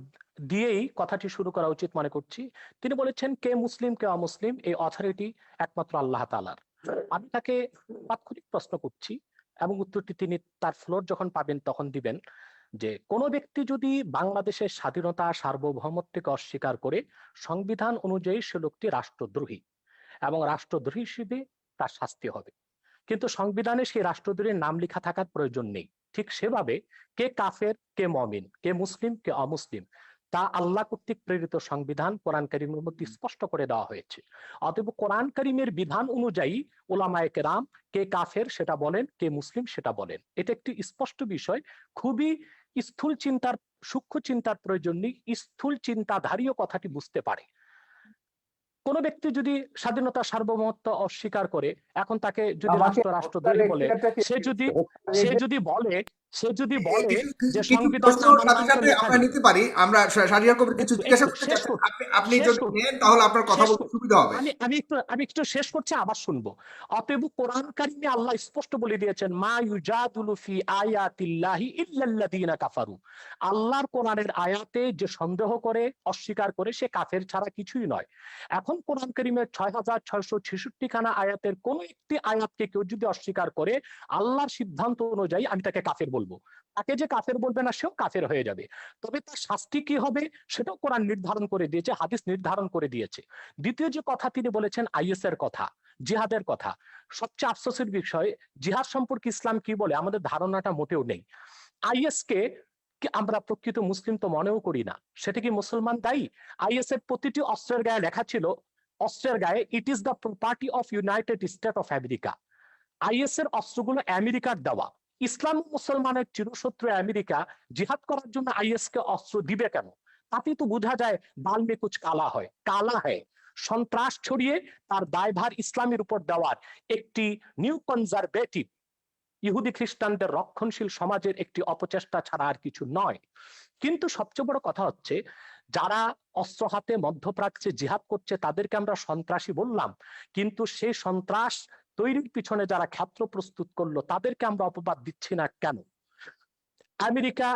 দিয়েই কথাটি শুরু করা উচিত মনে করছি। তিনি বলেছেন কে মুসলিম কে অমুসলিম এই অথরিটি একমাত্র আল্লাহ তাআলার। আমি তাকে তাৎক্ষণিক প্রশ্ন করছি এবং উত্তরটি তিনি তার ফ্লোর যখন পাবেন তখন দিবেন, যে কোন ব্যক্তি যদি বাংলাদেশের স্বাধীনতা সার্বভৌমত্বকে অস্বীকার করে, সংবিধান অনুযায়ী সে লোকটি রাষ্ট্রদ্রোহী এবং রাষ্ট্রদ্রোহী হিসেবে তার শাস্তি হবে। কিন্তু সংবিধানে সেই রাষ্ট্রদ্রোহীর নাম লেখা থাকার প্রয়োজন নেই। ঠিক সেভাবে কে কাফের কে মমিন, কে মুসলিম কে অমুসলিম, তা আল্লাহ কর্তৃক প্রেরিত সংবিধান কোরআন কারীমের মধ্যে স্পষ্ট করে দেওয়া হয়েছে। অতএব কোরআন কারীমের বিধান অনুযায়ী উলামায়ে কেরাম কে কাফের সেটা বলেন, কে মুসলিম সেটা বলেন। এটা একটি স্পষ্ট বিষয়। খুবই স্থূল চিন্তার, সূক্ষ্ম চিন্তার প্রয়োজন নেই, স্থূল চিন্তাধারীও কথাটি বুঝতে পারে। কোন ব্যক্তি যদি স্বাধীনতা সার্বভৌমত্ব অস্বীকার করে, এখন তাকে যদি আমাকে রাষ্ট্রদ্রোহী বলে, সে যদি বলে কিছু যে কিছু সংবিধানে প্রশ্ন আমার সাথে নাম তো সাথে লেখা আমরা নেই। নিতে পারি। আমরা শাহরিয়ার কবির কিছু একটু জিজ্ঞাসা একটু করতে শেষ চাচ্ছেন, করছি, আপনি শেষ যদি করছি, নেন তাহলে আপনার কথা শেষ বলতে করছি। সুবিধা হবে। আমি একটু শেষ করছি, আবার শুনবো। অতএব কোরআন কারিমে আল্লাহ স্পষ্ট বলে দিয়েছেন, মা ইউজাদুলু ফি আয়াতিল্লাহি ইল্লাল্লাযিনা কাফারু। আল্লাহর কোরআনের আয়াতে যে সন্দেহ করে, অস্বীকার করে, সে কাফের ছাড়া কিছুই নয়। এখন কোরআন কারিমের 6666 খানা আয়াতের কোন একটি আয়াতকে কেউ যদি অস্বীকার করে, আল্লাহর সিদ্ধান্ত অনুযায়ী আমি তাকে কাফের বলবো। তাকে যে কাফের বলবে না, সেও কাফের হয়ে যাবে। তবে তার শাস্তি কি হবে সেটাও কোরআন নির্ধারণ করে দিয়েছে, হাদিস নির্ধারণ করে দিয়েছে। দ্বিতীয় যে কথা তিনি বলেছেন আইএস এর কথা, জিহাদের কথা, সবচেয়ে আফসোসের বিষয়, জিহাদ সম্পর্কে ইসলাম কি বলে আমাদের ধারণাটা মোটেও নেই। আইএস কে আমরা প্রকৃত মুসলিম তো মনেও করি না। সেটা কি মুসলমান দায়ী? আইএস এর প্রতিটি অস্ত্রের গায়ে লেখা ছিল, অস্ত্রের গায়ে, it is the property of United state of America. Is এর অস্ত্রগুলো আমেরিকার দেওয়া। ইসলাম মুসলমানের চিরশত্রু আমেরিকা জিহাদ করার জন্য আইএস কে অস্ত্র দিবে কেন? তাতে তো বোঝা যায় বাল মে কুছ কালা হয়, কালা হয়। সন্ত্রাস ছড়িয়ে তার দায়ভার ইসলামের উপর দেওয়ার একটি নিউ কনজারভেটিভ ইহুদি খ্রিস্টানদের রক্ষণশীল সমাজের একটি অপচেষ্টা ছাড়া আর কিছু নয়। কিন্তু সবচেয়ে বড় কথা হচ্ছে, যারা অস্ত্র হাতে মধ্যপ্রাচ্যে জিহাদ করছে তাদেরকে আমরা সন্ত্রাসী বললাম, কিন্তু সেই সন্ত্রাস তৈরির পিছনে যারা ক্ষেত্র প্রস্তুত করলো তাদেরকে আমরা অপবাদ দিচ্ছি না কেন? আমেরিকা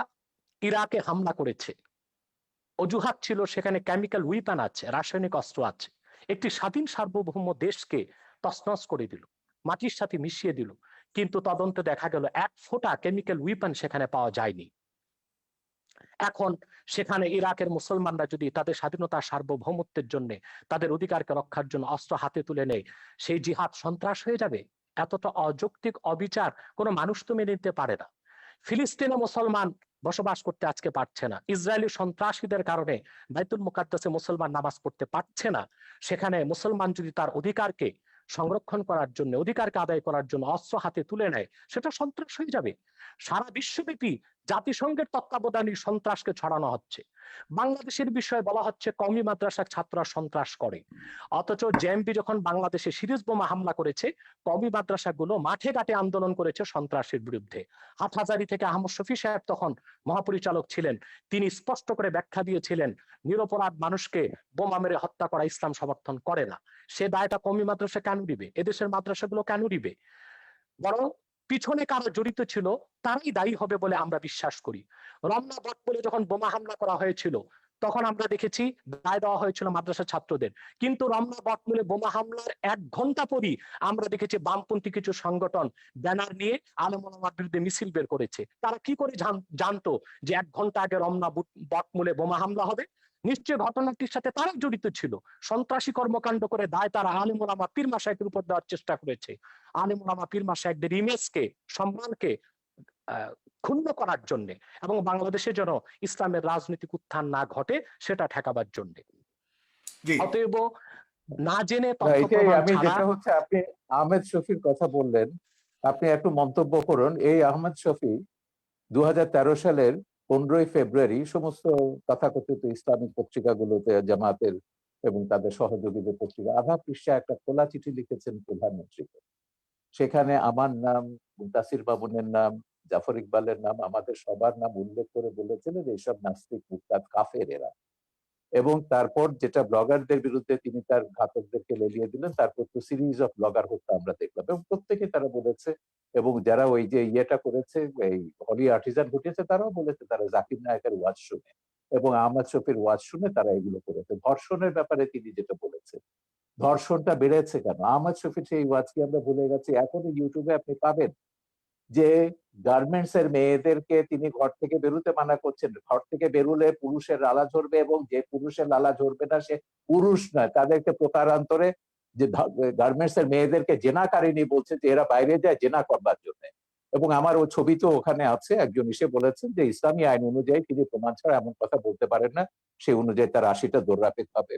ইরাকে হামলা করেছে, অজুহাত ছিল সেখানে কেমিক্যাল উইপন আছে, রাসায়নিক অস্ত্র আছে। একটি স্বাধীন সার্বভৌম দেশকে তছনছ করে দিল, মাটির সাথে মিশিয়ে দিল, কিন্তু তদন্তে দেখা গেল এক ফোঁটা কেমিক্যাল উইপন সেখানে পাওয়া যায়নি। এখন সেখানে ইরাকের মুসলমানরা যদি তাদের স্বাধীনতা সার্বভৌমত্বের জন্য, তাদের অধিকারকে রক্ষার জন্য অস্ত্র হাতে তুলে নেয়, সেই জিহাদ সন্ত্রাস হয়ে যাবে? এতটা অযৌক্তিক অবিচার কোনো মানুষ তো মেনে নিতে পারে না। ফিলিস্তিনে মুসলমান বসবাস করতে আজকে পারছে না, ইসরায়েলি সন্ত্রাসীদের কারণে বাইতুল মুকাদ্দাসে মুসলমান নামাজ পড়তে পারছে না। সেখানে মুসলমান যদি তার অধিকারকে সংরক্ষণ করার জন্য, অধিকারকে আদায় করার জন্য অস্ত্র হাতে তুলে নেয়, সেটা সন্ত্রাস হয়ে যাবে। সারা বিশ্বব্যাপী জাতিসংঘের তত্ত্বাবধানে সন্ত্রাসকে ছড়ানো হচ্ছে। বাংলাদেশের বিষয়ে বলা হচ্ছে কওমি মাদ্রাসার ছাত্ররা সন্ত্রাস করে, অথচ জেএমবি যখন বাংলাদেশে সিরিজ বোমা হামলা করেছে, কওমি মাদ্রাসাগুলো মাঠে ঘাটে আন্দোলন করেছে সন্ত্রাসের বিরুদ্ধে। হাটহাজারী থেকে আহমদ শফি সাহেব তখন মহাপরিচালক ছিলেন, তিনি স্পষ্ট করে ব্যাখ্যা দিয়েছিলেন নিরপরাধ মানুষকে বোমা মেরে হত্যা করা ইসলাম সমর্থন করে না। সে দায়টা কওমি মাদ্রাসা কেন দিবে? এদেশের মাদ্রাসাগুলো কেন দিবে? বরং পিছনে কারা জড়িত ছিল তারাই দায়ী হবে বলে আমরা বিশ্বাস করি। রমনা বটমূলে যখন বোমা হামলা করা হয়েছিল, তখন আমরা দেখেছি দায় দেওয়া হয়েছিল মাদ্রাসা ছাত্রদের, কিন্তু রমনা বটমূলে বোমা হামলার 1 ঘন্টা পরই আমরা দেখেছি বামপন্থী কিছু সংগঠন ব্যানার নিয়ে আলেম ওলামার বিরুদ্ধে মিছিল বের করেছে। তারা কি করে জানতো যে 1 ঘন্টা আগে রমনা বটমূলে বোমা হামলা হবে? নিশ্চয় ঘটনাটির সাথে তারা জড়িত ছিল। সন্ত্রাসী কর্মকাণ্ড করে দায় তারা আলেম ওলামা পীর মাশায়েখের উপর দেওয়ার চেষ্টা করেছে। আলেম ওলামা পীর মাশায়েখদের ইমেজকে, সম্মানকে ক্ষুণ্ণ করার জন্য, এবং বাংলাদেশে যেন ইসলামের রাজনৈতিক উত্থান না ঘটে সেটা ঠেকাবার জন্য। জি অতএব না জেনে না, তথ্য এটাই প্রমাণ আমি ছাড়া। যেটা হচ্ছে, আপনি আহমেদ শফির কথা বললেন, আপনি একটু মন্তব্য করুন। এই আহমেদ শফি 2013 সালের 15ই ফেব্রুয়ারি সমস্ত তথাকথিত ইসলামিক পত্রিকাগুলোতে, জামাতের এবং তাদের সহযোগীদের পত্রিকা, আধা পৃষ্ঠা একটা খোলা চিঠি লিখেছেন প্রধানমন্ত্রীকে। সেখানে আমার নাম, মুনতাসির মামুনের নাম, জাফর ইকবালের নাম, আমাদের সবার নাম উল্লেখ করে বলেছিলেন এইসব নাস্তিক, মুরতাদ, কাফের এরা। এবং তারপর যেটা ব্লগারদের বিরুদ্ধে তিনি তার ঘাতকদেরকে লেলিয়ে দিলেন, তারপর তো সিরিজ অফ ব্লগার হত্যা আমরা দেখলাম, এবং প্রত্যেকে তারা বলেছে, এবং যারা ওই যে ইয়েটা করেছে, এই হলি আর্টিজান ঘটিয়েছে, তারাও বলেছে তারা জাকির নায়কের ওয়াজ শুনে এবং আহমদ শফির ওয়াজ শুনে তারা এগুলো করেছে। ধর্ষণের ব্যাপারে তিনি যেটা বলেছেন, ধর্ষণটা বেড়েছে কেন? আহমদ শফির সেই ওয়াজ কি আমরা ভুলে গেছি? এখনো ইউটিউবে আপনি পাবেন যে গার্মেন্টস এর মেয়েদেরকে তিনি ঘর থেকে বেরোতে মানা করছেন, ঘর থেকে বেরোলে পুরুষের লালা ঝরবে, এবং যে পুরুষের লালা ঝরবে না সে পুরুষ নয়, তাদেরকে প্রকারান্তরে যে গার্মেন্টস এর মেয়েদেরকে জেনাকারিনী বলছে, যে এরা বাইরে যায় জেনা করবার জন্য। এবং আমার ওই ছবি তো ওখানে আছে, একজন এসে বলেছেন যে ইসলামী আইন অনুযায়ী তিনি প্রমাণ ছাড়া এমন কথা বলতে পারেন না, সেই অনুযায়ী তার 80টা দৌড়াপেট হবে।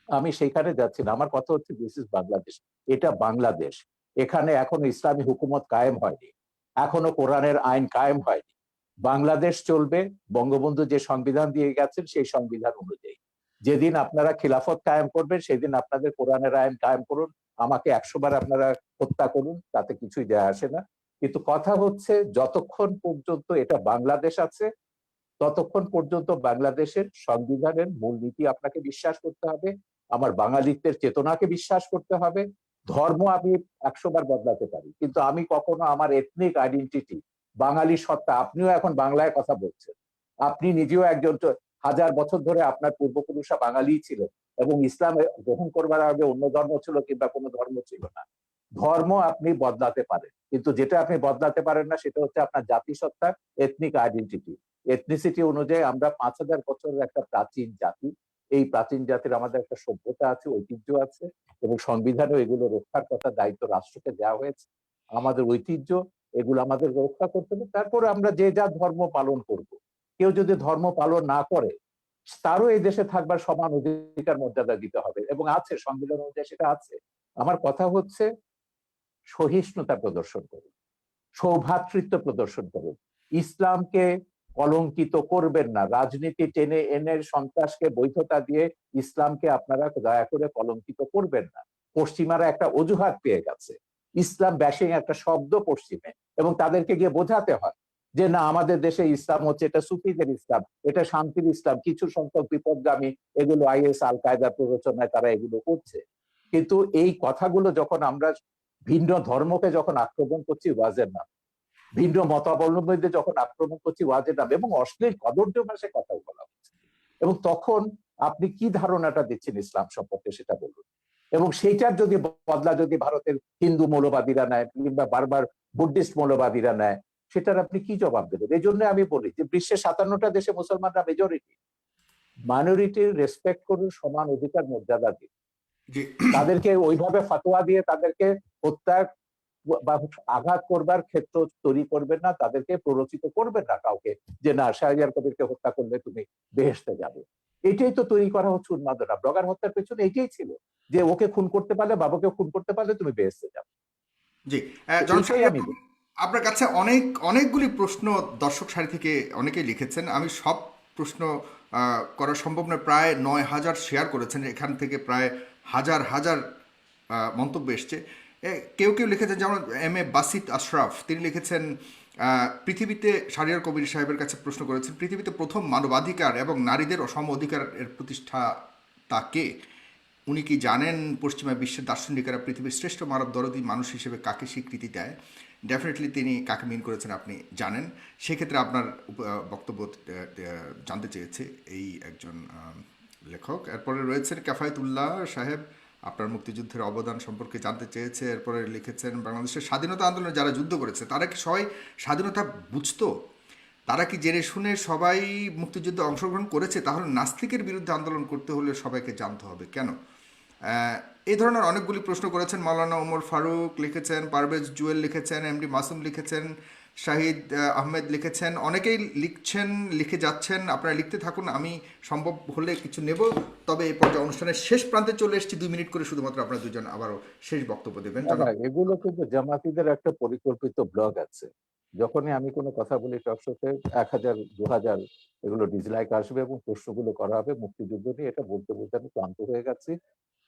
আমি সেইখানে যাচ্ছি না, আমার কথা হচ্ছে দিস ইজ বাংলাদেশ, এটা বাংলাদেশ। এখানে এখনো ইসলামী হুকুমত কায়েম হয়নি, এখনো কোরআনের আইন কায়েম হয়নি। বাংলাদেশ চলবে বঙ্গবন্ধু যে সংবিধান দিয়ে গেছেন সেই সংবিধান অনুযায়ী। যেদিন আপনারা খিলাফত কায়েম করবেন সেদিন আপনাদের কোরআনের আইন কায়েম করুন, আমাকে 100 বার আপনারা হত্যা করুন, তাতে কিছুই যায় আসে না। কিন্তু কথা হচ্ছে যতক্ষণ পর্যন্ত এটা বাংলাদেশ আছে, ততক্ষণ পর্যন্ত বাংলাদেশের সংবিধানের মূলনীতি আপনাকে বিশ্বাস করতে হবে, আমার বাঙালিত্বের চেতনাকে বিশ্বাস করতে হবে। ধর্ম আমি 100 বার বদলাতে পারি, কিন্তু আমি কখনো আমার এথনিক আইডেন্টিটি, বাঙালি সত্তা, আপনিও এখন বাংলায় কথা বলছেন, আপনি নিজেও একজন 1000 বছর ধরে আপনার পূর্বপুরুষরা বাঙালি ছিলেন, এবং ইসলাম গ্রহণ করবার আগে অন্য ধর্ম ছিল কিংবা কোনো ধর্ম ছিল না। ধর্ম আপনি বদলাতে পারেন, কিন্তু যেটা আপনি বদলাতে পারেন না সেটা হচ্ছে আপনার জাতিসত্তা, এথনিক আইডেন্টিটি। এথনিসিটি অনুযায়ী আমরা 5000 বছরের একটা প্রাচীন জাতি। এই প্রাচীন জাতির আমাদের একটা সভ্যতা আছে, ঐতিহ্য আছে, এবং সংবিধানেও এগুলো রক্ষার কথা দায়িত্ব রাষ্ট্রকে দেওয়া হয়েছে। আমাদের ঐতিহ্য, এগুলো আমাদের রক্ষা করতে হবে। তারপরে আমরা যে যা ধর্ম পালন করব। কেউ যদি ধর্ম পালন না করে, তারও এই দেশে থাকবার সমান অধিকার মর্যাদা দিতে হবে, এবং আছে, সংবিধান অনুযায়ী সেটা আছে। আমার কথা হচ্ছে সহিষ্ণুতা প্রদর্শন করুন, সৌভ্রাতৃত্ব প্রদর্শন করুন, ইসলামকে কলঙ্কিত করবেন না। রাজনীতি টেনে এনে সন্ত্রাসকে বৈধতা দিয়ে ইসলামকে আপনারা দয়া করে কলঙ্কিত করবেন না। পশ্চিমারা একটা অজুহাত পেয়ে গেছে, ইসলাম ব্যাশিং একটা শব্দ পশ্চিমে, এবং তাদেরকে গিয়ে বোঝাতে হয় যে না, আমাদের দেশে ইসলাম হচ্ছে, এটা সুফিদের ইসলাম, এটা শান্তির ইসলাম, কিছু সংখ্যক বিপদগামী, এগুলো আইএস আল কায়দার প্ররোচনায় তারা এগুলো করছে। কিন্তু এই কথাগুলো যখন আমরা ভিন্ন ধর্মকে যখন আক্রমণ করছি ওয়াজের নাম, ভিন্ন মতাবলম্বীদের যখন আক্রমণ করছি ওয়াজের নাম, এবং অশ্লীল কদর্য ভাষায় কথা বলা হচ্ছে, এবং তখন আপনি কি ধারণাটা দিচ্ছেন ইসলাম সম্পর্কে সেটা বলুন। এবং সেইটার যদি বদলা যদি ভারতের হিন্দু মৌলবাদীরা নেয় কিংবা বারবার বুদ্ধিস্ট মৌলবাদীরা নেয়, সেটার আপনি কি জবাব দেবেন? এই জন্য আমি বলি যে বিশ্বের 57টা দেশে মুসলমানরা মেজরিটি, মাইনরিটির রেসপেক্ট করুন, সমান অধিকার মর্যাদা দিন, জি তাদেরকে ওইভাবে ফাতোয়া দিয়ে তাদেরকে হত্যা বা আঘাত করবার ক্ষেত্র তৈরি করবেন না, তাদেরকে প্ররোচিত করবেন না কাউকে যে না শাহরিয়ার কবিরকে হত্যা করলে তুমি বেহেশতে যাবে। এটাই তো তৈরি করা হচ্ছে উন্মাদনা। ব্লগার হত্যার পেছনে এটাই ছিল যে ওকে খুন করতে পারলে, বাবাকে খুন করতে পারলে তুমি বেহেশতে যাবে। জি জনাব এটাই সাহেব, আমি বলি। আপনার কাছে অনেকগুলি প্রশ্ন দর্শক সারি থেকে অনেকেই লিখেছেন। আমি সব প্রশ্ন করা সম্ভব নয়। প্রায় 9,000 শেয়ার করেছেন, এখান থেকে প্রায় হাজার হাজার মন্তব্য এসছে। কেউ কেউ লিখেছেন, যেমন এম বাসিত আশরাফ, তিনি লিখেছেন পৃথিবীতে, শাহরিয়ার কবির সাহেবের কাছে প্রশ্ন করেছেন, পৃথিবীতে প্রথম মানবাধিকার এবং নারীদের সম অধিকারের প্রতিষ্ঠাতা কে? উনি কি জানেন পশ্চিমা বিশ্বের দার্শনিকেরা পৃথিবীর শ্রেষ্ঠ মানব দরদী মানুষ হিসেবে কাকে স্বীকৃতি দেয়? ডেফিনেটলি তিনি কাকে মিন করেছেন আপনি জানেন। সেক্ষেত্রে আপনার বক্তব্য জানতে চেয়েছে এই একজন লেখক। এরপরে রয়েছেন কাফায়েতুল্লাহ সাহেব, আপনার মুক্তিযুদ্ধের অবদান সম্পর্কে জানতে চেয়েছে। এরপরে লিখেছেন, বাংলাদেশের স্বাধীনতা আন্দোলনে যারা যুদ্ধ করেছে তারা কি সবাই স্বাধীনতা বুঝতো? তারা কি জেনে শুনে সবাই মুক্তিযুদ্ধে অংশগ্রহণ করেছে? তাহলে নাস্তিকের বিরুদ্ধে আন্দোলন করতে হলে সবাইকে জানতে হবে কেন? এই ধরনের অনেকগুলি প্রশ্ন করেছেন। মাওলানা ওমর ফারুক লিখেছেন, পারভেজ জুয়েল লিখেছেন, এমডি মাসুম লিখেছেন, শাহিদ আহমেদ লিখেছেন, অনেকেই লিখছেন, লিখে যাচ্ছেন। আপনারা লিখতে থাকুন, আমি সম্ভব হলে কিছু নেব। তবে এই পর্যায়ে অনুষ্ঠানের শেষ প্রান্তে চলে এসেছি, 2 মিনিট করে শুধুমাত্র আপনারা দুজন আবারও শেষ বক্তব্য দেবেন। না, এগুলো কিন্তু জামাতিদের একটা পরিকল্পিত ব্লগ আছে। যখনই আমি কোনো কথা বলি টকশোতে 1000 2000 এগুলো ডিসলাইক আসবে এবং প্রশ্নগুলো করা হবে মুক্তিযুদ্ধ নিয়ে। এটা বলতে বলতে আমি ক্লান্ত হয়ে গেছি।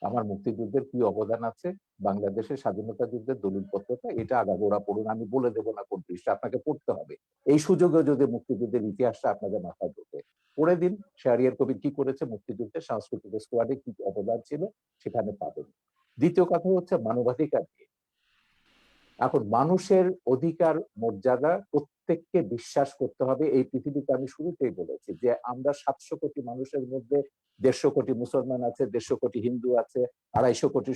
আমার মুক্তিযুদ্ধের কি অবদান আছে, বাংলাদেশের স্বাধীনতা যুদ্ধের দলিলপত্রটা এটা আগাগোড়া পড়ুন। আমি বলে দেবো না কোন পৃষ্ঠা, আপনাকে পড়তে হবে। এই সুযোগে যদি মুক্তিযুদ্ধের ইতিহাসটা আপনাদের মাথায় ঢোকে, পড়ে দিন শাহরিয়ার কবির কি করেছে মুক্তিযুদ্ধে, সাংস্কৃতিক স্কোয়াডে কি অবদান ছিল সেখানে পাবেন। দ্বিতীয় কথা হচ্ছে মানবাধিকার নিয়ে। এখন মানুষের অধিকার মর্যাদা প্রত্যেককে বিশ্বাস করতে হবে। এই পৃথিবীতে আমি শুরুতেই বলেছি যে আমরা 700 কোটি মানুষের মধ্যে 150 কোটি মুসলমান আছে, 150 কোটি হিন্দু আছে, 250 কোটি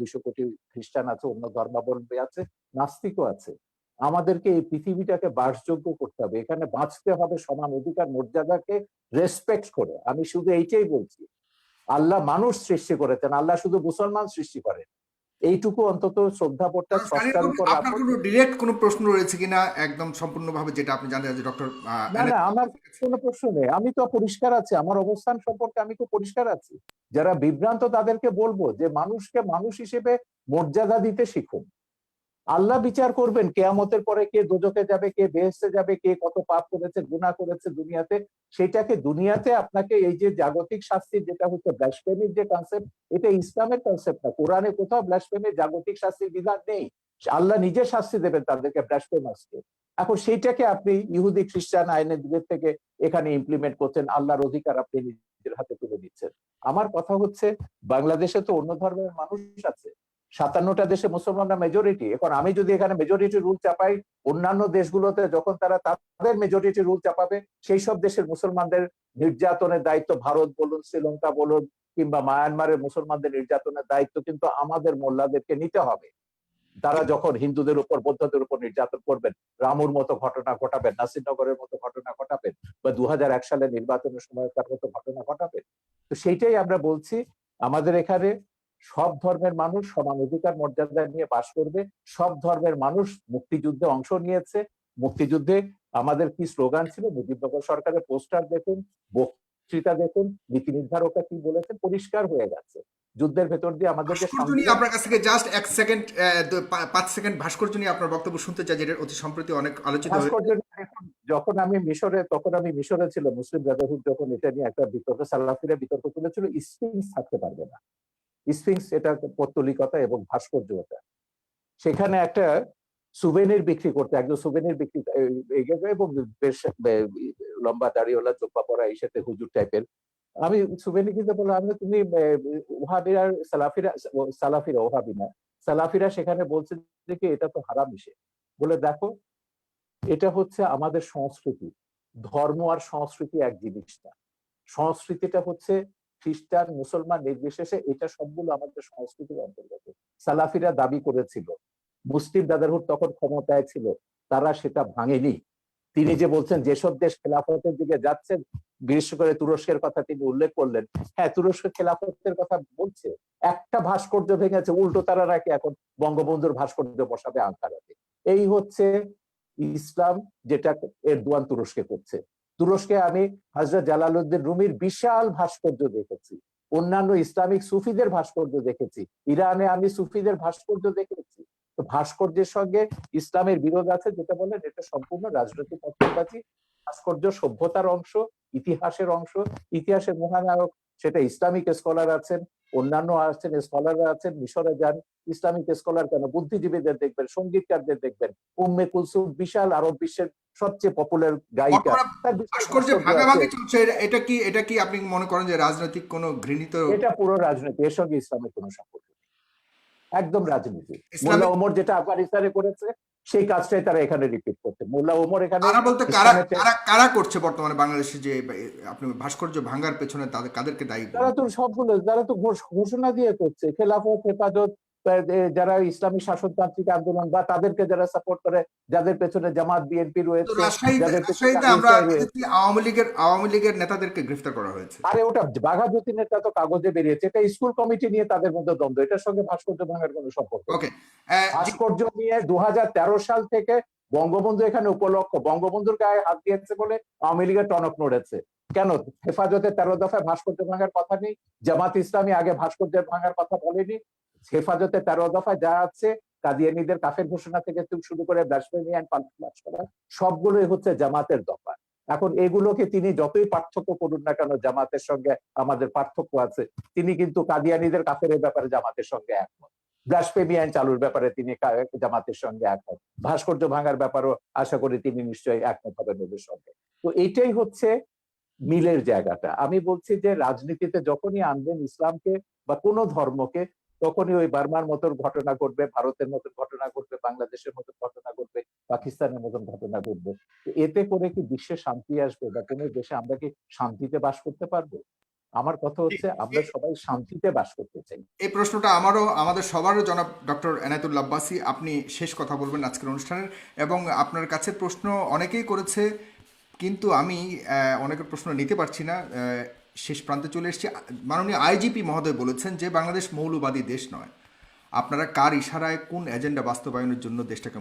200 কোটি খ্রিস্টান আছে, অন্য ধর্মাবলম্বী আছে, নাস্তিকও আছে। আমাদেরকে এই পৃথিবীটাকে বাসযোগ্য করতে হবে, এখানে বাঁচতে হবে সমান অধিকার মর্যাদাকে রেসপেক্ট করে। আমি শুধু এইটাই বলছি, আল্লাহ মানুষ সৃষ্টি করেছেন, আল্লাহ শুধু মুসলমান সৃষ্টি করেন। এইটুকু অন্তত শ্রদ্ধাবোধটা স্রষ্টার উপর আপনার কোনো ডিরেক্ট কোনো প্রশ্ন রয়েছে কিনা একদম সম্পূর্ণভাবে, যেটা আপনি জানতে চান ডক্টর? না না, আমার কোনো প্রশ্ন নেই। আমি তো পরিষ্কার আছি, আমার অবস্থান সম্পর্কে আমি তো পরিষ্কার আছি। যারা বিভ্রান্ত তাদেরকে বলবো যে মানুষকে মানুষ হিসেবে মর্যাদা দিতে শিখুন। আল্লাহ বিচার করবেন কেয়ামতের পরে, কে দোজখে যাবে, কে বেহেশতে যাবে, কে কত পাপ করেছে, গুনাহ করেছে দুনিয়াতে। সেটাকে দুনিয়াতে আপনাকে এই যে জাগতিক শাস্তি, যেটা হচ্ছে ব্লাসফেমির যে কনসেপ্ট, এটা ইসলামের কনসেপ্ট না। কোরআনে কোথাও ব্লাসফেমির জাগতিক শাস্তির বিধান নেই। আল্লাহ নিজে শাস্তি দেবেন তাদেরকে, ব্লাসফেমাসকে। এখন সেইটাকে আপনি ইহুদি খ্রিস্টান আইনের দিকের থেকে এখানে ইমপ্লিমেন্ট করছেন, আল্লাহর অধিকার আপনি নিজের হাতে তুলে নিচ্ছেন। আমার কথা হচ্ছে বাংলাদেশে তো অন্য ধর্মের মানুষ আছে, 57টা দেশে মুসলমানরা মেজরিটি। এখন আমি যদি এখানে মেজরিটি রুল চাপাই, অন্যান্য দেশগুলোতে যখন তারা তাদের মেজরিটি রুল চাপাবে, সেই সব দেশের মুসলমানদের নির্যাতনের দায়িত্ব, ভারত বলুন, শ্রীলঙ্কা বলুন, কিংবা মায়ানমারের মুসলমানদের নির্যাতনের দায়িত্ব কিন্তু আমাদের মোল্লাদেরকে নিতে হবে। তারা যখন হিন্দুদের উপর, বৌদ্ধদের উপর নির্যাতন করবেন, রামুর মতো ঘটনা ঘটাবেন, নাসিরনগরের মতো ঘটনা ঘটাবেন, বা 2001 সালে নির্বাচনের সময়কার মতো ঘটনা ঘটাবেন। তো সেইটাই আমরা বলছি, আমাদের এখানে সব ধর্মের মানুষ সমান অধিকার মর্যাদা নিয়ে বাস করবে। সব ধর্মের মানুষ মুক্তিযুদ্ধে অংশ নিয়েছে। মুক্তিযুদ্ধে আমাদের কি স্লোগান ছিল, মুজিবনগর সরকারের পোস্টার দেখুন, বক্তৃতা দেখুন, নীতি নির্ধারকরা কি বলেছে, পরিষ্কার হয়ে গেছে। যুদ্ধের ভেতর দিয়ে আমাদের যে ভাস্কর্য নিয়ে আপনার কাছ থেকে জাস্ট 1 সেকেন্ড, 5 সেকেন্ড ভাস্কর্য নিয়ে আপনার বক্তব্য শুনতে চাই, যেটা অতি সম্প্রতি অনেক আলোচিত হয়েছে। ভাস্কর্য যখন আমি মিশরে, তখন আমি মিশরে ছিল, মুসলিম ব্রাদারহুড যখন এটা নিয়ে একটা বিতর্ক, সালাফিরা বিতর্ক তুলেছিল, স্ফিংস থাকতে পারবে না। স্ফিংস এটা পৌত্তলিকতা এবং ভাস্কর্য এটা। সেখানে একটা সুভেনির বিক্রি করতে একজন সুভেনির বিক্রি এবং বেশ লম্বা দাড়িওয়ালা, চোপ্পা পরা, এই সাথে হুজুর টাইপের। আমি সুভেনি কিনতে বললাম, আমি তুমি ওহাবিরা সালাফিরা, সালাফিরা ওহাবি না, সালাফিরা সেখানে বলছে যে কি এটা তো হারাম ইসে, বলে দেখো এটা হচ্ছে আমাদের সংস্কৃতি, ধর্ম আর সংস্কৃতি এক জিনিস না। সংস্কৃতিটা হচ্ছে খ্রিস্টান মুসলমান নির্বিশেষে এটা সবগুলো আমাদের সংস্কৃতির অন্তর্গত। সালাফিরা দাবি করেছিল, মুসলিম ব্রাদারহুড তখন ক্ষমতায় ছিল, তারা সেটা ভাঙেনি। তিনি যে বলছেন যেসব দেশ খেলাফতের দিকে যাচ্ছে, বিশেষ করে তুরস্কের কথা তিনি উল্লেখ করলেন, হ্যাঁ তুরস্ক খেলাফতের কথা বলছে, একটা ভাস্কর্য ভেঙেছে, উল্টো তারা নাকি এখন বঙ্গবন্ধুর ভাস্কর্য বসাবে আঙ্কারাতে। এই হচ্ছে ইসলাম, যেটা এরদোয়ান তুরস্কে করছে। তুরস্কে আমি হযরত জালালউদ্দিন রুমির বিশাল ভাস্কর্য দেখেছি, অন্যান্য ইসলামিক সুফিদের ভাস্কর্য দেখেছি, ইরানে আমি সুফিদের ভাস্কর্য দেখেছি। তো ভাস্কর্যের সঙ্গে ইসলামের বিরোধ আছে, যেটা বলেন এটা সম্পূর্ণ রাজনৈতিক পক্ষপাতী। ভাস্কর্য সভ্যতার অংশ, ইতিহাসের অংশ, ইতিহাসের মহানায়ক সেটা ইসলামিক স্কলার আছেন, অন্যান্য আছেন, স্কলাররা আছেন, মিশরে যান, ইসলামিক স্কলার কেন, বুদ্ধিজীবীদের দেখবেন, সঙ্গীতকারদের দেখবেন, উম্মে কুলসুম বিশাল আরব বিশ্বের সবচেয়ে পপুলার গায়িকা, তার বিশাল ভাস্কর্যে ভাস্কর্য আছে। ভাগাভাগি চলছে, এটা কি আপনি মনে করেন যে রাজনৈতিক কোনো ঘৃণিত এটা পুরো রাজনীতি, এর সঙ্গে ইসলামের কোনো সম্পর্ক নেই, একদম রাজনীতি। মোল্লা ইসলামিক? ওমর যেটা আফগানিস্তানে করেছে সেই কাজটাই তারা এখানে রিপিট করছে। মোল্লা ওমর এখানে কারা বলতে কারা ইসলামের কারা কারা করছে বর্তমানে বাংলাদেশে, যে আপনি ভাস্কর্য ভাঙার পেছনে কাদেরকে দায়ী তারা তো করবেন? সবগুলো, তারা তো ঘোষণা দিয়ে করছে, খেলাফত, হেফাজত, যারা ইসলামী শাসনতান্ত্রিক আন্দোলন বা তাদেরকে যারা সাপোর্ট করে, যাদের পেছনে জামাত বিএনপি তো রয়েছে, রাজশাহীতে যাদের পেছনে রাজশাহীতে আমরা আইএসআই দেখেছি রয়েছে। আওয়ামী লীগের নেতাদেরকে গ্রেফতার করা হয়েছে। আরে ওটা বাঘা যতীনেরটা তো কাগজে বেরিয়েছে, এটা স্কুল কমিটি নিয়ে তাদের মধ্যে দ্বন্দ্ব, এটার সঙ্গে ভাস্কর্য ভাঙার কোনো সম্পর্ক নেই। ওকে, ভাস্কর্য নিয়ে 2013 সাল থেকে বঙ্গবন্ধু এখানে উপলক্ষ, বঙ্গবন্ধুর গায়ে হাত দিয়েছে বলে আওয়ামী লীগের টনক নড়েছে কেন? হেফাজতে 13 দফায় ভাস্কর্য ভাঙার কথা নেই, জামাত ইসলামী আগে ভাস্কর্য ভাঙার কথা বলেনি। হেফাজতে 13 দফায় যা আছে, কাদিয়ানীদের কাফের ঘোষণা থেকে শুরু করে ব্লাসফেমি এন্ড পানিশমেন্ট করা, সবগুলোই হচ্ছে জামাতের দফা। এখন এগুলোকে তিনি যতই পার্থক্য করুন না কেন, জামাতের সঙ্গে আমাদের পার্থক্য আছে, তিনি কিন্তু কাদিয়ানীদের কাফের ব্যাপারে জামাতের সঙ্গে একমত, ব্লাসফেমি আইন চালুর ব্যাপারে তিনি জামাতের সঙ্গে একমত, ভাস্কর্য ভাঙার ব্যাপারও আশা করি তিনি নিশ্চয়ই একমত হবেন ওদের সঙ্গে। তো এইটাই হচ্ছে মিলের জায়গাটা। আমি বলছি যে রাজনীতিতে যখনই আনবেন ইসলামকে বা কোনো ধর্মকে, তখনই ওই বার্মার মতন ঘটনা ঘটবে, ভারতের মতন ঘটনা ঘটবে, বাংলাদেশের মতন ঘটনা ঘটবে, পাকিস্তানের মতন ঘটনা ঘটবে। এতে করে কি বিশ্বে শান্তি আসবে বা কোনো দেশে আমরা কি শান্তিতে বাস করতে পারবো? আমার কথা হচ্ছে আমরা সবাই শান্তিতে বাস করতে চাই। এই প্রশ্নটা আমাদের সবারও জনাব ডক্টর এনায়েতুল্লাহ আব্বাসী, আপনি শেষ কথা বলবেন আজকের অনুষ্ঠানের, এবং আপনার কাছে প্রশ্ন অনেকেই করেছে, কিন্তু আমি অনেকের প্রশ্ন নিতে পারছি না, শেষ প্রান্তে চলে এসেছি। মাননীয় আইজিপি মহোদয় বলেছেন যে বাংলাদেশ মৌলবাদী দেশ নয়। আপনারা কার ইশারায় কোন এজেন্ডা বাস্তবায়নের জন্য দেশটাকে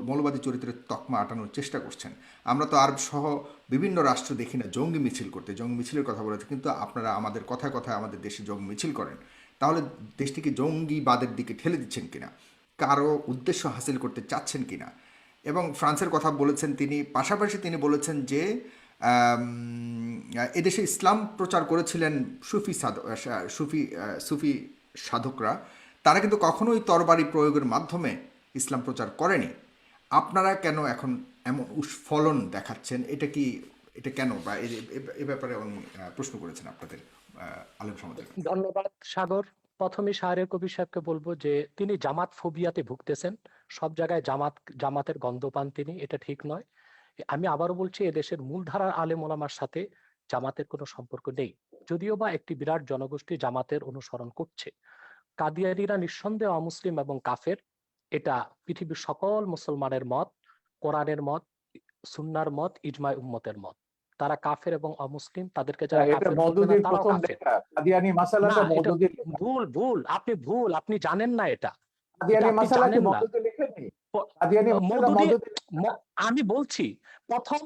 মৌলবাদী চরিত্রের তকমা আটানোর চেষ্টা করছেন? আমরা তো আরব সহ বিভিন্ন রাষ্ট্র দেখি না জঙ্গি মিছিল করতে, জঙ্গি মিছিলের কথা বলেছে, কিন্তু আপনারা আমাদের কথায় কথায় আমাদের দেশে জঙ্গি মিছিল করেন। তাহলে দেশটিকে জঙ্গিবাদের দিকে ঠেলে দিচ্ছেন কিনা, কারো উদ্দেশ্য হাসিল করতে চাচ্ছেন কিনা? এবং ফ্রান্সের কথা বলেছেন তিনি, পাশাপাশি তিনি বলেছেন যে এদেশে ইসলাম প্রচার করেছিলেন সুফি সাধকরা, তারা কিন্তু কখনোই তরবারি প্রয়োগের মাধ্যমে ইসলাম প্রচার করেনি। আপনারা কেন এখন এমন উস্ফলন দেখাচ্ছেন? এটা কেন, বা এ ব্যাপারে উনি প্রশ্ন করেছেন আপনাদের আলেম সমাজের কাছে। ধন্যবাদ সাগর। প্রথমে শাহরিয়ার কবির সাহেবকে বলবো যে তিনি জামাত ফোবিয়াতে ভুগতেছেন, সব জায়গায় জামাতের গন্ধ পান তিনি, এটা ঠিক নয়। আমি আবারও বলছি, এদেশের মূলধারার আলেম ওলামার সাথে জামাতের কোনো সম্পর্ক নেই, যদিও বা একটি বিরাট জনগোষ্ঠী জামাতের অনুসরণ করছে। কাদিয়ানীরা নিঃসন্দেহে অমুসলিম এবং কাফের, এটা পৃথিবীর সকল মুসলমানের মত, কোরআনের মত, সুন্নার মত, ইজমায় উম্মতের মত। তারা কাফের এবং অমুসলিম, তাদেরকে যারা এটা কাফের বলবে না মওদুদির তারাও প্রথম কাফের। লেখা, কাদিয়ানী না, মাসালাটা এটা মওদুদির লেখা। ভুল, আপনি জানেন না এটা, কাদিয়ানী আপনি মাসালা কি জানেন না। মওদুদি লেখেনি? কাদিয়ানী মাসালা মওদুদি, মওদুদি লেখা। আমি বলছি, প্রথম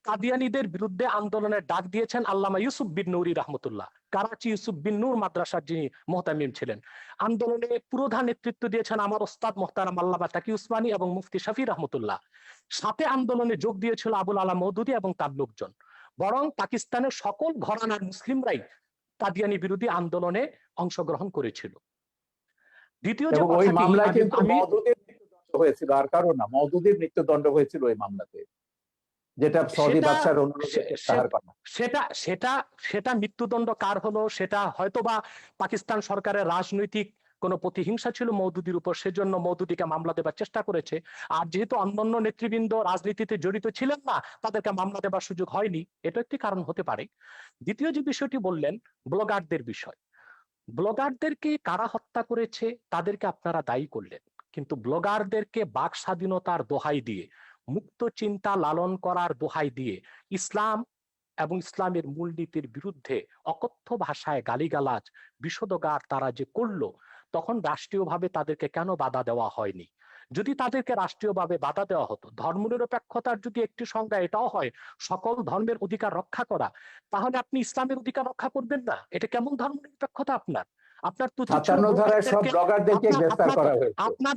কাদিয়ানীদের বিরুদ্ধে আন্দোলনের ডাক দিয়েছেন আল্লামা ইউসুফ বিন নুরি রহমতুল্লাহ, করাচি ইউসুফ বিন নূর মাদ্রাসার যিনি মোহতামিম ছিলেন। আন্দোলনে পুরোধা নেতৃত্ব দিয়েছেন আমার ওস্তাদ মোহতারাম আল্লামা তাকি উসমানী এবং মুফতি শফি রহমতুল্লাহ। সাথে আন্দোলনে যোগ দিয়েছিল আবুল আলা মওদুদি এবং তার লোকজন। বরং পাকিস্তানের সকল ঘরানার মুসলিমরাই কাদিয়ানী বিরোধী আন্দোলনে অংশগ্রহণ করেছিল। দ্বিতীয় যে এবং ওই কথাটি মামলায় কিন্তু আমি মওদুদির মৃত্যুদণ্ড হয়েছিল, আর কারণ না, মওদুদির মৃত্যুদণ্ড হয়েছিল ওই মামলাতে, যেটা সৌদি সেটা বাদশার অনুরোধে প্রত্যাহার করা। সেটা সেটা সেটা মৃত্যুদণ্ড কার হলো সেটা হয়তোবা পাকিস্তান সরকারের রাজনৈতিক কোনো প্রতিহিংসা ছিল মওদুদির উপর, সেজন্য মওদুদিকে মামলা দেবার চেষ্টা করেছে। আর যেহেতু অন্যান্য নেতৃবৃন্দ রাজনীতিতে জড়িত ছিলেন না, তাদেরকে মামলা দেবার সুযোগ হয়নি, এটা একটি কারণ হতে পারে। দ্বিতীয় যে বিষয়টি বললেন, ব্লগারদের বিষয়। ব্লগারদেরকে কারা হত্যা করেছে তাদেরকে আপনারা দায়ী করলেন, কিন্তু ব্লগারদেরকে বাক স্বাধীনতার দোহাই দিয়ে, মুক্ত চিন্তা লালন করার দোহাই দিয়ে ইসলাম এবং ইসলামের মূলনীতির বিরুদ্ধে অকথ্য ভাষায় গালিগালাজ বিষোদগার তারা যে করলো, তখন রাষ্ট্রীয়ভাবে তাদেরকে কেন বাধা দেওয়া হয়নি? যদি তাদেরকে রাষ্ট্রীয়ভাবে বাধা দেওয়া হতো, ধর্মনিরপেক্ষতার যদি একটি সংজ্ঞা এটাও হয় সকল ধর্মের অধিকার রক্ষা করা, তাহলে আপনি ইসলামের অধিকার রক্ষা করবেন না? এটা কেমন ধর্মনিরপেক্ষতা? আপনার আপনার তো উচিত ছিল 57 ধারায় সব ব্লগারদেরকে গ্রেফতার করা হয়েছে। আপনার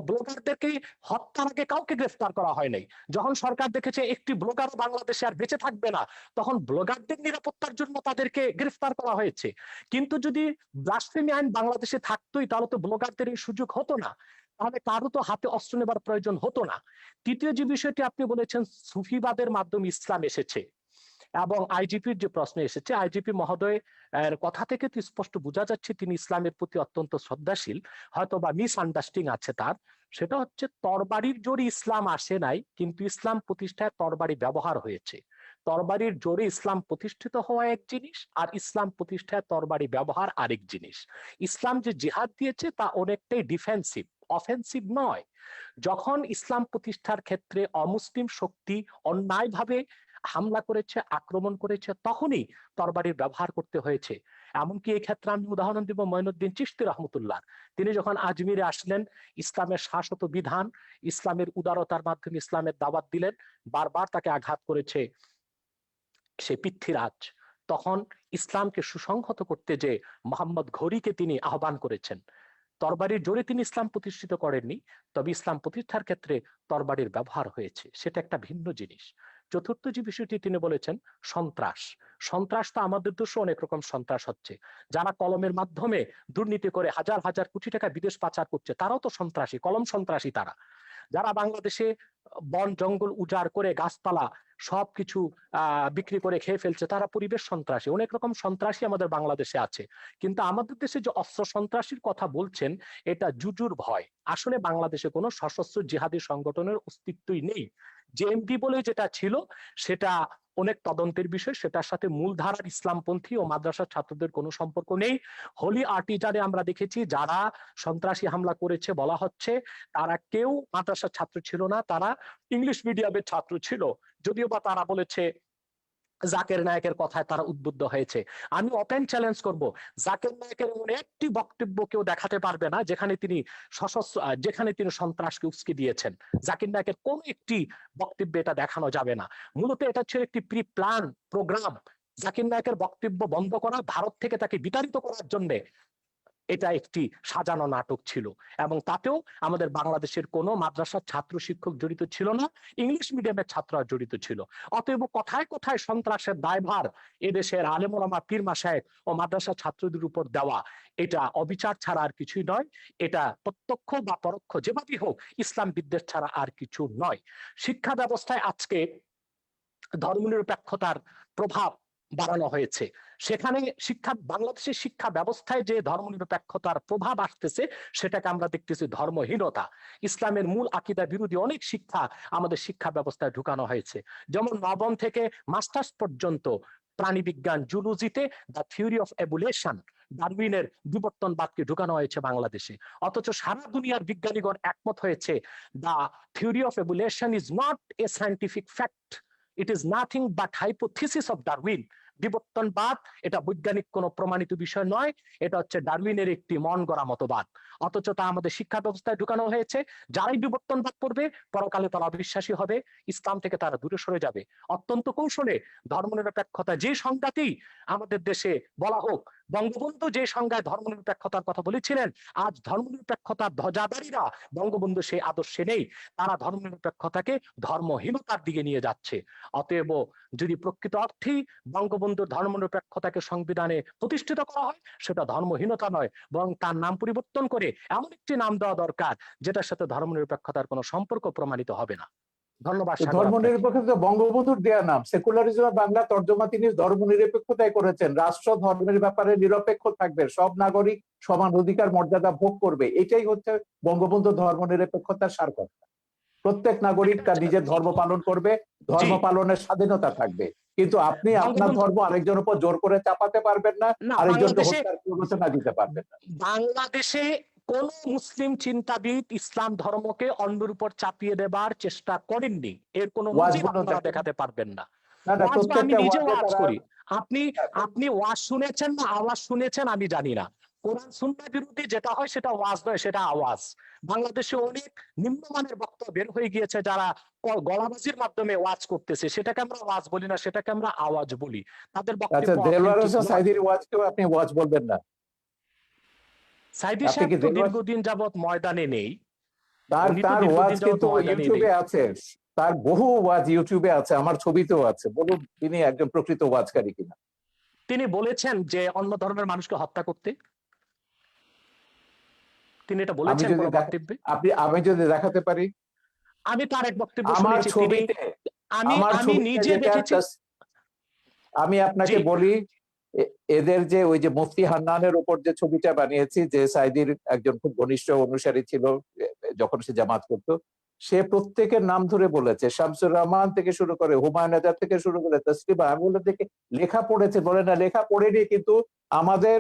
ব্লগারদেরকে হত্যার আগে কাউকে গ্রেফতার করা হয় নাই। যখন সরকার দেখেছে একটি ব্লগার বাংলাদেশে আর বেঁচে থাকবে না, তখন ব্লগারদের নিরাপত্তার জন্য তাদেরকে গ্রেফতার করা হয়েছে। কিন্তু যদি ব্লাসফেমি আইন বাংলাদেশে থাকতোই, তাহলে তো ব্লগারদের এই সুযোগ হতো না, তাহলে কারো তো হাতে অস্ত্র নেবার প্রয়োজন হতো না। তৃতীয় যে বিষয়টি আপনি বলেছেন, সুফিবাদের মাধ্যমে ইসলাম এসেছে এবং আইজিপির যে প্রশ্ন এসেছে, আইজিপি মহোদয় এর কথা থেকে তো স্পষ্ট বোঝা যাচ্ছে তিনি ইসলামের প্রতি অত্যন্ত শ্রদ্ধাশীল, হয়তো বা মিস আন্ডারস্ট্যান্ডিং আছে তার। সেটা হচ্ছে, তরবারির জোরে ইসলাম আসে নাই, কিন্তু ইসলাম প্রতিষ্ঠায় তরবারি ব্যবহার হয়েছে। তরবারির জোরে ইসলাম প্রতিষ্ঠিত হওয়া এক জিনিস, আর ইসলাম প্রতিষ্ঠায় তরবারি ব্যবহার আরেক জিনিস। ইসলাম যে জিহাদ দিয়েছে তা অনেকটাই ডিফেন্সিভ, অফেন্সিভ নয়। যখন ইসলাম প্রতিষ্ঠার ক্ষেত্রে অমুসলিম শক্তি অন্যায়ভাবে হামলা করেছে, আক্রমণ করেছে, তখনই তরবারির ব্যবহার করতে হয়েছে। এমনকি এই ক্ষেত্রে আমি উদাহরণ দিব মঈনুদ্দিন চিশতি রহমতুল্লাহ। তিনি যখন আজমিরে আসলেন, ইসলামের শাশ্বত বিধান, ইসলামের উদারতার মাধ্যমে ইসলামের দাওয়াত দিলেন, বারবার তাকে আঘাত করেছে সে পৃথ্বীরাজ। তখন ইসলামকে সুসংহত করতে যে মোহাম্মদ ঘড়িকে তিনি আহ্বান করেছেন। তরবারির জোরে তিনি ইসলাম প্রতিষ্ঠিত করেননি, তবে ইসলাম প্রতিষ্ঠার ক্ষেত্রে তরবারির ব্যবহার হয়েছে, সেটা একটা ভিন্ন জিনিস। চতুর্থ যে বিষয়টি তিনি বলেছেন, সন্ত্রাস। সন্ত্রাস তো আমাদের দেশে অনেক রকম সন্ত্রাস হচ্ছে। যারা কলমের মাধ্যমে দুর্নীতি করে হাজার হাজার কোটি টাকা বিদেশ পাচার করছে, তারাও তো সন্ত্রাসী, কলম সন্ত্রাসী তারা। যারা বাংলাদেশে বন জঙ্গল উজাড় করে গাছপালা সবকিছু বিক্রি করে খেয়ে ফেলছে, তারা পরিবেশ সন্ত্রাসী। অনেক রকম সন্ত্রাসী আমাদের বাংলাদেশে আছে। কিন্তু আমাদের দেশে যে অস্ত্র সন্ত্রাসীর কথা বলছেন, এটা জুজুর ভয়। আসলে বাংলাদেশে কোনো সশস্ত্র জিহাদি সংগঠনের অস্তিত্বই নেই। জেএমবি বলে যেটা ছিল, সেটা অনেক তদন্তের বিষয়, সেটার সাথে মূলধারার ইসলামপন্থী ও মাদ্রাসার ছাত্রদের কোনো সম্পর্ক নেই। হোলি আর্টিজারে আমরা দেখেছি যারা সন্ত্রাসী হামলা করেছে বলা হচ্ছে, তারা কেউ মাদ্রাসার ছাত্র ছিল না, তারা ইংলিশ মিডিয়ামের ছাত্র ছিল। যদিও বা তারা বলেছে জাকের নায়কের কথায় তারা উদ্বুদ্ধ হয়েছে। আমি ওপেন চ্যালেঞ্জ করব, জাকের নায়কের এমন একটি বক্তব্য কেউ দেখাতে পারবে না যেখানে তিনি সশস্ত্র, যেখানে তিনি সন্ত্রাসকে উস্কে দিয়েছেন। জাকির নায়কের কোন একটি বক্তব্যে এটা দেখানো যাবে না। মূলত এটা ছিল একটি প্রি প্ল্যান প্রোগ্রাম। জাকির নায়কের বক্তব্য বন্ধ করা, ভারত থেকে তাকে বিতাড়িত করার জন্য এটা একটি সাজানো নাটক ছিল। এবং তাতেও আমাদের বাংলাদেশের কোনো মাদ্রাসার ছাত্র শিক্ষক জড়িত ছিল না, ইংলিশ মিডিয়ামের ছাত্ররা জড়িত ছিল। অতএব কোথায় কোথায় সন্ত্রাসের দায়ভার এদেশের আলেম ওলামা পীর মাশায়েখ ও মাদ্রাসা ছাত্রদের উপর দেওয়া, এটা অবিচার ছাড়া আর কিছুই নয়। এটা প্রত্যক্ষ বা পরোক্ষ যেভাবেই হোক ইসলাম বিদ্বেষ ছাড়া আর কিছু নয়। শিক্ষা ব্যবস্থায় আজকে ধর্মনিরপেক্ষতার প্রভাব বাড়ানো হয়েছে। সেখানে বাংলাদেশের শিক্ষা ব্যবস্থায় যে ধর্মনিরপেক্ষতার প্রভাব আসতেছে, সেটাকে আমরা দেখতেছি ধর্মহীনতা। ইসলামের মূল আকীদা বিরোধী অনেক শিক্ষা আমাদের শিক্ষা ব্যবস্থায় ঢুকানো হয়েছে। যেমন নবম থেকে মাস্টার্স পর্যন্ত প্রাণীবিজ্ঞান, জুলজিতে দ্য থিওরি অফ এভোলিউশন, ডারউইনের বিবর্তনবাদকে ঢুকানো হয়েছে বাংলাদেশে। অথচ সারা দুনিয়ার বিজ্ঞানীগণ একমত হয়েছে, the theory of evolution is not a scientific fact, it is nothing but hypothesis of Darwin. বিবর্তনবাদ এটা বৈজ্ঞানিক কোনো প্রমাণিত বিষয় নয়, এটা হচ্ছে ডারউইনের একটি মন গড়া মতবাদ। অথচ তা আমাদের শিক্ষা ব্যবস্থায় ঢুকানো হয়েছে। যারাই বিবর্তনবাদ করবে, পরকালে তারা অবিশ্বাসী হবে, ইসলাম থেকে তারা দূরে সরে যাবে। অত্যন্ত কৌশলে ধর্মনিরপেক্ষতা যে সংজ্ঞাতেই আমাদের দেশে বলা হোক, বঙ্গবন্ধু যে সংজ্ঞায় ধর্মনিরপেক্ষতার কথা বলেছিলেন, আজ ধর্মনিরপেক্ষতার ধ্বজাধারীরা বঙ্গবন্ধু সেই আদর্শে নেই। তারা ধর্মনিরপেক্ষতাকে ধর্মহীনতার দিকে নিয়ে যাচ্ছে। অতএব যদি প্রকৃত অর্থেই বঙ্গবন্ধুর ধর্মনিরপেক্ষতাকে সংবিধানে প্রতিষ্ঠিত করা হয়, সেটা ধর্মহীনতা নয়, বরং তার নাম পরিবর্তন করে এমন একটি নাম দেওয়া দরকার যেটার সাথে ধর্মনিরপেক্ষতার কোনো সম্পর্ক প্রমাণিত হবে না। ধন্যবাদ সাগর ধর্ম আপনাকে। নিরপেক্ষতা বঙ্গবন্ধুর দেয়া নাম। সেকুলারিজম বাংলা তর্জমা তিনি ধর্ম নিরপেক্ষতায় করেছেন। রাষ্ট্র ধর্মের ব্যাপারে নিরপেক্ষ থাকবে, সব নাগরিক সমান অধিকার মর্যাদা ভোগ করবে, এটাই হচ্ছে বঙ্গবন্ধু ধর্ম নিরপেক্ষতার সার কথা। প্রত্যেক নাগরিক তার নিজের ধর্ম পালন করবে, জি, ধর্ম পালনের স্বাধীনতা থাকবে, কিন্তু আপনি আপনার বঙ্গবন্ধু ধর্ম আরেকজনের উপর জোর করে চাপাতে পারবেন না, না, আরেকজনকে হত্যার প্ররোচনা দিতে পারবেন না। বাংলাদেশে কোন মুসলিম চিন্তাবিদ ইসলাম ধর্মকে অন্যের উপর চাপিয়ে দেবার চেষ্টা করেননি, এর কোন নজির ওয়াজগুলো আপনারা দেখেন, দেখাতে পারবেন না। না না, ওয়াজ বা আমি প্রত্যেকটা নিজে ওয়াজে ওয়াজ তারা করি। আপনি আপনি ওয়াজ শুনেছেন না আওয়াজ শুনেছেন আমি জানি না। কোরআন সুন্নাহ বিরোধী যেটা হয় সেটা ওয়াজ নয়, সেটা আওয়াজ। বাংলাদেশে অনেক নিম্নমানের বক্তব্য বের হয়ে গিয়েছে, যারা গলাবাজির মাধ্যমে ওয়াজ করতেছে, সেটাকে আমরা ওয়াজ বলি না, সেটাকে আমরা আওয়াজ বলি। তাদের আচ্ছা, বক্তব্য দেলোয়ার অথেন্টিক হোসেন নয়। সাইদির ওয়াজকেও আপনি ওয়াজ বলবেন না? সাইদি আপনি সাহেব কি তো দেলোয়ার, দীর্ঘদিন যাবৎ ময়দানে নেই। তার উনি তো তার ওয়াজ দীর্ঘদিন যাবৎ কিন্তু ময়দানে নেই। ইউটিউবে আছে, তার বহু ওয়াজ ইউটিউবে আছে, আমার ছবিতেও আছে। বলুন তিনি একজন প্রকৃত ওয়াজকারী কিনা। তিনি বলেছেন যে অন্য ধর্মের মানুষকে হত্যা করতে, তিনি এটা আমি বলেছেন যদি কোন বক্তব্যে? আমি যদি দেখাতে পারি আমি তার এক বক্তব্য আমার শুনেছি, তিনি ছবিতে, আমি আমার আমি ছবিতে নিজে যেটা দেখেছি। আমি জি, আপনাকে বলি, এদের যে ওই যে মুফতি হান্নানের উপর যে ছবিটা বানিয়েছি, যে সাইদির একজন খুব ঘনিষ্ঠ অনুসারী ছিল যখন সে জামাত করতো, সে প্রত্যেকের নাম ধরে বলেছে, শামসুর রহমান থেকে শুরু করে হুমায়ুন আজাদ থেকে শুরু করে তসলিমা। আমি বলে দেখে লেখা পড়েছে, বলে না লেখা পড়েনি, কিন্তু আমাদের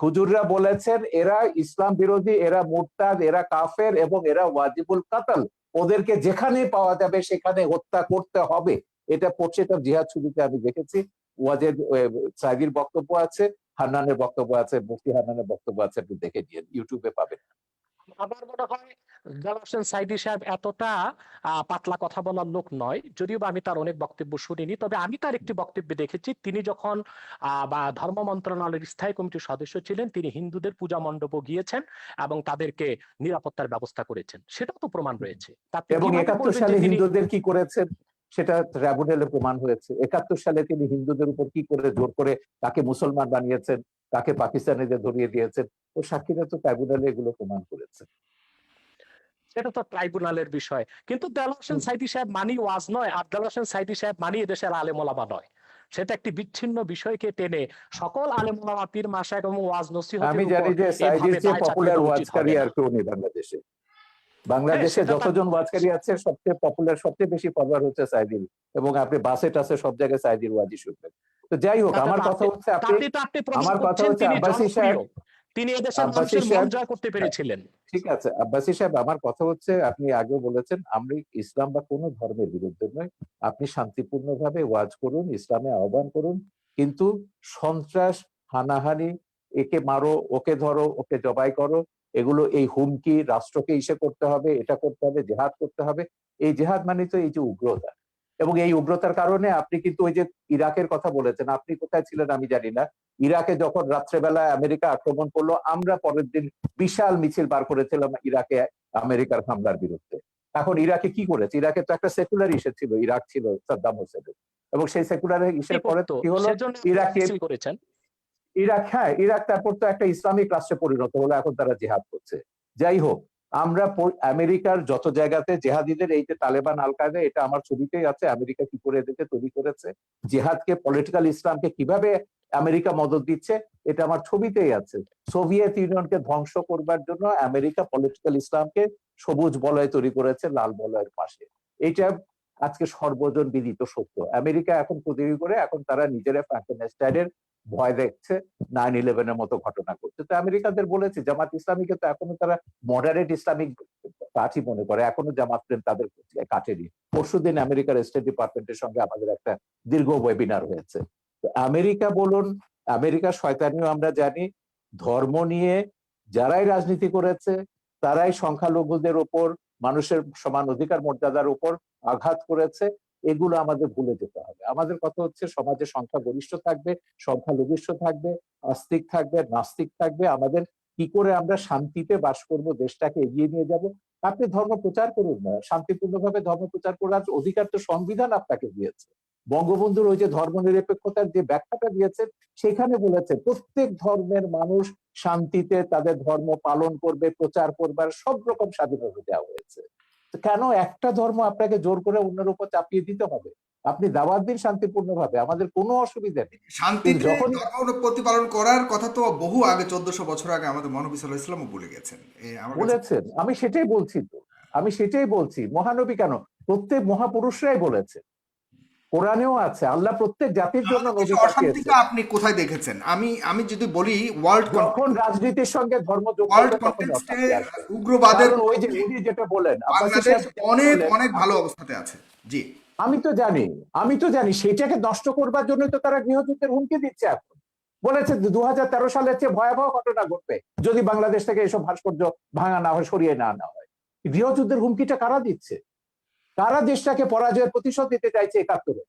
হুজুররা বলেছেন এরা ইসলাম বিরোধী, এরা মুরতাদ, এরা কাফের এবং এরা ওয়াজিবুল কাতাল, ওদেরকে যেখানে পাওয়া যাবে সেখানে হত্যা করতে হবে। এটা পড়ছে, এটা জিহাদ ছবিতে আমি দেখেছি। ওয়াজের সাইদির বক্তব্য আছে, হান্নানের বক্তব্য আছে, মুফতি হান্নানের বক্তব্য আছে, আপনি দেখে নিন, ইউটিউবে পাবেন। আমার মনে হয় জালাল হোসেন সাইদি সাহেব এতটা পাতলা কথা বলার লোক নয়, যদিও বা আমি তার অনেক বক্তব্য শুনিনি। তবে আমি তার একটি বক্তব্য দেখেছি, তিনি যখন বা ধর্ম মন্ত্রণালয়ের স্থায়ী কমিটির সদস্য ছিলেন, তিনি হিন্দুদের পূজা মণ্ডপও গিয়েছেন এবং তাদেরকে নিরাপত্তার ব্যবস্থা করেছেন, সেটাও তো প্রমাণ রয়েছে। তা আপনি এবং কিভাবে 71 বলবেন যে সালে তিনি হিন্দুদের কি করেছেন সেটা ট্রাইব্যুনালে প্রমাণ হয়েছে। 71 সালে তিনি হিন্দুদের উপর কি করে জোর করে তাকে মুসলমান বানিয়েছেন, তাকে পাকিস্তানিদের ধরিয়ে দিয়েছেন, ও সাক্ষীরা তো ট্রাইব্যুনালে এগুলো প্রমাণ করেছে। সেটা তো ট্রাইব্যুনালের বিষয়। কিন্তু দেলোয়ার হোসেন সাইদি সাহেব মানি ওয়াজ নয়, আর দেলোয়ার হোসেন সাইদি সাহেব মানি এদেশের আলেম ওলামা নয়। সেটা একটি বিচ্ছিন্ন বিষয়কে টেনে সকল আলেম ওলামা, পীর মাশায়েখ এবং ওয়াজ আমি নসিহতের উপর জানি যে সাইদির এভাবে যে দায় চাপিয়ে পপুলার দেওয়া উচিত ওয়াজকারী হবে না। আর কেউ নেই বাংলাদেশে। হ্যাঁ, বাংলাদেশে সেটা তার যতজন ওয়াজকারী আছে সবচেয়ে পপুলার, সবচেয়ে বেশি ফলোয়ার হচ্ছে সাইদির, এবং আপনি বাসে টাসে সব জায়গায় সাইদির ওয়াজই শুনবেন। তো যাই হোক, তাতে আমার তো কথা আপনি হচ্ছে তাতে তো আপনি প্রমাণ আমার কথা করছেন হচ্ছে তিনি আব্বাসী সাহেব, জনপ্রিয়, তিনি এদেশের আব্বাসী মানুষের মন সাহেব, জয় করতে পেরেছিলেন। ঠিক আছে আব্বাসী সাহেব, আমার কথা হচ্ছে আপনি আগেও বলেছেন আমি ইসলাম বা কোনো ধর্মের বিরুদ্ধে নয়, আপনি শান্তিপূর্ণভাবে ওয়াজ করুন, ইসলামে আহ্বান করুন, কিন্তু সন্ত্রাস, হানাহানি, একে মারো, ওকে ধরো, ওকে জবাই করো, এগুলো, এই হুমকি, রাষ্ট্রকে ইসে করতে হবে, এটা করতে হবে, জেহাদ করতে হবে, এই জেহাদ মানে তো এই যে উগ্রতা, এবং এই উগ্রতার কারণে আপনি কিন্তু ওই যে ইরাকের কথা বলেছেন, আপনি কোথায় ছিলেন আমি জানি না, ইরাকে যখন রাত্রেবেলা আমেরিকা আক্রমণ করলো, আমরা পরের দিন বিশাল মিছিল বার করেছিলাম ইরাকে আমেরিকার হামলার বিরুদ্ধে। এখন ইরাকে কি করেছে? ইরাকে তো একটা সেকুলার ইস্যু ছিল, ইরাক ছিল সাদ্দাম হোসেনের, এবং সেই সেকুলার কি ইস্যুর পরে করতো কি হলো, সেজন্য ইরাকে, মিছিল করেছেন। ইরাক, হ্যাঁ ইরাক তারপর তো একটা ইসলামিক রাষ্ট্রে পরিণত হলো, এখন তারা জিহাদ করছে। যাই হোক, আমরা আমেরিকার যত জায়গাতে জেহাদিদের, এই যে তালেবান, আল কায়দা, এটা আমার ছবিতেই আছে, আমেরিকা কি করে এদেরকে তৈরি করেছে, জেহাদকে, পলিটিক্যাল ইসলামকে কিভাবে আমেরিকা মদদ দিচ্ছে, এটা আমার ছবিতেই আছে। সোভিয়েত ইউনিয়নকে ধ্বংস করবার জন্য আমেরিকা পলিটিক্যাল ইসলামকে সবুজ বলয় তৈরি করেছে লাল বলয়ের পাশে। এইটা আজকে সর্বজন বিদিত সত্য। আমেরিকা এখন তৈরি করে, এখন তারা নিজেরা ফ্রাঙ্কেনস্টাইনের ভয় দেখছে, 9/11-এর মতো ঘটনা করছে। তো আমেরিকানদের বলেছে, জামাত ইসলামীকে তো এখনো তারা মডারেট ইসলামিক পার্টি মনে করে, এখনো জামাত প্রেম তাদের কাটেনি। পরশুদিন আমেরিকার স্টেট ডিপার্টমেন্টের সঙ্গে আমাদের একটা দীর্ঘ ওয়েবিনার হয়েছে। তো আমেরিকা বলুন, আমেরিকার শয়তানিও আমরা জানি, ধর্ম নিয়ে যারাই রাজনীতি করেছে তারাই সংখ্যালঘুদের উপর, মানুষের সমান অধিকার মর্যাদার উপর আঘাত করেছে। এগুলো আমাদের ভুলে যেতে হবে। আমাদের কথা হচ্ছে সমাজে সংখ্যা গরিষ্ঠ থাকবে, সংখ্যালঘিষ্ঠ থাকবে, আস্তিক থাকবে, নাস্তিক থাকবে, আমাদের কি করে আমরা শান্তিতে বাস করব, দেশটাকে এগিয়ে নিয়ে যাব। আপনি ধর্ম প্রচার করুন না, শান্তিপূর্ণভাবে ধর্ম প্রচার করার অধিকার তো সংবিধান আপনাকে দিয়েছে। বঙ্গবন্ধুর ওই যে ধর্ম নিরপেক্ষতার যে ব্যাখ্যাটা দিয়েছেন, সেখানে বলেছে প্রত্যেক ধর্মের মানুষ শান্তিতে তাদের ধর্ম পালন করবে, প্রচার করবার সব রকম স্বাধীনতা দেওয়া হয়েছে। কেন একটা ধর্ম আপনাকে জোর করে অন্যের উপর চাপিয়ে দিতে হবে? আপনি দাওয়াত দিন শান্তিপূর্ণভাবে, আমাদের কোনো অসুবিধা নেই। কিন্তু শান্তিতে যখন ধর্ম প্রতিপালন করার কথা তো বহু আগে, 1400 বছর আগে আমাদের মহানবী সাল্লাল্লাহু আলাইহি ওয়াসাল্লামও বলে গেছেন। আমার কাছে বলেছেন, আমি সেটাই বলছি, তো আমি সেটাই বলছি, মহানবী কেন, প্রত্যেক মহাপুরুষরাই বলেছে, কোরআনেও আছে, আল্লাহ প্রত্যেক জাতির জন্য আমাদের দেশে নবী অশান্তিটা পাঠিয়েছেন। আপনি কোথায় দেখেছেন? আমি আমি যদি বলি ওয়ার্ল্ড যখন রাজনীতির সঙ্গে ধর্ম যোগ ওয়ার্ল্ড করবে তখন কনটেক্সটে অশান্তি আসবে। উগ্রবাদের কারণ ওই যে পক্ষে উনি যেটা বলেন, আব্বাসী বাংলাদেশ সাহেব যেটা অনেক বললেন, অনেক ভালো অবস্থাতে আছে। জি। আমি তো জানি, আমি তো জানি সেটাকে নষ্ট করবার জন্য তো তারা গৃহযুদ্ধের হুমকি দিচ্ছে এখন। বলেছে 2013 সালের চেয়ে ভয়াবহ ঘটনা ঘটবে যদি বাংলাদেশ থেকে এসব ভাস্কর্য ভাঙা না হয়, সরিয়ে না আনা হয়। গৃহযুদ্ধের হুমকিটা কারা দিচ্ছে? কারা দেশটাকে পরাজয়ের প্রতিশোধ দিতে চাইছে 71-এ?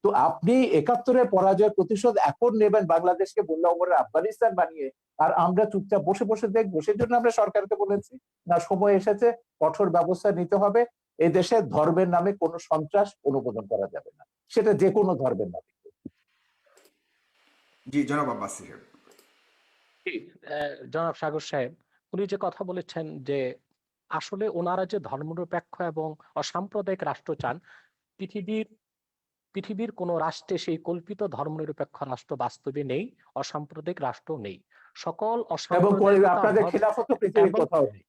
তো আপনি 71-এর পরাজয়ের প্রতিশোধ এখন নেবেন বাংলাদেশকে বললে ওমরের আফগানিস্তান বানিয়ে, আর আমরা চুপচাপ বসে বসে দেখবো? সেজন্য আমরা সরকারকে বলেছি, না, সময় এসেছে, কঠোর ব্যবস্থা নিতে হবে। এই দেশে ধর্মের নামে কোনো সন্ত্রাস অনুমোদন করা যাবে না, সেটা যে কোনো ধর্মের নামে। জি, জনাব আব্বাস সাহেব। জি, জনাব সাগর সাহেব, উনি যে কথা বলেছেন যে আসলে ওনারা যে ধর্মনিরপেক্ষ এবং অসাম্প্রদায়িক রাষ্ট্র চান, পৃথিবীর পৃথিবীর কোন রাষ্ট্রে সেই কল্পিত ধর্মনিরপেক্ষ রাষ্ট্র বাস্তবে নেই, অসাম্প্রদায়িক রাষ্ট্র নেই। সকল এবং অসাম্প্রদায়িকতা আপনাদের ধর্ম খেলাফত পৃথিবীর এবং কোথাও নেই,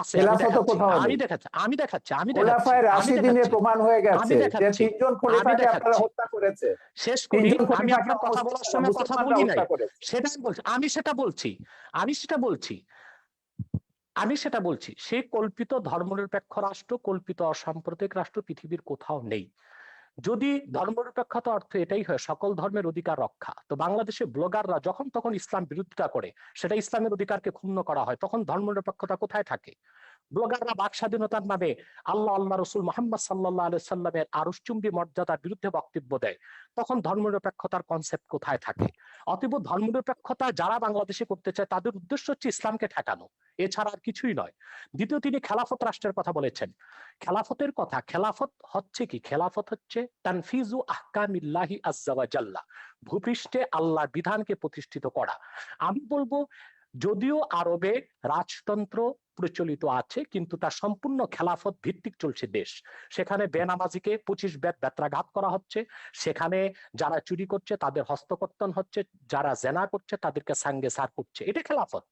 আছে, আমি খেলাফত দেখাচ্ছি, কোথাও আমি নেই। দেখাচ্ছি, আমি দেখাচ্ছি, আমি দেখাচ্ছি, খোলাফায়ে আমি রাশিদিনে দেখাচ্ছি, প্রমাণ হয়ে আমি গেছে যে দেখাচ্ছি, 3 জন আমি খলিফাকে আপনারা দেখাচ্ছি। হত্যা করেছে, শেষ করি, 3 জন আমি খলিফাকে আপনার কথা বলার সময় কথা মুসলমানরা বলি নাই, হত্যা করেছে। সেটাই বলছি, আমি সেটা বলছি, আমি সেটা বলছি, সেই কল্পিত ধর্মনিরপেক্ষ রাষ্ট্র, কল্পিত অসাম্প্রদায়িক রাষ্ট্র পৃথিবীর কোথাও নেই। যদি ধর্মনিরপেক্ষতা অর্থ এটাই হয় সকল ধর্মের অধিকার রক্ষা, তো বাংলাদেশে ব্লগাররা যখন তখন ইসলাম বিরোধিতা করে, সেটা ইসলামের অধিকারকে ক্ষুণ্ণ করা হয়, তখন ধর্মনিরপেক্ষতা কোথায় থাকে? ব্লগাররা বাক স্বাধীনতার নামে আল্লাহ রসুল মোহাম্মদ সাল্লাহ আলি সাল্লামের আরুষচুম্বী মর্যাদার বিরুদ্ধে বক্তব্য দেয়, তখন ধর্মনিরপেক্ষতার কনসেপ্ট কোথায় থাকে? অতএব ধর্মনিরপেক্ষতা যারা বাংলাদেশে করতে চায় তাদের উদ্দেশ্য হচ্ছে ইসলামকে ঠেকানো, এছাড়া আর কিছুই নয়। দ্বিতীয়, তিনি খেলাফত রাষ্ট্রের কথা বলেছেন। খেলাফতের কথা, খেলাফত হচ্ছে কি? খেলাফত হচ্ছে তানফিজু আহকামিল্লাহি আজ্জা ওয়া জাল্লা, ভূপৃষ্ঠে আল্লাহর বিধানকে প্রতিষ্ঠিত করা। আমি বলবো, যদিও আরবে রাজতন্ত্র প্রচলিত আছে, কিন্তু তা সম্পূর্ণ খেলাফত ভিত্তিক চলছে দেশ। সেখানে বেনামাজিকে 25 বেত্রাঘাত করা হচ্ছে, সেখানে যারা চুরি করছে তাদের হস্তকর্তন হচ্ছে, যারা জেনা করছে তাদেরকে সাঙ্গে সার করছে, এটা খেলাফত।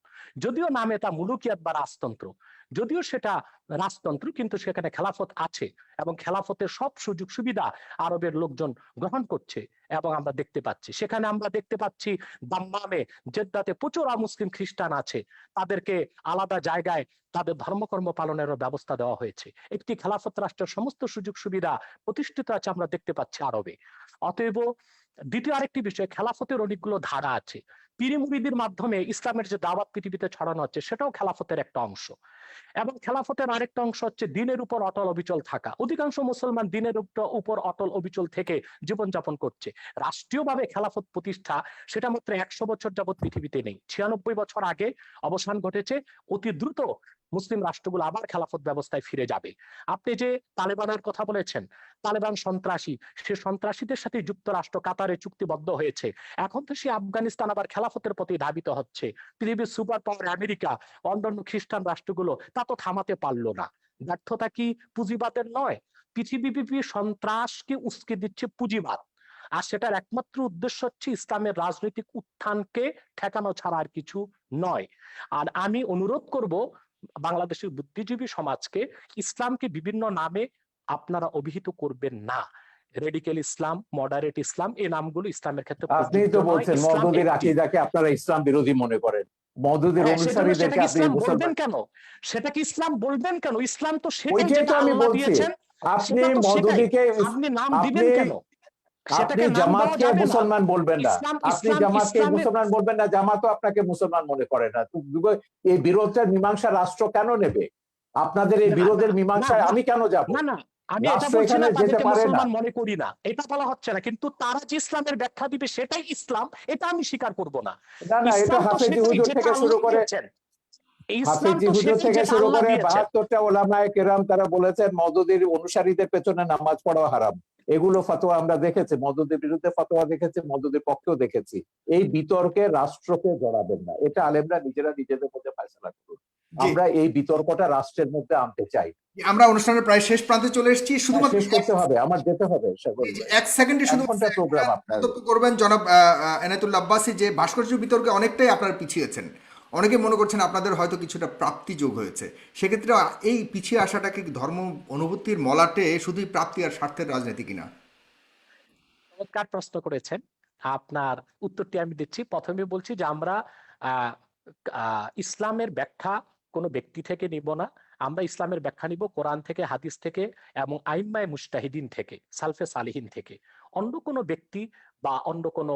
যদিও নামে তা মুলুকিয়াত বা রাজতন্ত্র, যদিও সেটা রাজতন্ত্র, কিন্তু সেখানে খেলাফত আছে এবং খেলাফতের সব সুযোগ সুবিধা আরবের লোকজন গ্রহণ করছে। এবং আমরা দেখতে পাচ্ছি, সেখানে আমরা দেখতে পাচ্ছি দাম্মামে, জেদ্দাতে প্রচুর অমুসলিম খ্রিস্টান আছে, তাদেরকে আলাদা জায়গায় তাদের ধর্মকর্ম পালনেরও ব্যবস্থা দেওয়া হয়েছে। একটি খেলাফত রাষ্ট্রের সমস্ত সুযোগ সুবিধা প্রতিষ্ঠিত আছে, আমরা দেখতে পাচ্ছি আরবে। অতএব দ্বিতীয় আরেকটি বিষয়, খেলাফতের অনেকগুলো ধারা আছে। পীর মুরিদির মাধ্যমে ইসলামের যে দাওয়াত পৃথিবীতে ছড়ানো হচ্ছে, সেটাও খেলাফতের একটা অংশ। এবং খেলাফতের আরেকটা অংশ হচ্ছে দিনের উপর অটল অবিচল থাকা। অধিকাংশ মুসলমান দিনের উপর অটল অবিচল থেকে জীবনযাপন করছে। রাষ্ট্রীয়ভাবে খেলাফত প্রতিষ্ঠা, সেটা মাত্র 100 বছর যাবৎ পৃথিবীতে নেই। 96 বছর আগে অবসান ঘটেছে। অতি দ্রুত মুসলিম রাষ্ট্রগুলো আবার খেলাফত ব্যবস্থায় ফিরে যাবে। আপনি যে তালেবানের কথা বলেছেন, তালেবান সন্ত্রাসী, সে সন্ত্রাসীদের সাথে যুক্তরাষ্ট্র কাতারে চুক্তিবদ্ধ হয়েছে। এখন তো সে আফগানিস্তান আবার খেলাফতের প্রতি ধাবিত হচ্ছে। পৃথিবীর সুপার পাওয়ার আমেরিকা, অন্যান্য খ্রিস্টান রাষ্ট্রগুলো তা তো থামাতে পারলো না। ব্যর্থতা কি পুঁজিবাদের নয়? পৃথিবীব্যাপী সন্ত্রাসকে উস্কে দিচ্ছে পুঁজিবাদ, আর সেটার একমাত্র উদ্দেশ্য হচ্ছে ইসলামের রাজনৈতিক উত্থানকে ঠেকানো ছাড়া আর কিছু নয়। আর আমি অনুরোধ করব বাংলাদেশের বুদ্ধিজীবী সমাজকে, ইসলামকে বিভিন্ন নামে আপনারা অভিহিত করবেন না। রেডিক্যাল ইসলাম, মডারেট ইসলাম, এই নামগুলো ইসলামের ক্ষেত্রে আপনি প্রযোজ্য তো নয়। বলছেন ইসলাম মওদুদির একটি। আকীদাকে আপনারা ইসলাম বিরোধী মনে করেন, মওদুদির হ্যাঁ, সেজন্য অনুসারীদেরকে সেটাকে আপনি ইসলাম বলবেন মুসলমান। কেন? সেটাকে ইসলাম বলবেন কেন? ইসলাম তো সেটাই ওইটাই যেটা তো আমি আল্লাহ বলছি, দিয়েছেন, আপনি সেটা তো সেটাই। মওদুদিকে আপনি নাম আপনি দিবেন কেন? আপনি সেটাকে নাম দেওয়া জামাতকে যাবে না। মুসলমান বলবেন না, ইসলাম আপনি ইসলাম জামাতকে ইসলামের মুসলমান বলবেন না, জামাতও আপনাকে মুসলমান মনে করে না। তো এই বিরোধটার মীমাংসা রাষ্ট্র কেন নেবে? আপনাদের এই না বিরোধের না মীমাংসায় না আমি কেন যাব? না না, আমি এটা রাষ্ট্র বলছি এখানে না যেতে তাদেরকে পারে না। মুসলমান মনে করি না, এটা বলা হচ্ছে না, কিন্তু তারা যে ইসলামের ব্যাখ্যা দিবে সেটাই ইসলাম, এটা আমি স্বীকার করব না। না না, এটা ইসলাম তো হাফেজি সেটাই হুজুর যেটা থেকে শুরু আল্লাহ করে, দিয়েছেন। এই ইসলাম হাফেজি তো হুজুর সেটাই থেকে যেটা শুরু আল্লাহ করে দিয়েছেন। 72টা ওলামায়ে কেরাম তারা বলেছেন মওদুদির অনুসারীদের পেছনে নামাজ পড়া হারাম। এগুলো ফতোয়া আমরা দেখেছি, মওদুদির বিরুদ্ধে ফতোয়া দেখেছি, মওদুদির পক্ষেও দেখেছি। এই বিতর্কে রাষ্ট্রকে জড়াবেন না, এটা আলেমরা নিজেরা নিজেদের মধ্যে ফয়সালা করুন। জি, আমরা এই বিতর্কটা রাষ্ট্রের মধ্যে আনতে চাই। আমরা অনুষ্ঠানের প্রায় শেষ প্রান্তে চলে এসেছি, শুধুমাত্র শেষ করতে হবে, আমার যেতে হবে সাগর ভাই। এক সেকেন্ডে 1 শুধু ঘন্টা প্রোগ্রাম আপনার। মন্তব্য করবেন জনাব এনায়েতুল্লাহ আব্বাসী, যে ভাস্কর্য বিতর্কে অনেকটাই আপনারা পিছিয়েছেন। অনেকে মনে করছেন আপনাদের হয়তো কিছুটা প্রাপ্তি যোগ হয়েছে। সেক্ষেত্রে এই পিছিয়ে আসাটাকে কি ধর্ম অনুভূতির মলাটে শুধুই প্রাপ্তি আর স্বার্থের রাজনীতি কিনা? চমৎকার প্রশ্ন করেছেন। আপনার উত্তরটি আমি দিচ্ছি। প্রথমে বলছি যে আমরা আহ, ইসলামের ব্যাখ্যা কোনো ব্যক্তি থেকে নিব না। আমরা ইসলামের ব্যাখ্যা নিব কোরআন থেকে, হাদিস থেকে এবং আইম্মায়ে মুজতাহিদিন থেকে, সালফে সালিহিন থেকে। অন্য কোনো ব্যক্তি বা অন্য কোনো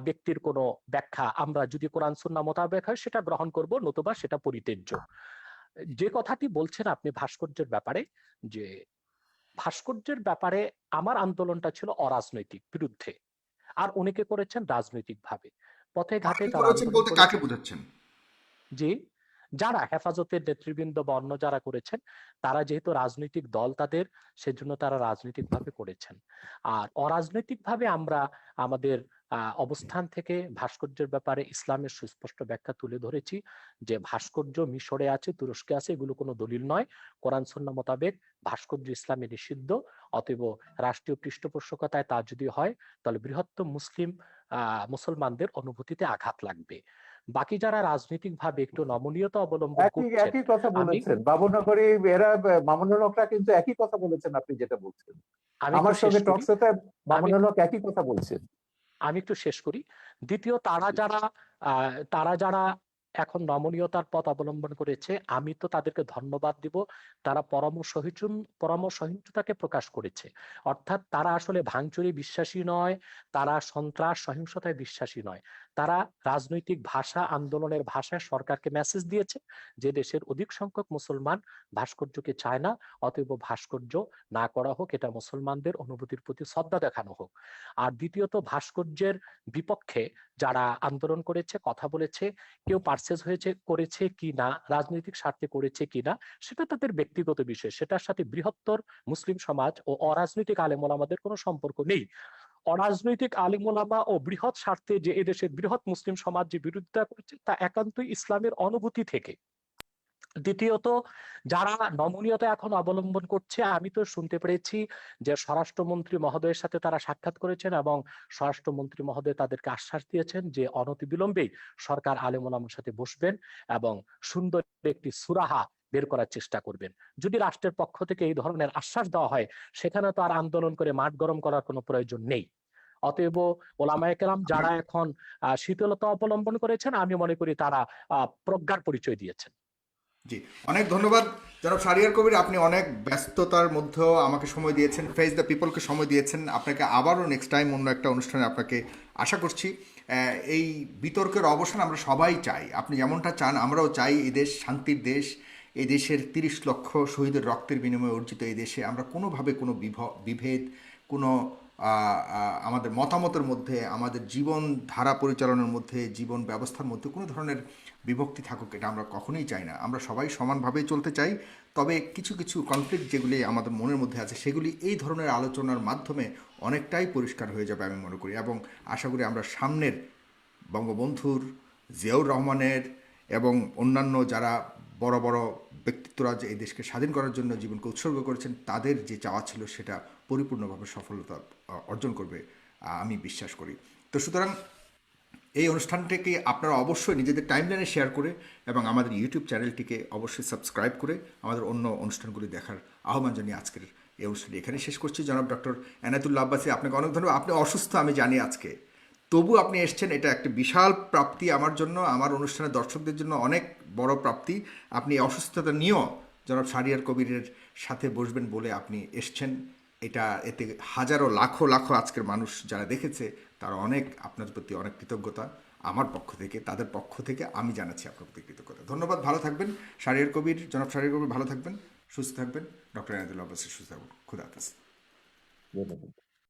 ব্যক্তির কোনো ব্যাখ্যা আমরা যদি কোরআন সুন্নাহ মোতাবেক হয় সেটা গ্রহণ করব, নতুবা সেটা পরিত্যাজ্য। যে কথাটি বলছেন আপনি ভাস্কর্যের ব্যাপারে, যে ভাস্কর্যের ব্যাপারে আমার আন্দোলনটা ছিল অরাজনৈতিক, বিরুদ্ধে। আর অনেকে করেছেন রাজনৈতিক ভাবে, পথে ঘাটে আপনি তারা করেছেন আন্দোলন বলতে কাকে করেছেন। বোঝাচ্ছেন? যে যারা হেফাজতের নেতৃবৃন্দ বা অন্য যারা করেছেন, তারা যেহেতু রাজনৈতিক দল তাদের, সেজন্য তারা রাজনৈতিক ভাবে করেছেন। আর অরাজনৈতিক ভাবে আমরা আমাদের অবস্থান থেকে ভাস্কর্যের ব্যাপারে ইসলামের সুস্পষ্ট ব্যাখ্যা তুলে ধরেছি, যে ভাস্কর্য মিশরে আছে, তুরস্কে আছে, এগুলো কোনো দলিল নয়। কোরআন সুন্নাহ মোতাবেক ভাস্কর্য ইসলামে নিষিদ্ধ। অতএব রাষ্ট্রীয় পৃষ্ঠপোষকতায় তা যদি হয়, তাহলে বৃহত্তম মুসলমানদের অনুভূতিতে আঘাত লাগবে। বাকি যারা রাজনৈতিক ভাবে একটু নমনীয়তা অবলম্বন একই করছেন, একই কথা আমি বলেছেন বাবুনগরী, এরা মামুনুল হকরা কিন্তু একই কথা বলেছেন আপনি যেটা বলছেন। আমি একটু আমার শেষ সঙ্গে করি। টকশোতে আমি মামুনুল হক একই কথা বলছেন। আমি একটু শেষ করি। দ্বিতীয়, তারা যারা এখন নমনীয়তার পথ অবলম্বন করেছে, আমি তো তাদেরকে ধন্যবাদ দিব। তারা পরমসহিষ্ণুতাকে প্রকাশ করেছে। অর্থাৎ তারা আসলে ভাঙচুরে বিশ্বাসী নয়, তারা সন্ত্রাস সহিংসতায় বিশ্বাসী নয়। তারা রাজনৈতিক ভাষা, আন্দোলনের ভাষায় সরকারকে মেসেজ দিয়েছে যে দেশের অধিক সংখ্যক মুসলমান ভাস্কর্যকে চায় না, অতএব ভাস্কর্য না করা হোক, এটা মুসলমানদের অনুভূতির প্রতি শ্রদ্ধা দেখানো হোক। আর দ্বিতীয়ত, ভাস্কর্যের বিপক্ষে যারা আন্দোলন করেছে, কথা বলেছে, কেউ পারচেজ করেছে কি না, রাজনৈতিক স্বার্থে করেছে কি না, সেটা তাদের ব্যক্তিগত বিষয়। সেটার সাথে বৃহত্তর মুসলিম সমাজ ও অরাজনৈতিক আলেম ওলামাদের কোনো সম্পর্ক নেই। অরাজনৈতিক আলেম ওলামা ও বৃহৎ স্বার্থে যে এদেশের বৃহৎ মুসলিম সমাজ যে বিরোধিতা করছে, তা একান্তই ইসলামের অনুভূতি থেকে। দ্বিতীয়ত, যারা নমনীয়তা এখন অবলম্বন করছে, আমি তো শুনতে পেরেছি যে স্বরাষ্ট্রমন্ত্রী মহোদয়ের সাথে তারা সাক্ষাৎ করেছেন এবং স্বরাষ্ট্রমন্ত্রী মহোদয় তাদেরকে আশ্বাস দিয়েছেন যে অনতিবিলম্বেই সরকার আলেম ওলামার সাথে বসবেন এবং সুন্দর একটি সুরাহা বের করার চেষ্টা করবেন। যদি রাষ্ট্রের পক্ষ থেকে এই ধরনের আশ্বাস দেওয়া হয়, সেখানে তো আর আন্দোলন করে মাঠ গরম করার কোনো প্রয়োজন নেই। অতএব ওলামায়ে কেরাম যারা এখন শীতলতা অবলম্বন করেছেন, আমি মনে করি তারা প্রজ্ঞার পরিচয় দিয়েছেন। জি, অনেক ধন্যবাদ জনাব শাহরিয়ার কবির। আপনি অনেক ব্যস্ততার মধ্যেও আমাকে সময় দিয়েছেন, ফেস দ্য পিপলকে সময় দিয়েছেন। আপনাকে আবারও নেক্সট টাইম অন্য একটা অনুষ্ঠানে আপনাকে আশা করছি। এই বিতর্কের অবসান আমরা সবাই চাই, আপনি যেমনটা চান আমরাও চাই। এই দেশ শান্তির দেশ, এই দেশের 30 লক্ষ শহীদের রক্তের বিনিময়ে অর্জিত এই দেশে আমরা কোনোভাবে কোনো বিভেদ, কোনো আমাদের মতামতের মধ্যে, আমাদের জীবন ধারা পরিচালনার মধ্যে, জীবন ব্যবস্থার মধ্যে কোনো ধরনের বিভক্তি থাকুক, এটা আমরা কখনোই চাই না। আমরা সবাই সমানভাবেই চলতে চাই। তবে কিছু কিছু কনফ্লিক্ট যেগুলি আমাদের মনের মধ্যে আছে, সেগুলি এই ধরনের আলোচনার মাধ্যমে অনেকটাই পরিষ্কার হয়ে যাবে আমি মনে করি। এবং আশা করি আমরা সামনের বঙ্গবন্ধুর, জিয়াউর রহমানের এবং অন্যান্য যারা বড় বড় ব্যক্তিত্বরা যে এই দেশকে স্বাধীন করার জন্য জীবনকে উৎসর্গ করেছেন, তাদের যে চাওয়া ছিল সেটা পরিপূর্ণভাবে সফলতা অর্জন করবে আমি বিশ্বাস করি। তো সুতরাং এই অনুষ্ঠানটিকে আপনারা অবশ্যই নিজেদের টাইমলাইনে শেয়ার করে এবং আমাদের ইউটিউব চ্যানেলটিকে অবশ্যই সাবস্ক্রাইব করে আমাদের অন্য অনুষ্ঠানগুলি দেখার আহ্বান জানিয়ে আজকের এই অনুষ্ঠানটি এখানে শেষ করছি। জনাব ডক্টর এনায়েতুল্লাহ আব্বাসী, আপনাকে অনেক ধন্যবাদ। আপনি অসুস্থ আমি জানি আজকে, তবু আপনি এসছেন, এটা একটা বিশাল প্রাপ্তি আমার জন্য, আমার অনুষ্ঠানের দর্শকদের জন্য অনেক বড় প্রাপ্তি। আপনি এই অসুস্থতা নিয়েও জনাব শাহরিয়ার কবিরের সাথে বসবেন বলে আপনি এসছেন। এতে হাজারো লাখো লাখো আজকের মানুষ যারা দেখেছে, তারা অনেক আপনার প্রতি অনেক কৃতজ্ঞতা। আমার পক্ষ থেকে, তাদের পক্ষ থেকে আমি জানাচ্ছি আপনার প্রতি কৃতজ্ঞতা। ধন্যবাদ, ভালো থাকবেন। জনাব শাহরিয়ার কবির ভালো থাকবেন, সুস্থ থাকবেন। ডক্টর এনায়েতুল্লাহ আব্বাসী সুস্থ থাকবেন। খুদা হাফেজ। ধন্যবাদ।